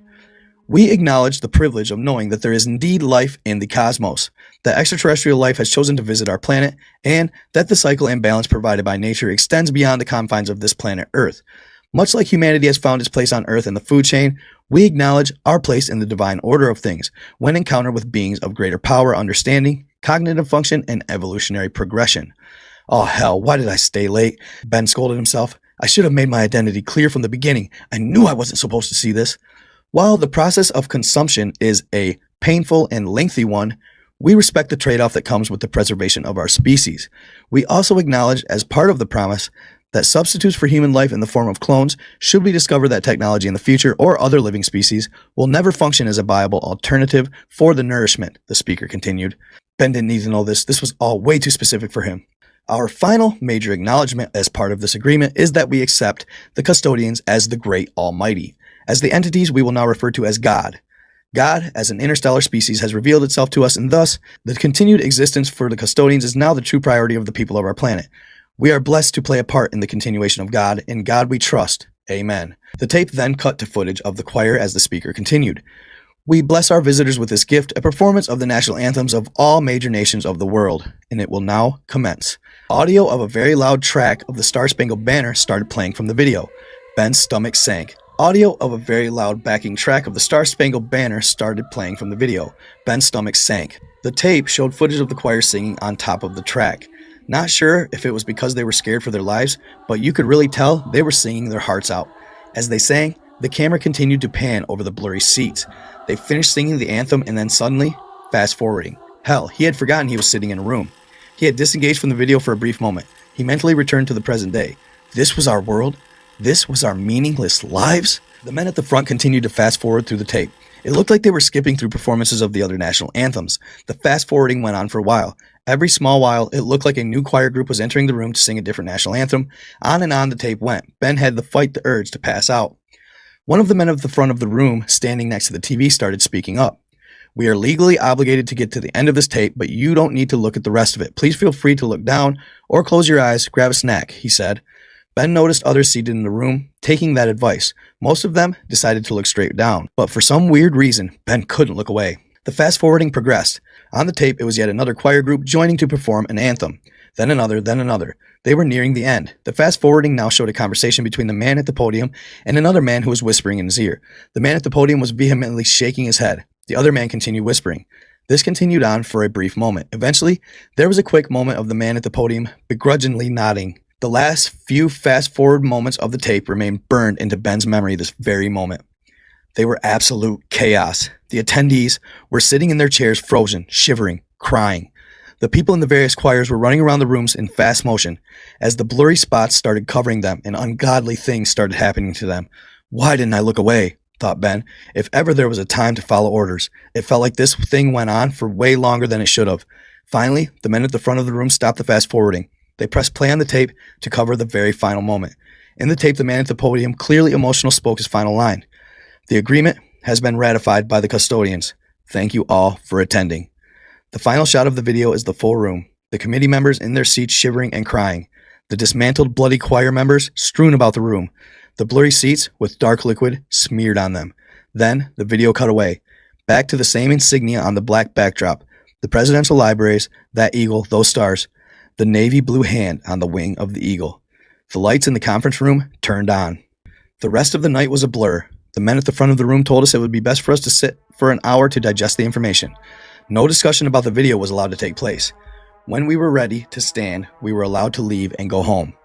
We acknowledge the privilege of knowing that there is indeed life in the cosmos, that extraterrestrial life has chosen to visit our planet, and that the cycle and balance provided by nature extends beyond the confines of this planet Earth. Much like humanity has found its place on Earth in the food chain, we acknowledge our place in the divine order of things when encountered with beings of greater power, understanding, cognitive function, and evolutionary progression. Oh hell, why did I stay late? Ben scolded himself. I should have made my identity clear from the beginning. I knew I wasn't supposed to see this. While the process of consumption is a painful and lengthy one, we respect the trade-off that comes with the preservation of our species. We also acknowledge, as part of the promise, that substitutes for human life in the form of clones, should we discover that technology in the future or other living species, will never function as a viable alternative for the nourishment, the speaker continued. Ben didn't need to know this. This was all way too specific for him. Our final major acknowledgement as part of this agreement is that we accept the Custodians as the Great Almighty. As the entities we will now refer to as God. God, as an interstellar species, has revealed itself to us, and thus, the continued existence for the Custodians is now the true priority of the people of our planet. We are blessed to play a part in the continuation of God. In God we trust. Amen. The tape then cut to footage of the choir as the speaker continued. We bless our visitors with this gift, a performance of the national anthems of all major nations of the world, and it will now commence. Audio of a very loud track of the Star-Spangled Banner started playing from the video. Ben's stomach sank. Audio of a very loud backing track of the Star-Spangled Banner started playing from the video. Ben's stomach sank. The tape showed footage of the choir singing on top of the track. Not sure if it was because they were scared for their lives, but you could really tell they were singing their hearts out. As they sang, the camera continued to pan over the blurry seats. They finished singing the anthem and then suddenly, fast forwarding. Hell, he had forgotten he was sitting in a room. He had disengaged from the video for a brief moment. He mentally returned to the present day. This was our world? This was our meaningless lives? The men at the front continued to fast forward through the tape. It looked like they were skipping through performances of the other national anthems. The fast forwarding went on for a while. Every small while, it looked like a new choir group was entering the room to sing a different national anthem. On and on the tape went. Ben had to fight the urge to pass out. One of the men at the front of the room, standing next to the TV, started speaking up. We are legally obligated to get to the end of this tape, but you don't need to look at the rest of it. Please feel free to look down or close your eyes, grab a snack, he said. Ben noticed others seated in the room, taking that advice. Most of them decided to look straight down, but for some weird reason, Ben couldn't look away. The fast-forwarding progressed. On the tape, it was yet another choir group joining to perform an anthem. then another, then another. They were nearing the end. The fast forwarding now showed a conversation between the man at the podium and another man who was whispering in his ear. The man at the podium was vehemently shaking his head. The other man continued whispering. This continued on for a brief moment. Eventually, there was a quick moment of the man at the podium begrudgingly nodding. The last few fast-forward moments of the tape remained burned into Ben's memory this very moment. They were absolute chaos. The attendees were sitting in their chairs frozen, shivering, crying. The people in the various choirs were running around the rooms in fast motion. As the blurry spots started covering them and ungodly things started happening to them. Why didn't I look away? Thought Ben. If ever there was a time to follow orders, it felt like this thing went on for way longer than it should have. Finally, the men at the front of the room stopped the fast forwarding. They pressed play on the tape to cover the very final moment. In the tape, the man at the podium, clearly emotional, spoke his final line. The agreement has been ratified by the custodians. Thank you all for attending. The final shot of the video is the full room. The committee members in their seats shivering and crying. The dismantled bloody choir members strewn about the room. The blurry seats with dark liquid smeared on them. Then the video cut away. Back to the same insignia on the black backdrop. The presidential libraries, that eagle, those stars. The navy blue hand on the wing of the eagle. The lights in the conference room turned on. The rest of the night was a blur. The men at the front of the room told us it would be best for us to sit for an hour to digest the information. No discussion about the video was allowed to take place. When we were ready to stand, we were allowed to leave and go home.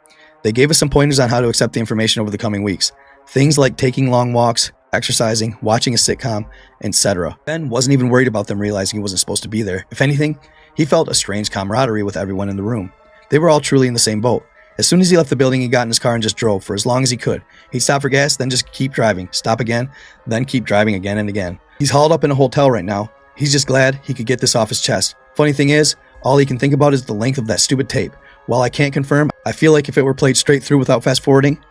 They gave us some pointers on how to accept the information over the coming weeks. Things like taking long walks, exercising, watching a sitcom, etc. Ben wasn't even worried about them realizing he wasn't supposed to be there. If anything, he felt a strange camaraderie with everyone in the room. They were all truly in the same boat. As soon as he left the building, he got in his car and just drove for as long as he could. He'd stop for gas, then just keep driving, stop again, then keep driving again and again. He's hauled up in a hotel right now. He's just glad he could get this off his chest. Funny thing is, all he can think about is the length of that stupid tape. While I can't confirm, I feel like if it were played straight through without fast forwarding,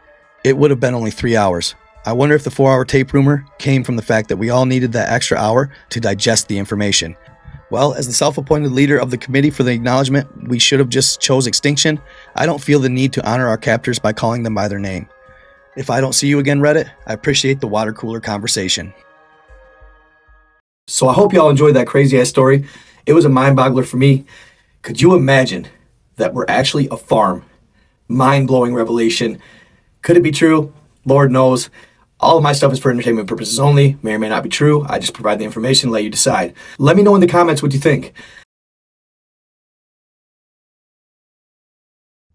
it would have been only 3 hours. I wonder if the 4-hour tape rumor came from the fact that we all needed that extra hour to digest the information. Well, as the self-appointed leader of the committee for the acknowledgement, we should have just chose extinction. I don't feel the need to honor our captors by calling them by their name. If I don't see you again, Reddit, I appreciate the water cooler conversation. So I hope y'all enjoyed that crazy-ass story. It was a mind-boggler for me. Could you imagine that we're actually a farm? Mind-blowing revelation. Could it be true? Lord knows. All of my stuff is for entertainment purposes only. May or may not be true. I just provide the information, let you decide. Let me know in the comments what you think.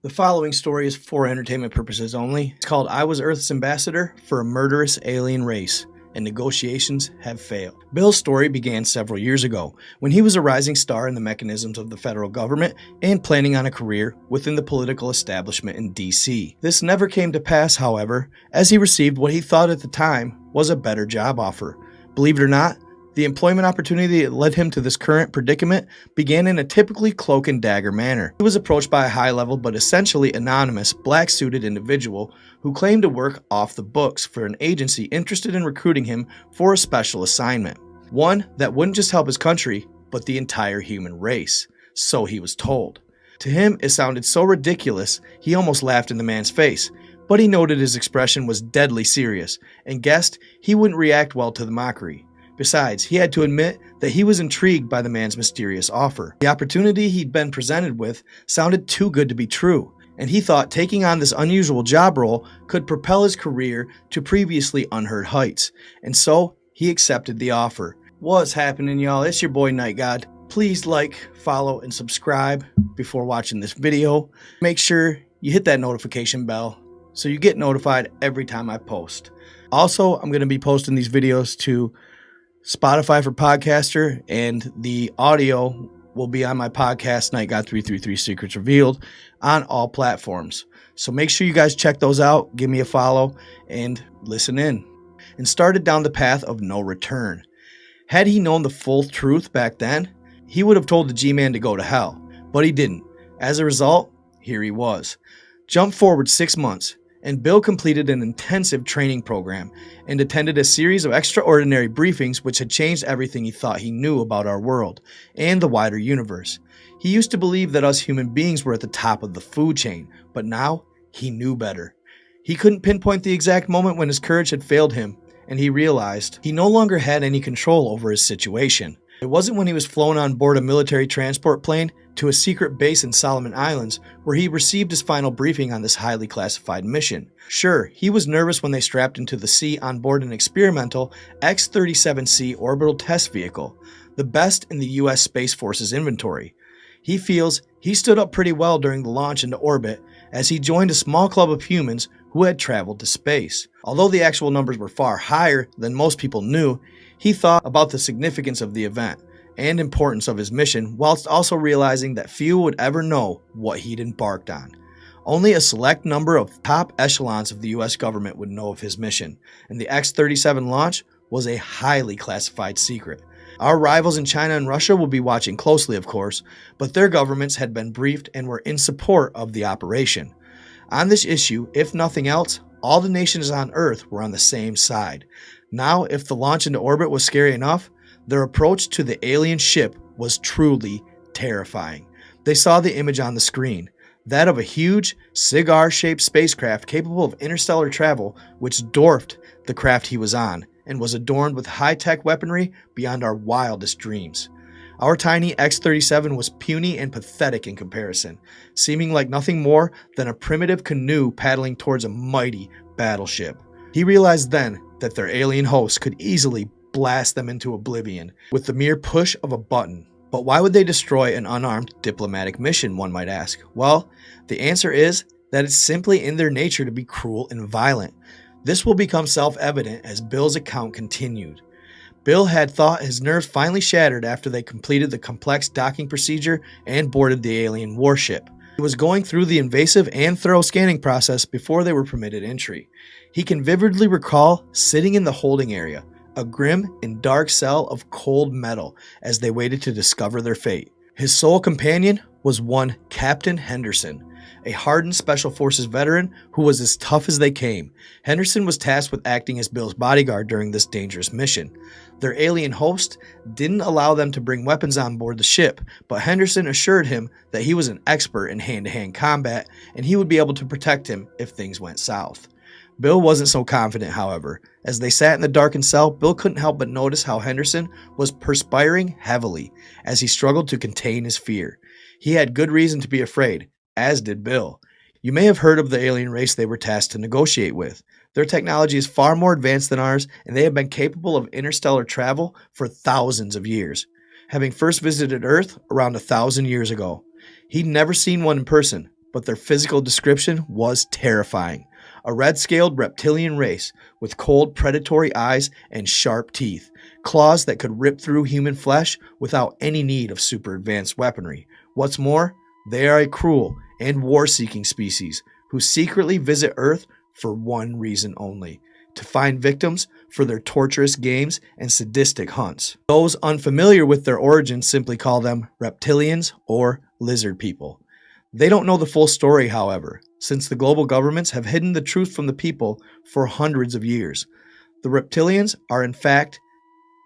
The following story is for entertainment purposes only. It's called I Was Earth's Ambassador for a Murderous Alien Race, and Negotiations Have Failed. Bill's story began several years ago, when he was a rising star in the mechanisms of the federal government and planning on a career within the political establishment in DC. This never came to pass, however, as he received what he thought at the time was a better job offer. Believe it or not, the employment opportunity that led him to this current predicament began in a typically cloak and dagger manner. He was approached by a high-level but essentially anonymous black-suited individual who claimed to work off the books for an agency interested in recruiting him for a special assignment. One that wouldn't just help his country, but the entire human race. So he was told. To him, it sounded so ridiculous, he almost laughed in the man's face. But he noted his expression was deadly serious, and guessed he wouldn't react well to the mockery. Besides, he had to admit that he was intrigued by the man's mysterious offer. The opportunity he'd been presented with sounded too good to be true, and he thought taking on this unusual job role could propel his career to previously unheard heights, and so he accepted the offer. What's happening, y'all? It's your boy Night God. Please like, follow, and subscribe before watching this video. Make sure you hit that notification bell so you get notified every time I post. Also, I'm going to be posting these videos to Spotify for Podcaster, and the audio will be on my podcast, Night God 333 Secrets Revealed, on all platforms. So make sure you guys check those out, give me a follow, and listen in. And started down the path of no return. Had he known the full truth back then, he would have told the G-Man to go to hell, but he didn't. As a result, here he was. Jump forward 6 months, and Bill completed an intensive training program and attended a series of extraordinary briefings which had changed everything he thought he knew about our world and the wider universe. He used to believe that us human beings were at the top of the food chain, but now he knew better. He couldn't pinpoint the exact moment when his courage had failed him, and he realized he no longer had any control over his situation. It wasn't when he was flown on board a military transport plane to a secret base in Solomon Islands where he received his final briefing on this highly classified mission. Sure, he was nervous when they strapped him to the sea on board an experimental X-37C orbital test vehicle, the best in the US Space Force's inventory. He feels he stood up pretty well during the launch into orbit as he joined a small club of humans who had traveled to space. Although the actual numbers were far higher than most people knew, he thought about the significance of the event and importance of his mission, whilst also realizing that few would ever know what he'd embarked on. Only a select number of top echelons of the US government would know of his mission, and the X-37 launch was a highly classified secret. Our rivals in China and Russia would be watching closely, of course, but their governments had been briefed and were in support of the operation. On this issue, if nothing else, all the nations on Earth were on the same side. Now, if the launch into orbit was scary enough, their approach to the alien ship was truly terrifying. They saw the image on the screen, that of a huge, cigar-shaped spacecraft capable of interstellar travel, which dwarfed the craft he was on, and was adorned with high-tech weaponry beyond our wildest dreams. Our tiny X-37 was puny and pathetic in comparison, seeming like nothing more than a primitive canoe paddling towards a mighty battleship. He realized then that their alien host could easily blast them into oblivion with the mere push of a button. But why would they destroy an unarmed diplomatic mission, one might ask? Well, the answer is that it's simply in their nature to be cruel and violent. This will become self-evident as Bill's account continued. Bill had thought his nerves finally shattered after they completed the complex docking procedure and boarded the alien warship. He was going through the invasive and thorough scanning process before they were permitted entry. He can vividly recall sitting in the holding area, a grim and dark cell of cold metal, as they waited to discover their fate. His sole companion was one Captain Henderson, a hardened Special Forces veteran who was as tough as they came. Henderson was tasked with acting as Bill's bodyguard during this dangerous mission. Their alien host didn't allow them to bring weapons on board the ship, but Henderson assured him that he was an expert in hand-to-hand combat and he would be able to protect him if things went south. Bill wasn't so confident, however. As they sat in the darkened cell, Bill couldn't help but notice how Henderson was perspiring heavily as he struggled to contain his fear. He had good reason to be afraid, as did Bill. You may have heard of the alien race they were tasked to negotiate with. Their technology is far more advanced than ours, and they have been capable of interstellar travel for thousands of years, having first visited Earth around 1,000 years ago. He'd never seen one in person, but their physical description was terrifying. A red-scaled reptilian race with cold, predatory eyes and sharp teeth, claws that could rip through human flesh without any need of super-advanced weaponry. What's more, they are a cruel and war-seeking species who secretly visit Earth for one reason only: to find victims for their torturous games and sadistic hunts. Those unfamiliar with their origins simply call them reptilians or lizard people. They don't know the full story, however, since the global governments have hidden the truth from the people for hundreds of years. The reptilians are in fact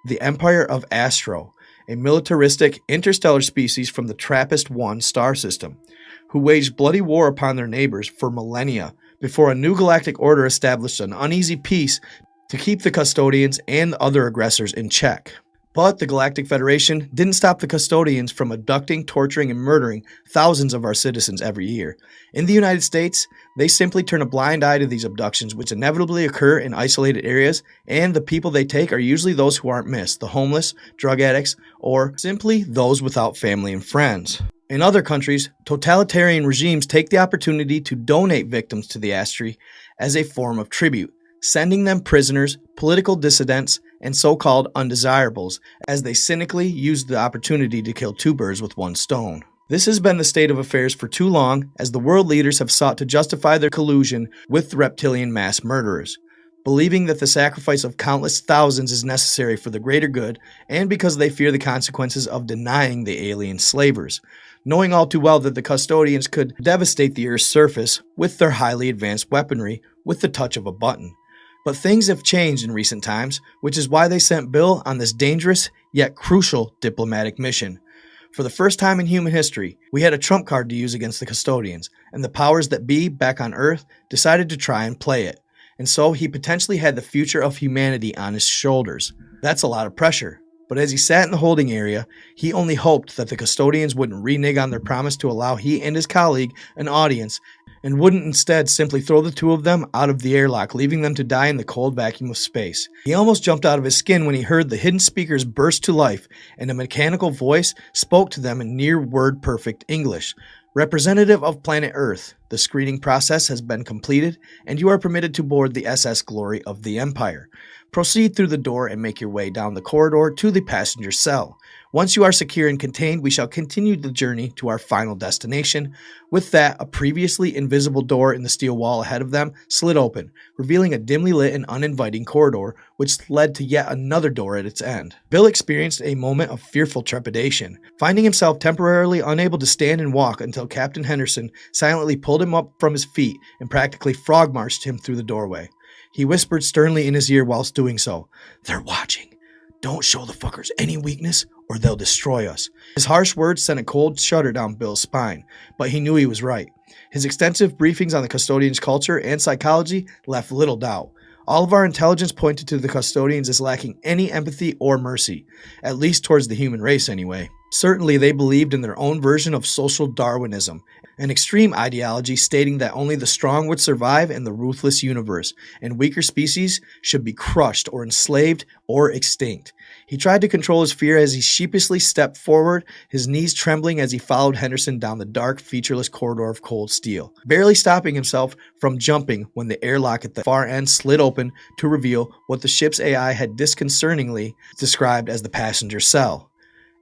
the Empire of Astro, a militaristic interstellar species from the TRAPPIST-1 star system, who waged bloody war upon their neighbors for millennia before a new galactic order established an uneasy peace to keep the custodians and other aggressors in check. But the Galactic Federation didn't stop the custodians from abducting, torturing, and murdering thousands of our citizens every year. In the United States, they simply turn a blind eye to these abductions, which inevitably occur in isolated areas, and the people they take are usually those who aren't missed, the homeless, drug addicts, or simply those without family and friends. In other countries, totalitarian regimes take the opportunity to donate victims to the Astri as a form of tribute, sending them prisoners, political dissidents, and so-called undesirables, as they cynically use the opportunity to kill two birds with one stone. This has been the state of affairs for too long, as the world leaders have sought to justify their collusion with the reptilian mass murderers, believing that the sacrifice of countless thousands is necessary for the greater good, and because they fear the consequences of denying the alien slavers, knowing all too well that the custodians could devastate the Earth's surface with their highly advanced weaponry with the touch of a button. But things have changed in recent times, which is why they sent Bill on this dangerous yet crucial diplomatic mission. For the first time in human history, we had a trump card to use against the custodians, and the powers that be back on Earth decided to try and play it. And so he potentially had the future of humanity on his shoulders. That's a lot of pressure. But as he sat in the holding area, he only hoped that the custodians wouldn't renege on their promise to allow he and his colleague an audience, and wouldn't instead simply throw the two of them out of the airlock, leaving them to die in the cold vacuum of space. He almost jumped out of his skin when he heard the hidden speakers burst to life, and a mechanical voice spoke to them in near word-perfect English. Representative of planet Earth, the screening process has been completed, and you are permitted to board the SS Glory of the Empire. Proceed through the door and make your way down the corridor to the passenger cell. Once you are secure and contained, we shall continue the journey to our final destination. With that, a previously invisible door in the steel wall ahead of them slid open, revealing a dimly lit and uninviting corridor, which led to yet another door at its end. Bill experienced a moment of fearful trepidation, finding himself temporarily unable to stand and walk until Captain Henderson silently pulled him up from his feet and practically frog-marched him through the doorway. He whispered sternly in his ear whilst doing so, "They're watching. Don't show the fuckers any weakness or they'll destroy us." His harsh words sent a cold shudder down Bill's spine, but he knew he was right. His extensive briefings on the custodians' culture and psychology left little doubt. All of our intelligence pointed to the custodians as lacking any empathy or mercy, at least towards the human race anyway. Certainly they believed in their own version of social Darwinism, an extreme ideology stating that only the strong would survive in the ruthless universe, and weaker species should be crushed or enslaved or extinct. He tried to control his fear as he sheepishly stepped forward, his knees trembling as he followed Henderson down the dark, featureless corridor of cold steel, barely stopping himself from jumping when the airlock at the far end slid open to reveal what the ship's AI had disconcertingly described as the passenger cell.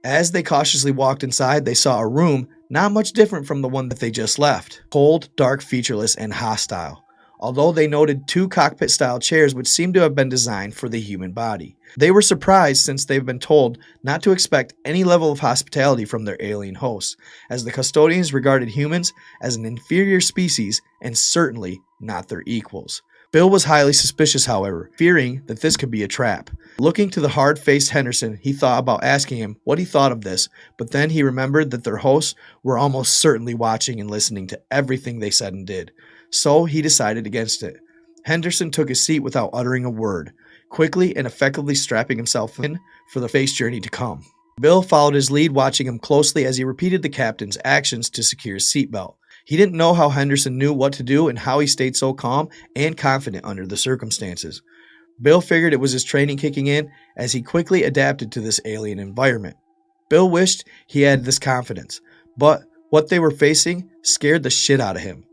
As they cautiously walked inside, they saw a room not much different from the one that they just left. Cold, dark, featureless, and hostile. Although they noted two cockpit-style chairs which seemed to have been designed for the human body. They were surprised since they've been told not to expect any level of hospitality from their alien hosts, as the custodians regarded humans as an inferior species and certainly not their equals. Bill was highly suspicious, however, fearing that this could be a trap. Looking to the hard-faced Henderson, he thought about asking him what he thought of this, but then he remembered that their hosts were almost certainly watching and listening to everything they said and did. So he decided against it. Henderson took his seat without uttering a word, quickly and effectively strapping himself in for the space journey to come. Bill followed his lead, watching him closely as he repeated the captain's actions to secure his seatbelt. He didn't know how Henderson knew what to do and how he stayed so calm and confident under the circumstances. Bill figured it was his training kicking in as he quickly adapted to this alien environment. Bill wished he had this confidence, but what they were facing scared the shit out of him.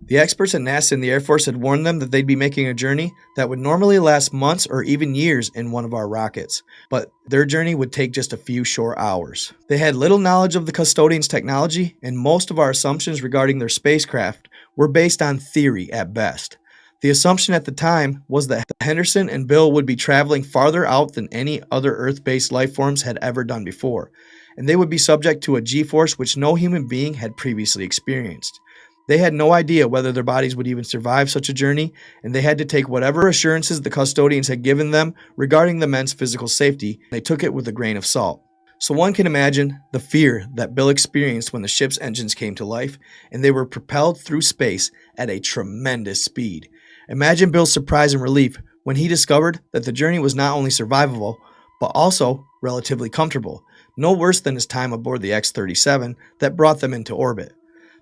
The experts at NASA and the Air Force had warned them that they'd be making a journey that would normally last months or even years in one of our rockets, but their journey would take just a few short hours. They had little knowledge of the custodians' technology, and most of our assumptions regarding their spacecraft were based on theory at best. The assumption at the time was that Henderson and Bill would be traveling farther out than any other Earth-based life forms had ever done before, and they would be subject to a G-force which no human being had previously experienced. They had no idea whether their bodies would even survive such a journey, and they had to take whatever assurances the custodians had given them regarding the men's physical safety. They took it with a grain of salt. So one can imagine the fear that Bill experienced when the ship's engines came to life, and they were propelled through space at a tremendous speed. Imagine Bill's surprise and relief when he discovered that the journey was not only survivable, but also relatively comfortable, no worse than his time aboard the X-37 that brought them into orbit.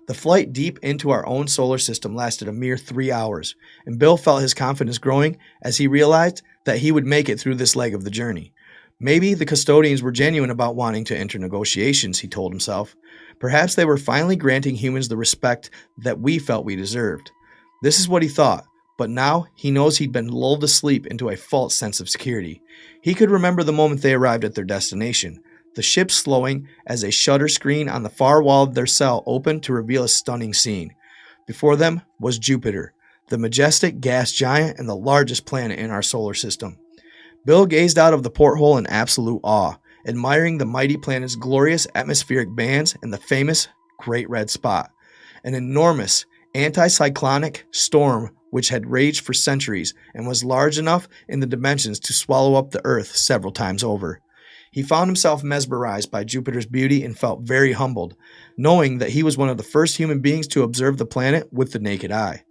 The flight deep into our own solar system lasted a mere 3 hours, and Bill felt his confidence growing as he realized that he would make it through this leg of the journey. Maybe the custodians were genuine about wanting to enter negotiations, he told himself. Perhaps they were finally granting humans the respect that we felt we deserved. This is what he thought, but now he knows he'd been lulled to sleep into a false sense of security. He could remember the moment they arrived at their destination. The ship slowing as a shutter screen on the far wall of their cell opened to reveal a stunning scene. Before them was Jupiter, the majestic gas giant and the largest planet in our solar system. Bill gazed out of the porthole in absolute awe, admiring the mighty planet's glorious atmospheric bands and the famous Great Red Spot, an enormous anticyclonic storm which had raged for centuries and was large enough in the dimensions to swallow up the Earth several times over. He found himself mesmerized by Jupiter's beauty and felt very humbled, knowing that he was one of the first human beings to observe the planet with the naked eye.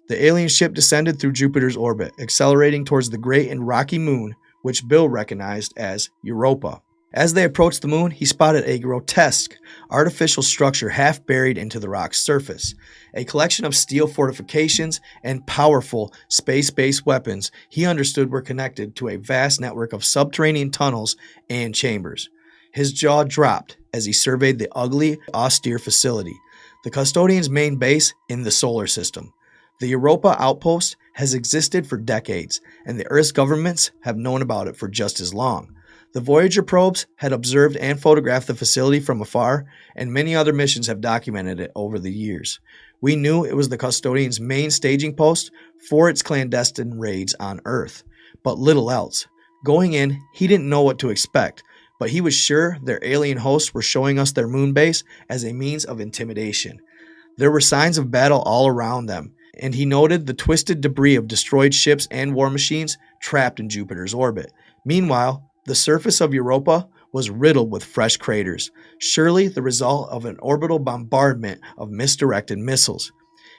The alien ship descended through Jupiter's orbit, accelerating towards the great and rocky moon, which Bill recognized as Europa. As they approached the moon, he spotted a grotesque, artificial structure half buried into the rock's surface. A collection of steel fortifications and powerful space-based weapons he understood were connected to a vast network of subterranean tunnels and chambers. His jaw dropped as he surveyed the ugly, austere facility, the custodian's main base in the solar system. The Europa outpost has existed for decades, and the Earth's governments have known about it for just as long. The Voyager probes had observed and photographed the facility from afar, and many other missions have documented it over the years. We knew it was the custodian's main staging post for its clandestine raids on Earth, but little else. Going in, he didn't know what to expect, but he was sure their alien hosts were showing us their moon base as a means of intimidation. There were signs of battle all around them, and he noted the twisted debris of destroyed ships and war machines trapped in Jupiter's orbit. Meanwhile, the surface of Europa was riddled with fresh craters, surely the result of an orbital bombardment of misdirected missiles.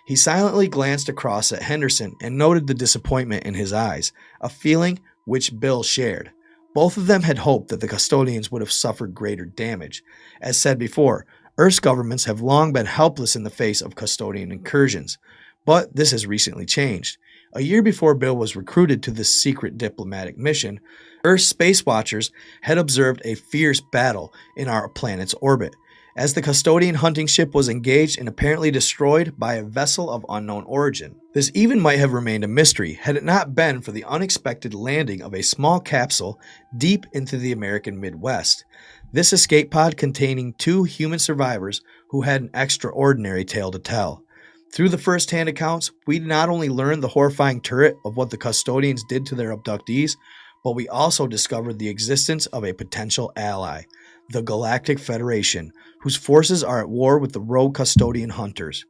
He silently glanced across at Henderson and noted the disappointment in his eyes, a feeling which Bill shared. Both of them had hoped that the custodians would have suffered greater damage. As said before, Earth's governments have long been helpless in the face of custodian incursions, but this has recently changed. A year before Bill was recruited to this secret diplomatic mission, Earth's space watchers had observed a fierce battle in our planet's orbit, as the custodian hunting ship was engaged and apparently destroyed by a vessel of unknown origin. This even might have remained a mystery had it not been for the unexpected landing of a small capsule deep into the American Midwest. This escape pod containing 2 human survivors who had an extraordinary tale to tell. Through the first-hand accounts, we not only learned the horrifying turret of what the custodians did to their abductees, but we also discovered the existence of a potential ally, the Galactic Federation, whose forces are at war with the rogue custodian hunters.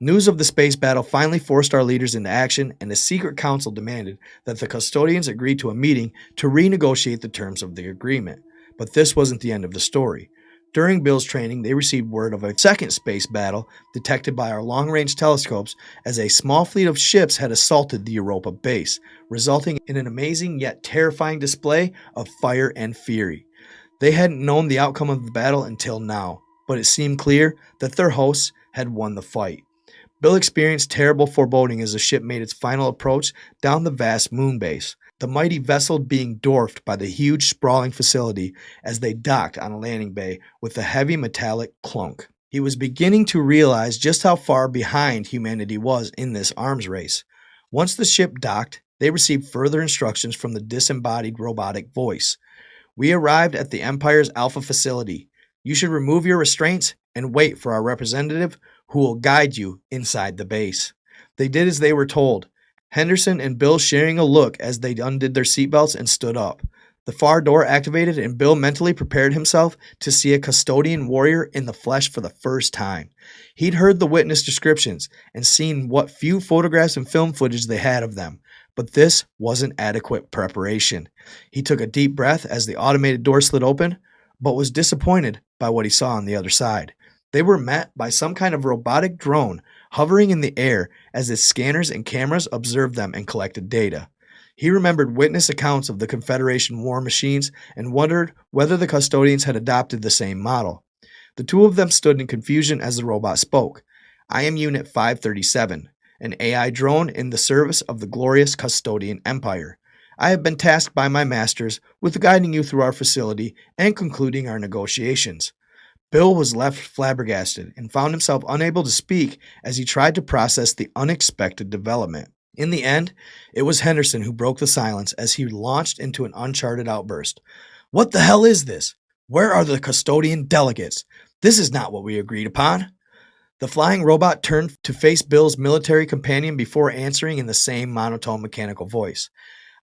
News of the space battle finally forced our leaders into action, and the secret council demanded that the custodians agree to a meeting to renegotiate the terms of the agreement. But this wasn't the end of the story. During Bill's training, they received word of a second space battle detected by our long-range telescopes as a small fleet of ships had assaulted the Europa base, resulting in an amazing yet terrifying display of fire and fury. They hadn't known the outcome of the battle until now, but it seemed clear that their hosts had won the fight. Bill experienced terrible foreboding as the ship made its final approach down the vast moon base, the mighty vessel being dwarfed by the huge sprawling facility as they docked on a landing bay with a heavy metallic clunk. He was beginning to realize just how far behind humanity was in this arms race. Once the ship docked, they received further instructions from the disembodied robotic voice. We arrived at the Empire's Alpha facility. You should remove your restraints and wait for our representative who will guide you inside the base. They did as they were told, Henderson and Bill sharing a look as they undid their seatbelts and stood up. The far door activated and Bill mentally prepared himself to see a custodian warrior in the flesh for the first time. He'd heard the witness descriptions and seen what few photographs and film footage they had of them, but this wasn't adequate preparation. He took a deep breath as the automated door slid open, but was disappointed by what he saw on the other side. They were met by some kind of robotic drone hovering in the air as its scanners and cameras observed them and collected data. He remembered witness accounts of the Confederation war machines and wondered whether the custodians had adopted the same model. The 2 of them stood in confusion as the robot spoke. I am Unit 537, an AI drone in the service of the glorious custodian empire. I have been tasked by my masters with guiding you through our facility and concluding our negotiations. Bill was left flabbergasted and found himself unable to speak as he tried to process the unexpected development. In the end, it was Henderson who broke the silence as he launched into an uncharted outburst. What the hell is this? Where are the custodian delegates? This is not what we agreed upon. The flying robot turned to face Bill's military companion before answering in the same monotone mechanical voice.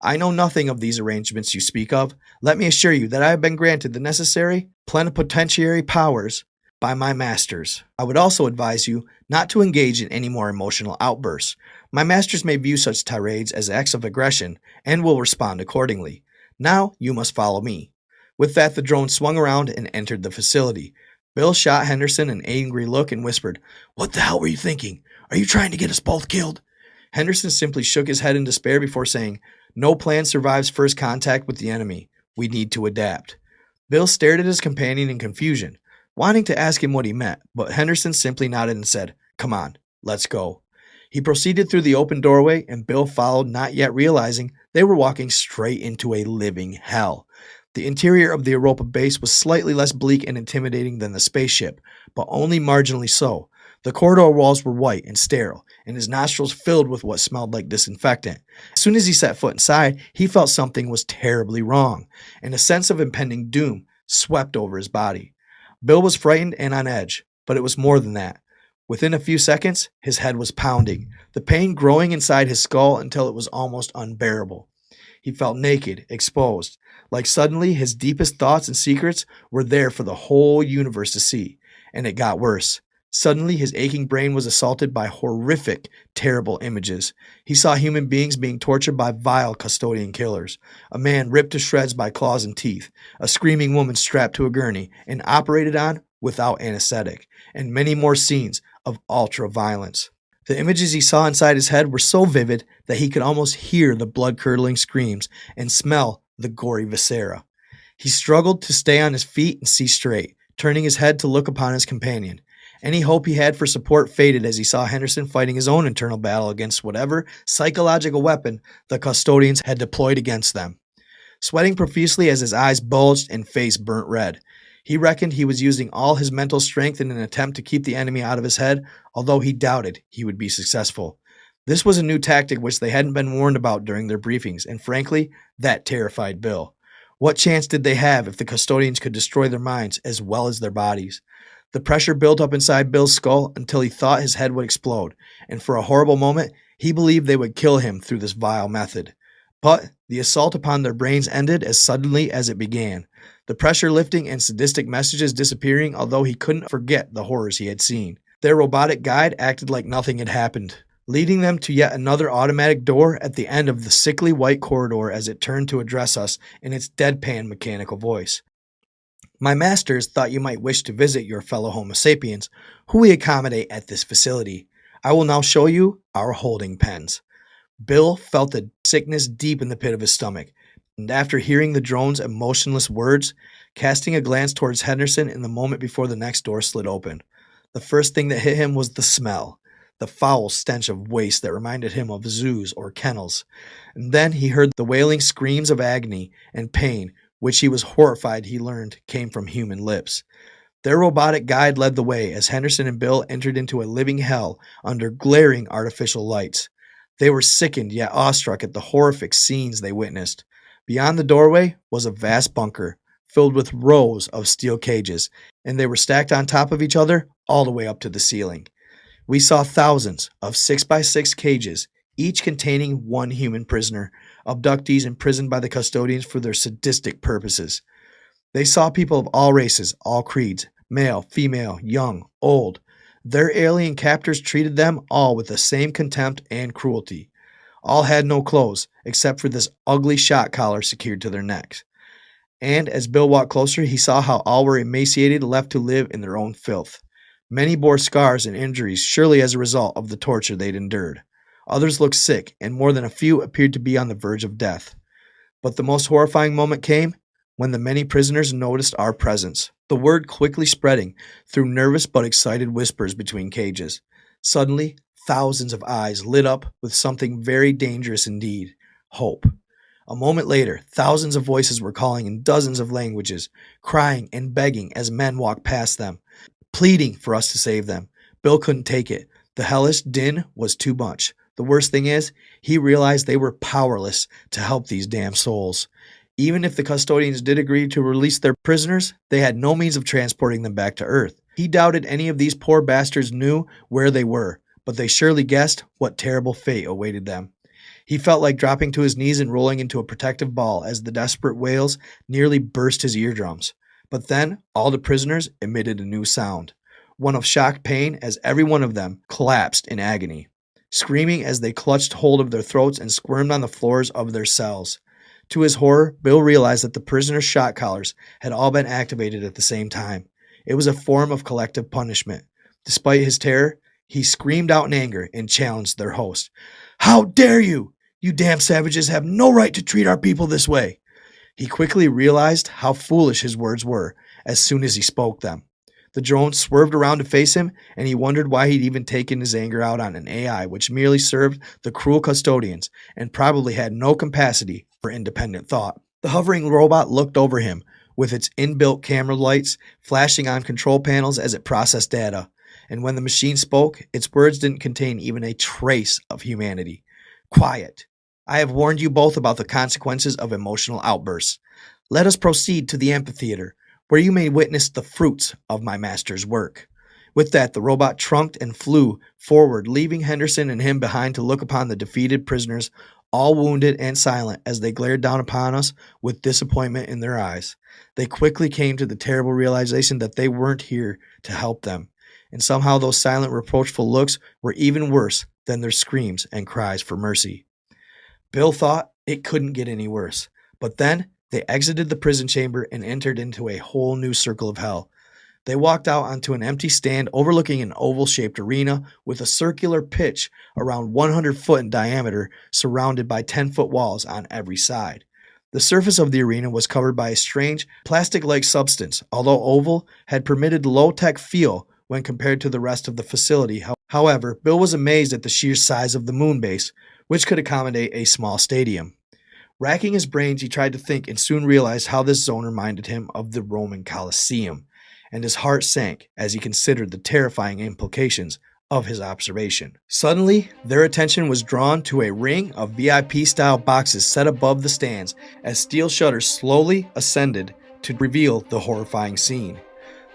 I know nothing of these arrangements you speak of. Let me assure you that I have been granted the necessary plenipotentiary powers by my masters. I would also advise you not to engage in any more emotional outbursts. My masters may view such tirades as acts of aggression and will respond accordingly. Now you must follow me. With that, the drone swung around and entered the facility. Bill shot Henderson an angry look and whispered, What the hell were you thinking? Are you trying to get us both killed? Henderson simply shook his head in despair before saying, No plan survives first contact with the enemy. We need to adapt. Bill stared at his companion in confusion, wanting to ask him what he meant, but Henderson simply nodded and said, "Come on, let's go." He proceeded through the open doorway, and Bill followed, not yet realizing they were walking straight into a living hell. The interior of the Europa base was slightly less bleak and intimidating than the spaceship, but only marginally so. The corridor walls were white and sterile, and his nostrils filled with what smelled like disinfectant. As soon as he set foot inside, he felt something was terribly wrong, and a sense of impending doom swept over his body. Bill was frightened and on edge, but it was more than that. Within a few seconds, his head was pounding, the pain growing inside his skull until it was almost unbearable. He felt naked, exposed, like suddenly his deepest thoughts and secrets were there for the whole universe to see. And it got worse. Suddenly, his aching brain was assaulted by horrific, terrible images. He saw human beings being tortured by vile custodian killers, a man ripped to shreds by claws and teeth, a screaming woman strapped to a gurney and operated on without anesthetic, and many more scenes of ultra-violence. The images he saw inside his head were so vivid that he could almost hear the blood-curdling screams and smell the gory viscera. He struggled to stay on his feet and see straight, turning his head to look upon his companion. Any hope he had for support faded as he saw Henderson fighting his own internal battle against whatever psychological weapon the custodians had deployed against them. Sweating profusely as his eyes bulged and face burnt red, he reckoned he was using all his mental strength in an attempt to keep the enemy out of his head, although he doubted he would be successful. This was a new tactic which they hadn't been warned about during their briefings, and frankly, that terrified Bill. What chance did they have if the custodians could destroy their minds as well as their bodies? The pressure built up inside Bill's skull until he thought his head would explode, and for a horrible moment, he believed they would kill him through this vile method. But the assault upon their brains ended as suddenly as it began, the pressure lifting and sadistic messages disappearing, although he couldn't forget the horrors he had seen. Their robotic guide acted like nothing had happened, leading them to yet another automatic door at the end of the sickly white corridor as it turned to address us in its deadpan mechanical voice. "My masters thought you might wish to visit your fellow Homo sapiens, who we accommodate at this facility. I will now show you our holding pens." Bill felt a sickness deep in the pit of his stomach, and after hearing the drone's emotionless words, casting a glance towards Henderson in the moment before the next door slid open, the first thing that hit him was the smell, the foul stench of waste that reminded him of zoos or kennels. And then he heard the wailing screams of agony and pain, which he was horrified he learned came from human lips. Their robotic guide led the way as Henderson and Bill entered into a living hell under glaring artificial lights. They were sickened yet awestruck at the horrific scenes they witnessed. Beyond the doorway was a vast bunker, filled with rows of steel cages, and they were stacked on top of each other all the way up to the ceiling. We saw thousands of 6x6 cages, each containing one human prisoner, abductees imprisoned by the custodians for their sadistic purposes. They saw people of all races, all creeds, male, female, young, old. Their alien captors treated them all with the same contempt and cruelty. All had no clothes, except for this ugly shock collar secured to their necks. And as Bill walked closer, he saw how all were emaciated, left to live in their own filth. Many bore scars and injuries, surely as a result of the torture they'd endured. Others looked sick, and more than a few appeared to be on the verge of death. But the most horrifying moment came when the many prisoners noticed our presence, the word quickly spreading through nervous but excited whispers between cages. Suddenly, thousands of eyes lit up with something very dangerous indeed: hope. A moment later, thousands of voices were calling in dozens of languages, crying and begging as men walked past them, pleading for us to save them. Bill couldn't take it. The hellish din was too much. The worst thing is, he realized they were powerless to help these damn souls. Even if the custodians did agree to release their prisoners, they had no means of transporting them back to Earth. He doubted any of these poor bastards knew where they were, but they surely guessed what terrible fate awaited them. He felt like dropping to his knees and rolling into a protective ball as the desperate wails nearly burst his eardrums. But then, all the prisoners emitted a new sound, one of shocked pain, as every one of them collapsed in agony, screaming as they clutched hold of their throats and squirmed on the floors of their cells. To his horror, Bill realized that the prisoners' shock collars had all been activated at the same time. It was a form of collective punishment. Despite his terror, he screamed out in anger and challenged their host. "How dare you! You damn savages have no right to treat our people this way!" He quickly realized how foolish his words were as soon as he spoke them. The drone swerved around to face him, and he wondered why he'd even taken his anger out on an AI which merely served the cruel custodians and probably had no capacity for independent thought. The hovering robot looked over him, with its inbuilt camera lights flashing on control panels as it processed data, and when the machine spoke, its words didn't contain even a trace of humanity. Quiet. I have warned you both about the consequences of emotional outbursts. Let us proceed to the amphitheater, where you may witness the fruits of my master's work. With that, the robot trunked and flew forward, leaving Henderson and him behind to look upon the defeated prisoners, all wounded and silent as they glared down upon us with disappointment in their eyes. They quickly came to the terrible realization that they weren't here to help them, and somehow those silent, reproachful looks were even worse than their screams and cries for mercy. Bill thought it couldn't get any worse, but then they exited the prison chamber and entered into a whole new circle of hell. They walked out onto an empty stand overlooking an oval-shaped arena with a circular pitch around 100 foot in diameter, surrounded by 10-foot walls on every side. The surface of the arena was covered by a strange, plastic-like substance, although oval, had permitted low-tech feel when compared to the rest of the facility. However, Bill was amazed at the sheer size of the moon base, which could accommodate a small stadium. Racking his brains, he tried to think and soon realized how this zone reminded him of the Roman Colosseum, and his heart sank as he considered the terrifying implications of his observation. Suddenly, their attention was drawn to a ring of VIP-style boxes set above the stands as steel shutters slowly ascended to reveal the horrifying scene.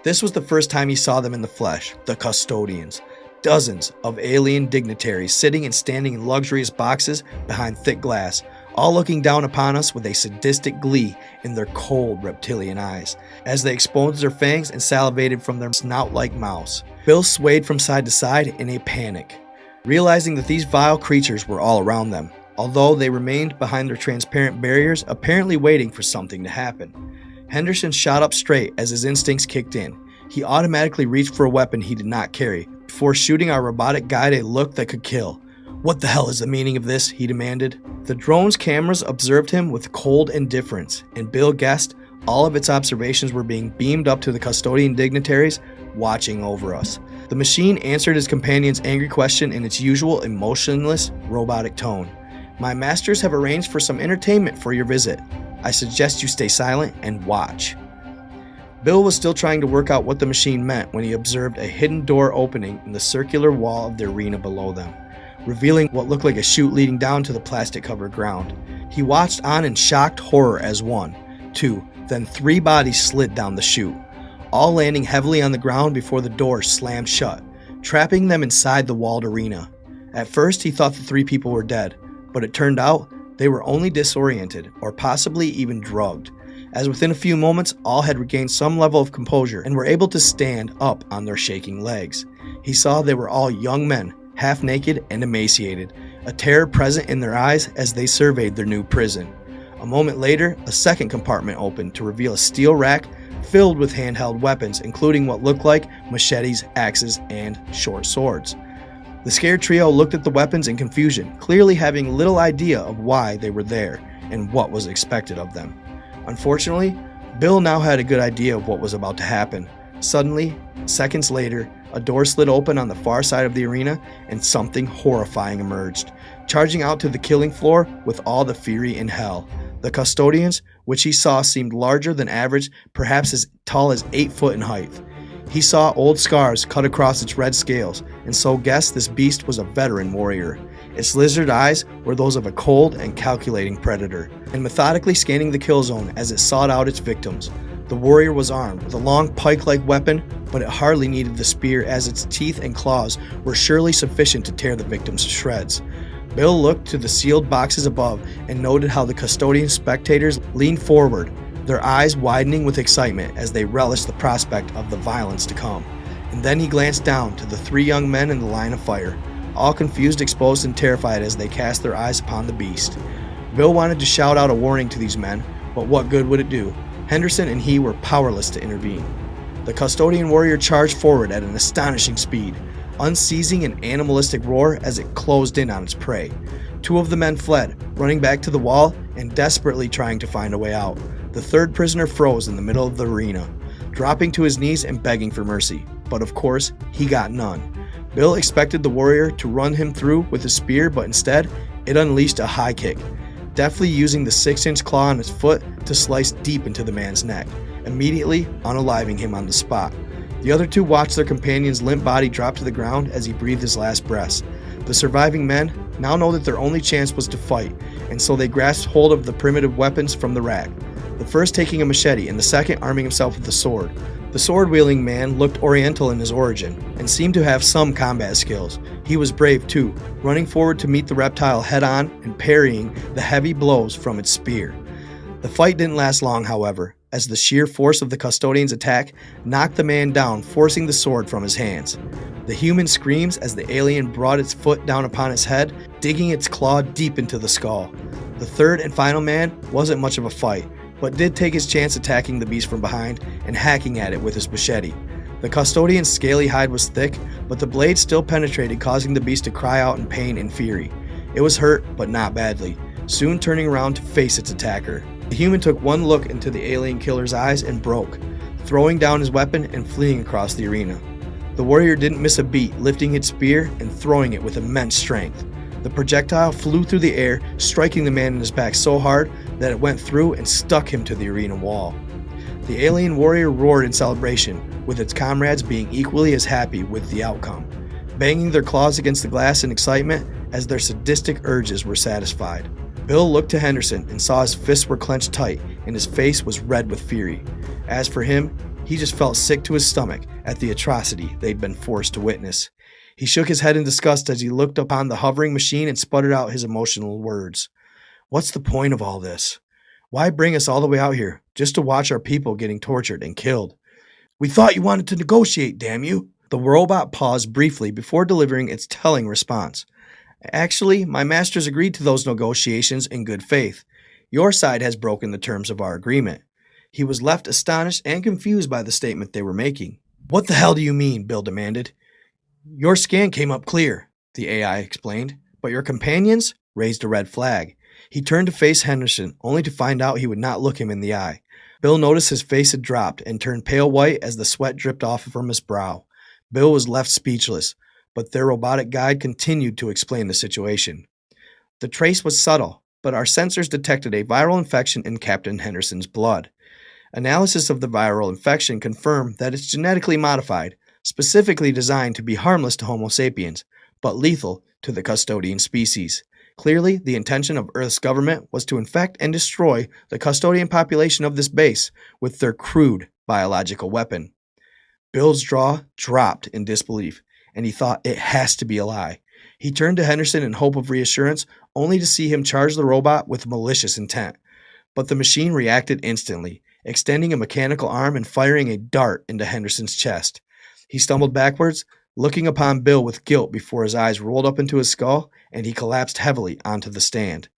This was the first time he saw them in the flesh, the custodians. Dozens of alien dignitaries sitting and standing in luxurious boxes behind thick glass, all looking down upon us with a sadistic glee in their cold reptilian eyes, as they exposed their fangs and salivated from their snout-like mouths. Bill swayed from side to side in a panic, realizing that these vile creatures were all around them, although they remained behind their transparent barriers, apparently waiting for something to happen. Henderson shot up straight as his instincts kicked in. He automatically reached for a weapon he did not carry, before shooting our robotic guide a look that could kill. "What the hell is the meaning of this?" he demanded. The drone's cameras observed him with cold indifference, and Bill guessed all of its observations were being beamed up to the custodian dignitaries watching over us. The machine answered his companion's angry question in its usual emotionless, robotic tone. "My masters have arranged for some entertainment for your visit. I suggest you stay silent and watch." Bill was still trying to work out what the machine meant when he observed a hidden door opening in the circular wall of the arena below them, revealing what looked like a chute leading down to the plastic-covered ground. He watched on in shocked horror as 1, 2, then 3 bodies slid down the chute, all landing heavily on the ground before the door slammed shut, trapping them inside the walled arena. At first, he thought the 3 people were dead, but it turned out they were only disoriented or possibly even drugged, as within a few moments, all had regained some level of composure and were able to stand up on their shaking legs. He saw they were all young men, half naked and emaciated, a terror present in their eyes as they surveyed their new prison. A moment later, a second compartment opened to reveal a steel rack filled with handheld weapons, including what looked like machetes, axes, and short swords. The scared trio looked at the weapons in confusion, clearly having little idea of why they were there and what was expected of them. Unfortunately, Bill now had a good idea of what was about to happen. Suddenly, seconds later, a door slid open on the far side of the arena and something horrifying emerged, charging out to the killing floor with all the fury in hell. The custodians, which he saw seemed larger than average, perhaps as tall as 8 foot in height. He saw old scars cut across its red scales, and so guessed this beast was a veteran warrior. Its lizard eyes were those of a cold and calculating predator, and methodically scanning the kill zone as it sought out its victims. The warrior was armed with a long pike-like weapon, but it hardly needed the spear, as its teeth and claws were surely sufficient to tear the victims to shreds. Bill looked to the sealed boxes above and noted how the custodian spectators leaned forward, their eyes widening with excitement as they relished the prospect of the violence to come. And then he glanced down to the 3 young men in the line of fire, all confused, exposed, and terrified as they cast their eyes upon the beast. Bill wanted to shout out a warning to these men, but what good would it do? Henderson and he were powerless to intervene. The custodian warrior charged forward at an astonishing speed. unceasing an animalistic roar as it closed in on its prey. Two of the men fled, running back to the wall and desperately trying to find a way out. The third prisoner froze in the middle of the arena, dropping to his knees and begging for mercy. But of course, he got none. Bill expected the warrior to run him through with a spear, but instead, it unleashed a high kick, deftly using the 6-inch claw on its foot to slice deep into the man's neck, immediately unaliving him on the spot. The other two watched their companion's limp body drop to the ground as he breathed his last breaths. The surviving men now know that their only chance was to fight, and so they grasped hold of the primitive weapons from the rack, the first taking a machete and the second arming himself with a sword. The sword-wielding man looked oriental in his origin and seemed to have some combat skills. He was brave too, running forward to meet the reptile head-on and parrying the heavy blows from its spear. The fight didn't last long, however, as the sheer force of the custodian's attack knocked the man down, forcing the sword from his hands. The human screams as the alien brought its foot down upon its head, digging its claw deep into the skull. The third and final man wasn't much of a fight, but did take his chance attacking the beast from behind and hacking at it with his machete. The custodian's scaly hide was thick, but the blade still penetrated, causing the beast to cry out in pain and fury. It was hurt, but not badly, soon turning around to face its attacker. The human took one look into the alien killer's eyes and broke, throwing down his weapon and fleeing across the arena. The warrior didn't miss a beat, lifting its spear and throwing it with immense strength. The projectile flew through the air, striking the man in his back so hard that it went through and stuck him to the arena wall. The alien warrior roared in celebration, with its comrades being equally as happy with the outcome, banging their claws against the glass in excitement as their sadistic urges were satisfied. Bill looked to Henderson and saw his fists were clenched tight and his face was red with fury. As for him, he just felt sick to his stomach at the atrocity they'd been forced to witness. He shook his head in disgust as he looked upon the hovering machine and sputtered out his emotional words. What's the point of all this? Why bring us all the way out here just to watch our people getting tortured and killed? We thought you wanted to negotiate, damn you. The robot paused briefly before delivering its telling response. Actually, my masters agreed to those negotiations in good faith. Your side has broken the terms of our agreement. He was left astonished and confused by the statement they were making. What the hell do you mean? Bill demanded. Your scan came up clear, the AI explained, but your companions raised a red flag. He turned to face Henderson, only to find out he would not look him in the eye. Bill noticed his face had dropped and turned pale white as the sweat dripped off from his brow. Bill was left speechless, but their robotic guide continued to explain the situation. The trace was subtle, but our sensors detected a viral infection in Captain Henderson's blood. Analysis of the viral infection confirmed that it's genetically modified, specifically designed to be harmless to Homo sapiens, but lethal to the custodian species. Clearly, the intention of Earth's government was to infect and destroy the custodian population of this base with their crude biological weapon. Bill's jaw dropped in disbelief, and he thought it has to be a lie. He turned to Henderson in hope of reassurance, only to see him charge the robot with malicious intent. But the machine reacted instantly, extending a mechanical arm and firing a dart into Henderson's chest. He stumbled backwards, looking upon Bill with guilt before his eyes rolled up into his skull and he collapsed heavily onto the stand.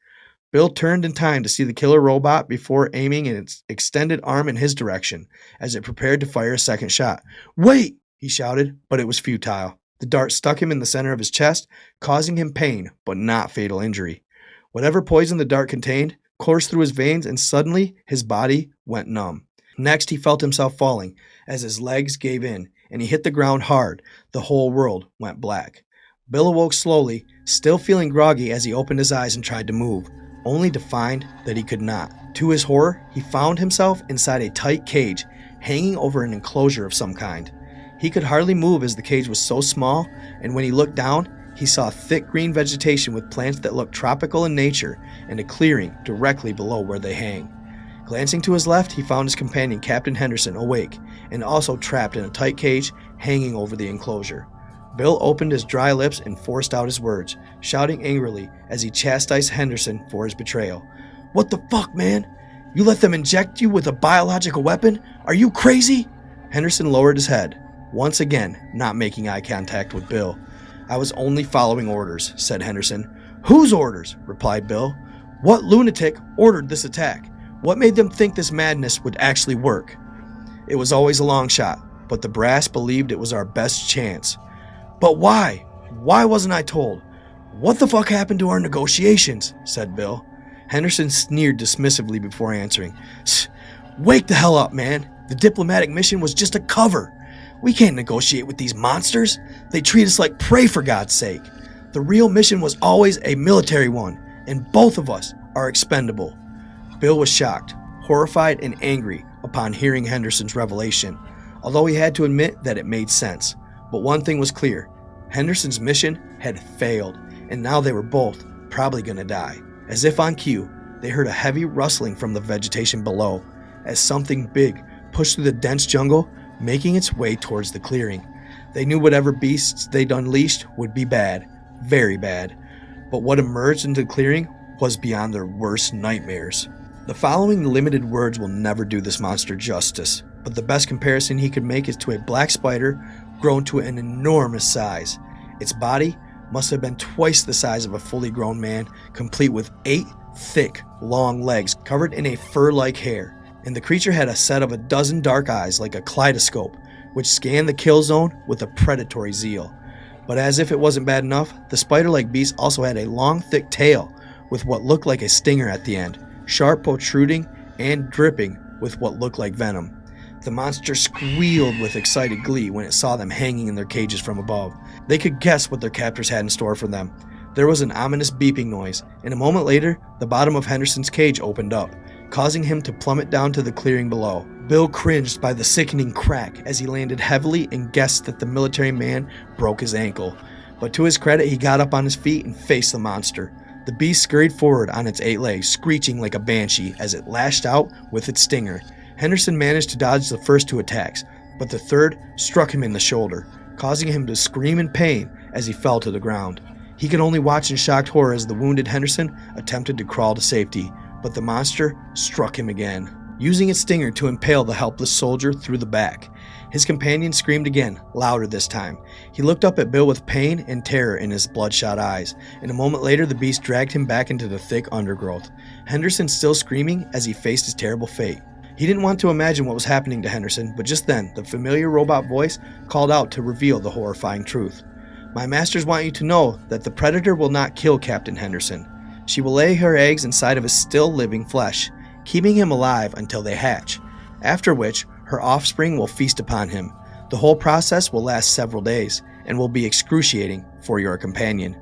Bill turned in time to see the killer robot before aiming its extended arm in his direction as it prepared to fire a second shot. "Wait!" he shouted, but it was futile. The dart stuck him in the center of his chest, causing him pain but not fatal injury. Whatever poison the dart contained coursed through his veins and suddenly his body went numb. Next, he felt himself falling as his legs gave in and he hit the ground hard. The whole world went black. Bill awoke slowly, still feeling groggy as he opened his eyes and tried to move, only to find that he could not. To his horror, he found himself inside a tight cage, hanging over an enclosure of some kind. He could hardly move as the cage was so small, and when he looked down, he saw thick green vegetation with plants that looked tropical in nature and a clearing directly below where they hang. Glancing to his left, he found his companion, Captain Henderson, awake and also trapped in a tight cage hanging over the enclosure. Bill opened his dry lips and forced out his words, shouting angrily as he chastised Henderson for his betrayal. "What the fuck, man? You let them inject you with a biological weapon? Are you crazy?" Henderson lowered his head, once again not making eye contact with Bill. "I was only following orders," said Henderson. "Whose orders?" replied Bill. "What lunatic ordered this attack? What made them think this madness would actually work?" "It was always a long shot, but the brass believed it was our best chance. But why? Why wasn't I told? What the fuck happened to our negotiations? Said Bill. Henderson sneered dismissively before answering. Wake the hell up, man. The diplomatic mission was just a cover. We can't negotiate with these monsters. They treat us like prey, for God's sake. The real mission was always a military one, and both of us are expendable. Bill was shocked, horrified, and angry upon hearing Henderson's revelation, although he had to admit that it made sense. But one thing was clear. Henderson's mission had failed, and now they were both probably going to die. As if on cue, they heard a heavy rustling from the vegetation below, as something big pushed through the dense jungle, making its way towards the clearing. They knew whatever beasts they'd unleashed would be bad, very bad, but what emerged into the clearing was beyond their worst nightmares. The following limited words will never do this monster justice, but the best comparison he could make is to a black spider grown to an enormous size. Its body must have been twice the size of a fully grown man, complete with 8 thick, long legs covered in a fur-like hair, and the creature had a set of a dozen dark eyes like a kaleidoscope, which scanned the kill zone with a predatory zeal. But as if it wasn't bad enough, the spider-like beast also had a long, thick tail with what looked like a stinger at the end, sharp protruding and dripping with what looked like venom. The monster squealed with excited glee when it saw them hanging in their cages from above. They could guess what their captors had in store for them. There was an ominous beeping noise, and a moment later, the bottom of Henderson's cage opened up, causing him to plummet down to the clearing below. Bill cringed by the sickening crack as he landed heavily and guessed that the military man broke his ankle. But to his credit, he got up on his feet and faced the monster. The beast scurried forward on its 8 legs, screeching like a banshee as it lashed out with its stinger. Henderson managed to dodge the first 2 attacks, but the third struck him in the shoulder, causing him to scream in pain as he fell to the ground. He could only watch in shocked horror as the wounded Henderson attempted to crawl to safety, but the monster struck him again, using its stinger to impale the helpless soldier through the back. His companion screamed again, louder this time. He looked up at Bill with pain and terror in his bloodshot eyes, and a moment later the beast dragged him back into the thick undergrowth, Henderson still screaming as he faced his terrible fate. He didn't want to imagine what was happening to Henderson, but just then, the familiar robot voice called out to reveal the horrifying truth. My masters want you to know that the Predator will not kill Captain Henderson. She will lay her eggs inside of his still living flesh, keeping him alive until they hatch, after which her offspring will feast upon him. The whole process will last several days, and will be excruciating for your companion.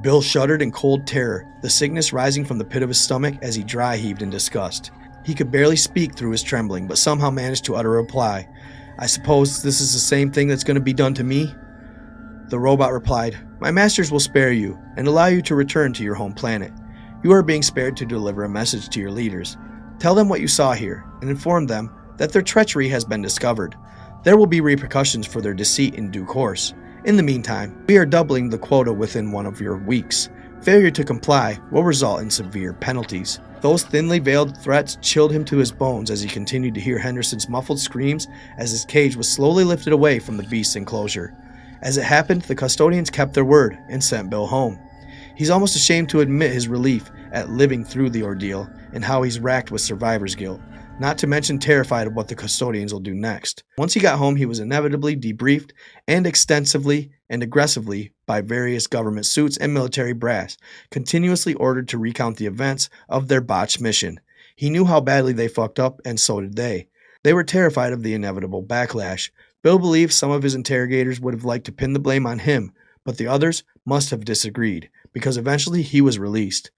Bill shuddered in cold terror, the sickness rising from the pit of his stomach as he dry heaved in disgust. He could barely speak through his trembling, but somehow managed to utter a reply. I suppose this is the same thing that's going to be done to me? The robot replied, My masters will spare you, and allow you to return to your home planet. You are being spared to deliver a message to your leaders. Tell them what you saw here, and inform them that their treachery has been discovered. There will be repercussions for their deceit in due course. In the meantime, we are doubling the quota within 1 of your weeks. Failure to comply will result in severe penalties. Those thinly veiled threats chilled him to his bones as he continued to hear Henderson's muffled screams as his cage was slowly lifted away from the beast's enclosure. As it happened, the custodians kept their word and sent Bill home. He's almost ashamed to admit his relief at living through the ordeal and how he's racked with survivor's guilt, not to mention terrified of what the custodians will do next. Once he got home, he was inevitably debriefed and extensively and aggressively by various government suits and military brass, continuously ordered to recount the events of their botched mission. He knew how badly they fucked up, and so did they. They were terrified of the inevitable backlash. Bill believed some of his interrogators would have liked to pin the blame on him, but the others must have disagreed, because eventually he was released.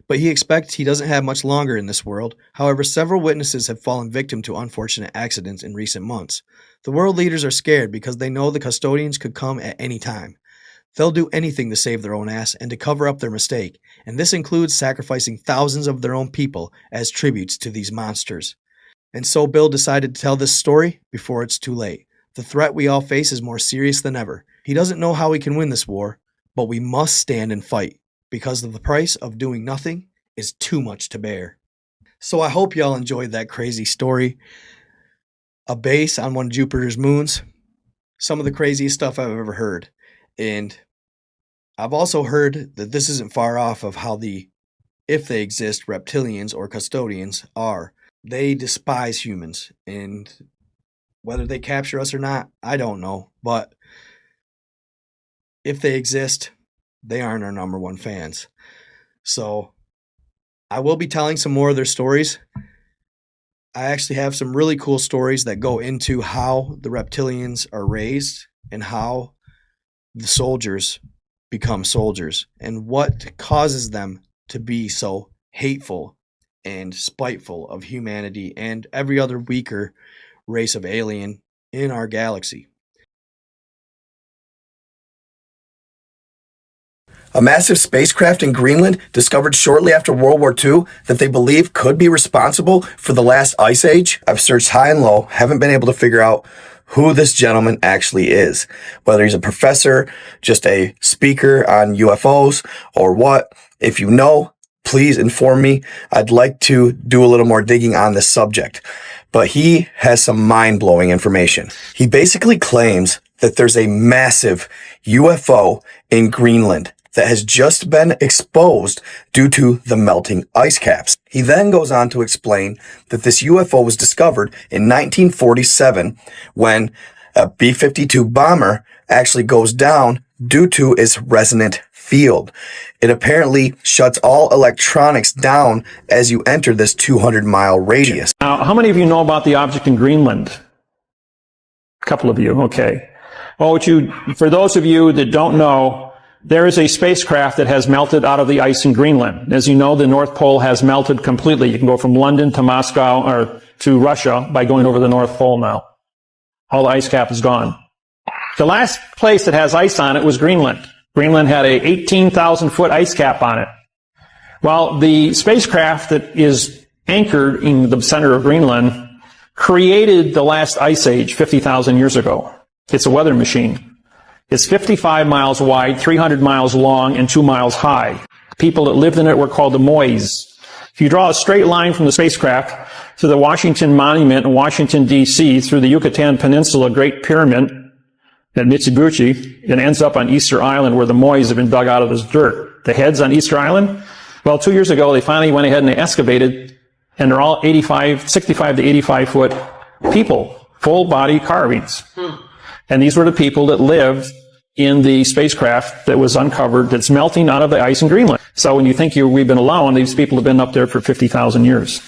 But he expects he doesn't have much longer in this world. However, several witnesses have fallen victim to unfortunate accidents in recent months. The world leaders are scared because they know the custodians could come at any time. They'll do anything to save their own ass and to cover up their mistake, and this includes sacrificing thousands of their own people as tributes to these monsters. And so Bill decided to tell this story before it's too late. The threat we all face is more serious than ever. He doesn't know how we can win this war, but we must stand and fight, because the price of doing nothing is too much to bear. So I hope y'all enjoyed that crazy story. A base on one of Jupiter's moons. Some of the craziest stuff I've ever heard. And I've also heard that this isn't far off of how if they exist, reptilians or custodians are. They despise humans, and whether they capture us or not, I don't know. But if they exist, they aren't our number one fans. So I will be telling some more of their stories. I actually have some really cool stories that go into how the reptilians are raised and how the soldiers become soldiers and what causes them to be so hateful and spiteful of humanity and every other weaker race of alien in our galaxy. A massive spacecraft in Greenland discovered shortly after World War II that they believe could be responsible for the last ice age. I've searched high and low, haven't been able to figure out who this gentleman actually is. Whether he's a professor, just a speaker on UFOs, or what. If you know, please inform me. I'd like to do a little more digging on this subject. But he has some mind-blowing information. He basically claims that there's a massive UFO in Greenland that has just been exposed due to the melting ice caps. He then goes on to explain that this UFO was discovered in 1947 when a B-52 bomber actually goes down due to its resonant field. It apparently shuts all electronics down as you enter this 200-mile radius. Now, how many of you know about the object in Greenland? A couple of you, okay. Well, for those of you that don't know, there is a spacecraft that has melted out of the ice in Greenland. As you know, the North Pole has melted completely. You can go from London to Moscow or to Russia by going over the North Pole now. All the ice cap is gone. The last place that has ice on it was Greenland. Greenland had a 18,000-foot ice cap on it. Well, the spacecraft that is anchored in the center of Greenland created the last ice age 50,000 years ago. It's a weather machine. It's 55 miles wide, 300 miles long, and 2 miles high. The people that lived in it were called the Mois. If you draw a straight line from the spacecraft to the Washington Monument in Washington, D.C., through the Yucatan Peninsula Great Pyramid at Mitsubishi, it ends up on Easter Island where the Mois have been dug out of this dirt. The heads on Easter Island, well, 2 years ago, they finally went ahead and they excavated, and they're all 65 to 85 foot people, full body carvings. And these were the people that lived in the spacecraft that was uncovered that's melting out of the ice in Greenland. So when you think we've been alone, these people have been up there for 50,000 years.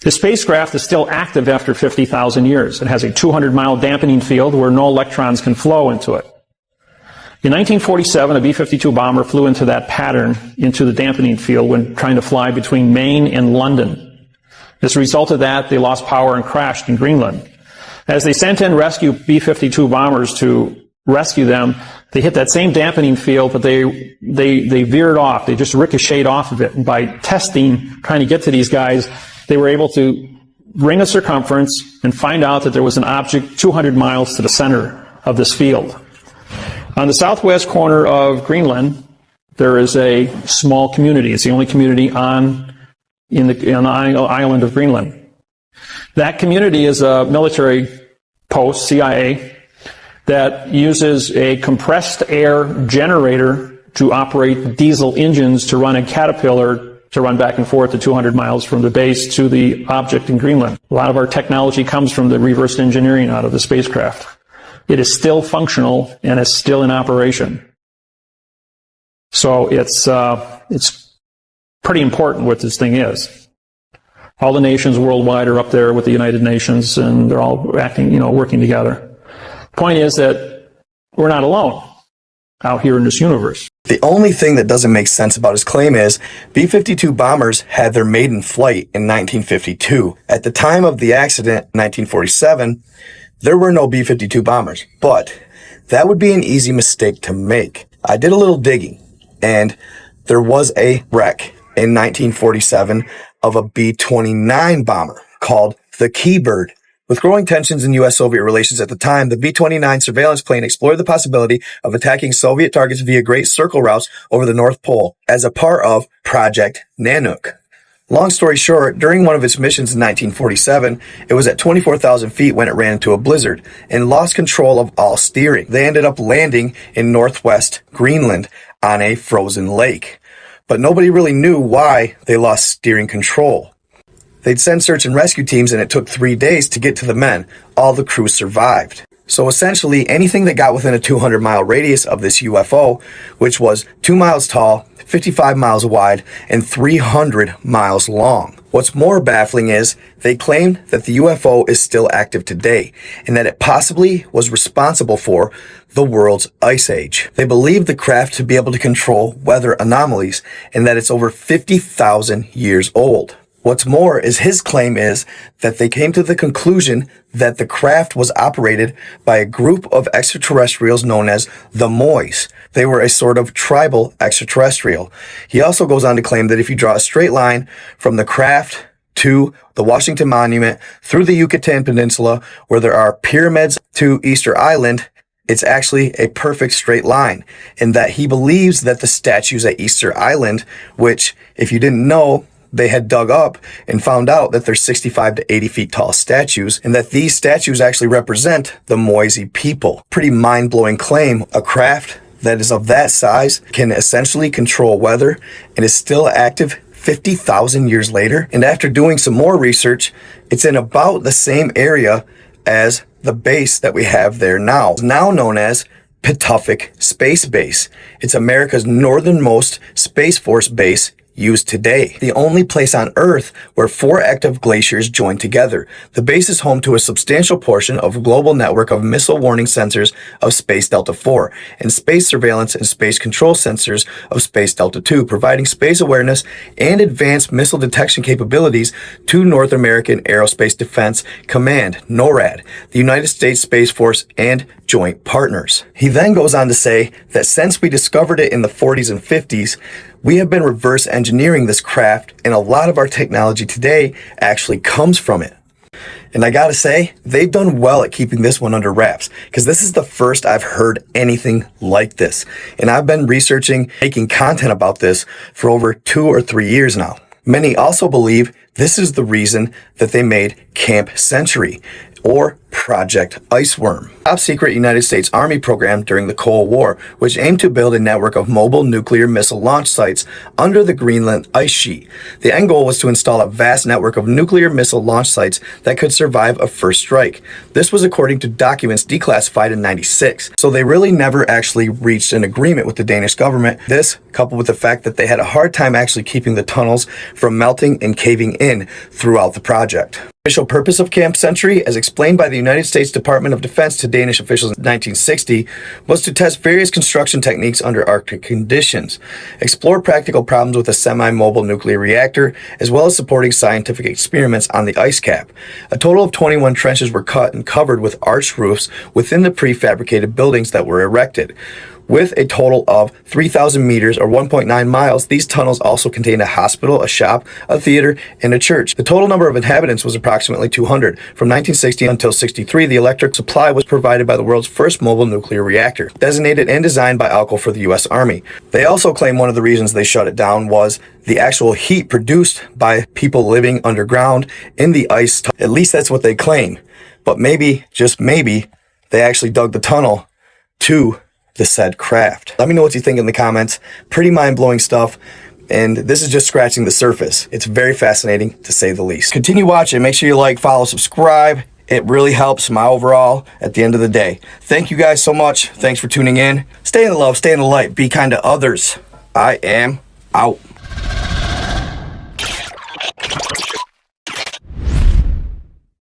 The spacecraft is still active after 50,000 years. It has a 200-mile dampening field where no electrons can flow into it. In 1947, a B-52 bomber flew into that pattern, into the dampening field, when trying to fly between Maine and London. As a result of that, they lost power and crashed in Greenland. As they sent in rescue B-52 bombers to rescue them, they hit that same dampening field, but they veered off. They just ricocheted off of it. And by testing, trying to get to these guys, they were able to ring a circumference and find out that there was an object 200 miles to the center of this field. On the southwest corner of Greenland, there is a small community. It's the only community on the island of Greenland. That community is a military post, CIA, that uses a compressed air generator to operate diesel engines to run a Caterpillar to run back and forth to 200 miles from the base to the object in Greenland. A lot of our technology comes from the reverse engineering out of the spacecraft. It is still functional and it's still in operation. So it's pretty important what this thing is. All the nations worldwide are up there with the United Nations, and they're all acting, working together. Point is that we're not alone out here in this universe. The only thing that doesn't make sense about his claim is B-52 bombers had their maiden flight in 1952. At the time of the accident, 1947, there were no B-52 bombers, but that would be an easy mistake to make. I did a little digging, and there was a wreck in 1947 of a B-29 bomber called the Keybird. With growing tensions in U.S.-Soviet relations at the time, the B-29 surveillance plane explored the possibility of attacking Soviet targets via Great Circle routes over the North Pole as a part of Project Nanook. Long story short, during one of its missions in 1947, it was at 24,000 feet when it ran into a blizzard and lost control of all steering. They ended up landing in northwest Greenland on a frozen lake. But nobody really knew why they lost steering control. They'd send search and rescue teams, and it took 3 days to get to the men. All the crew survived. So essentially, anything that got within a 200-mile radius of this UFO, which was 2 miles tall, 55 miles wide, and 300 miles long. What's more baffling is they claim that the UFO is still active today and that it possibly was responsible for the world's ice age. They believe the craft to be able to control weather anomalies and that it's over 50,000 years old. What's more is his claim is that they came to the conclusion that the craft was operated by a group of extraterrestrials known as the Mois. They were a sort of tribal extraterrestrial. He also goes on to claim that if you draw a straight line from the craft to the Washington Monument through the Yucatan Peninsula, where there are pyramids, to Easter Island, it's actually a perfect straight line, and that he believes that the statues at Easter Island, which, if you didn't know, they had dug up and found out that they're 65 to 80 feet tall statues, and that these statues actually represent the Moise people. Pretty mind-blowing claim. A craft that is of that size can essentially control weather and is still active 50,000 years later. And after doing some more research, it's in about the same area as the base that we have there now known as Pituffik Space Base. It's America's northernmost Space Force base used today. The only place on Earth where 4 active glaciers join together. The base is home to a substantial portion of a global network of missile warning sensors of Space Delta 4 and space surveillance and space control sensors of Space Delta 2, providing space awareness and advanced missile detection capabilities to North American Aerospace Defense Command, NORAD, the United States Space Force, and joint partners. He then goes on to say that since we discovered it in the 40s and 50s, we have been reverse engineering this craft, and a lot of our technology today actually comes from it. And I gotta say, they've done well at keeping this one under wraps, because this is the first I've heard anything like this. And I've been researching, making content about this for over 2 or 3 years now. Many also believe this is the reason that they made Camp Century, or Project Iceworm, top secret United States Army program during the Cold War, which aimed to build a network of mobile nuclear missile launch sites under the Greenland ice sheet. The end goal was to install a vast network of nuclear missile launch sites that could survive a first strike. This was according to documents declassified in '96. So they really never actually reached an agreement with the Danish government. This, coupled with the fact that they had a hard time actually keeping the tunnels from melting and caving in throughout the project. The official purpose of Camp Century, as explained by the United States Department of Defense to Danish officials in 1960, was to test various construction techniques under Arctic conditions, explore practical problems with a semi-mobile nuclear reactor, as well as supporting scientific experiments on the ice cap. A total of 21 trenches were cut and covered with arched roofs within the prefabricated buildings that were erected. With a total of 3,000 meters or 1.9 miles, these tunnels also contained a hospital, a shop, a theater, and a church. The total number of inhabitants was approximately 200. From 1960 until 63, the electric supply was provided by the world's first mobile nuclear reactor, designated and designed by Alco for the U.S. Army. They also claim one of the reasons they shut it down was the actual heat produced by people living underground in the ice. At least that's what they claim. But maybe, just maybe, they actually dug the tunnel to the said craft. Let me know what you think in the comments. Pretty mind-blowing stuff, and this is just scratching the surface. It's very fascinating, to say the least. Continue watching. Make sure you like, follow, subscribe. It really helps my overall at the end of the day. Thank you guys so much. Thanks for tuning in. Stay in the love, stay in the light, be kind to others. I am out.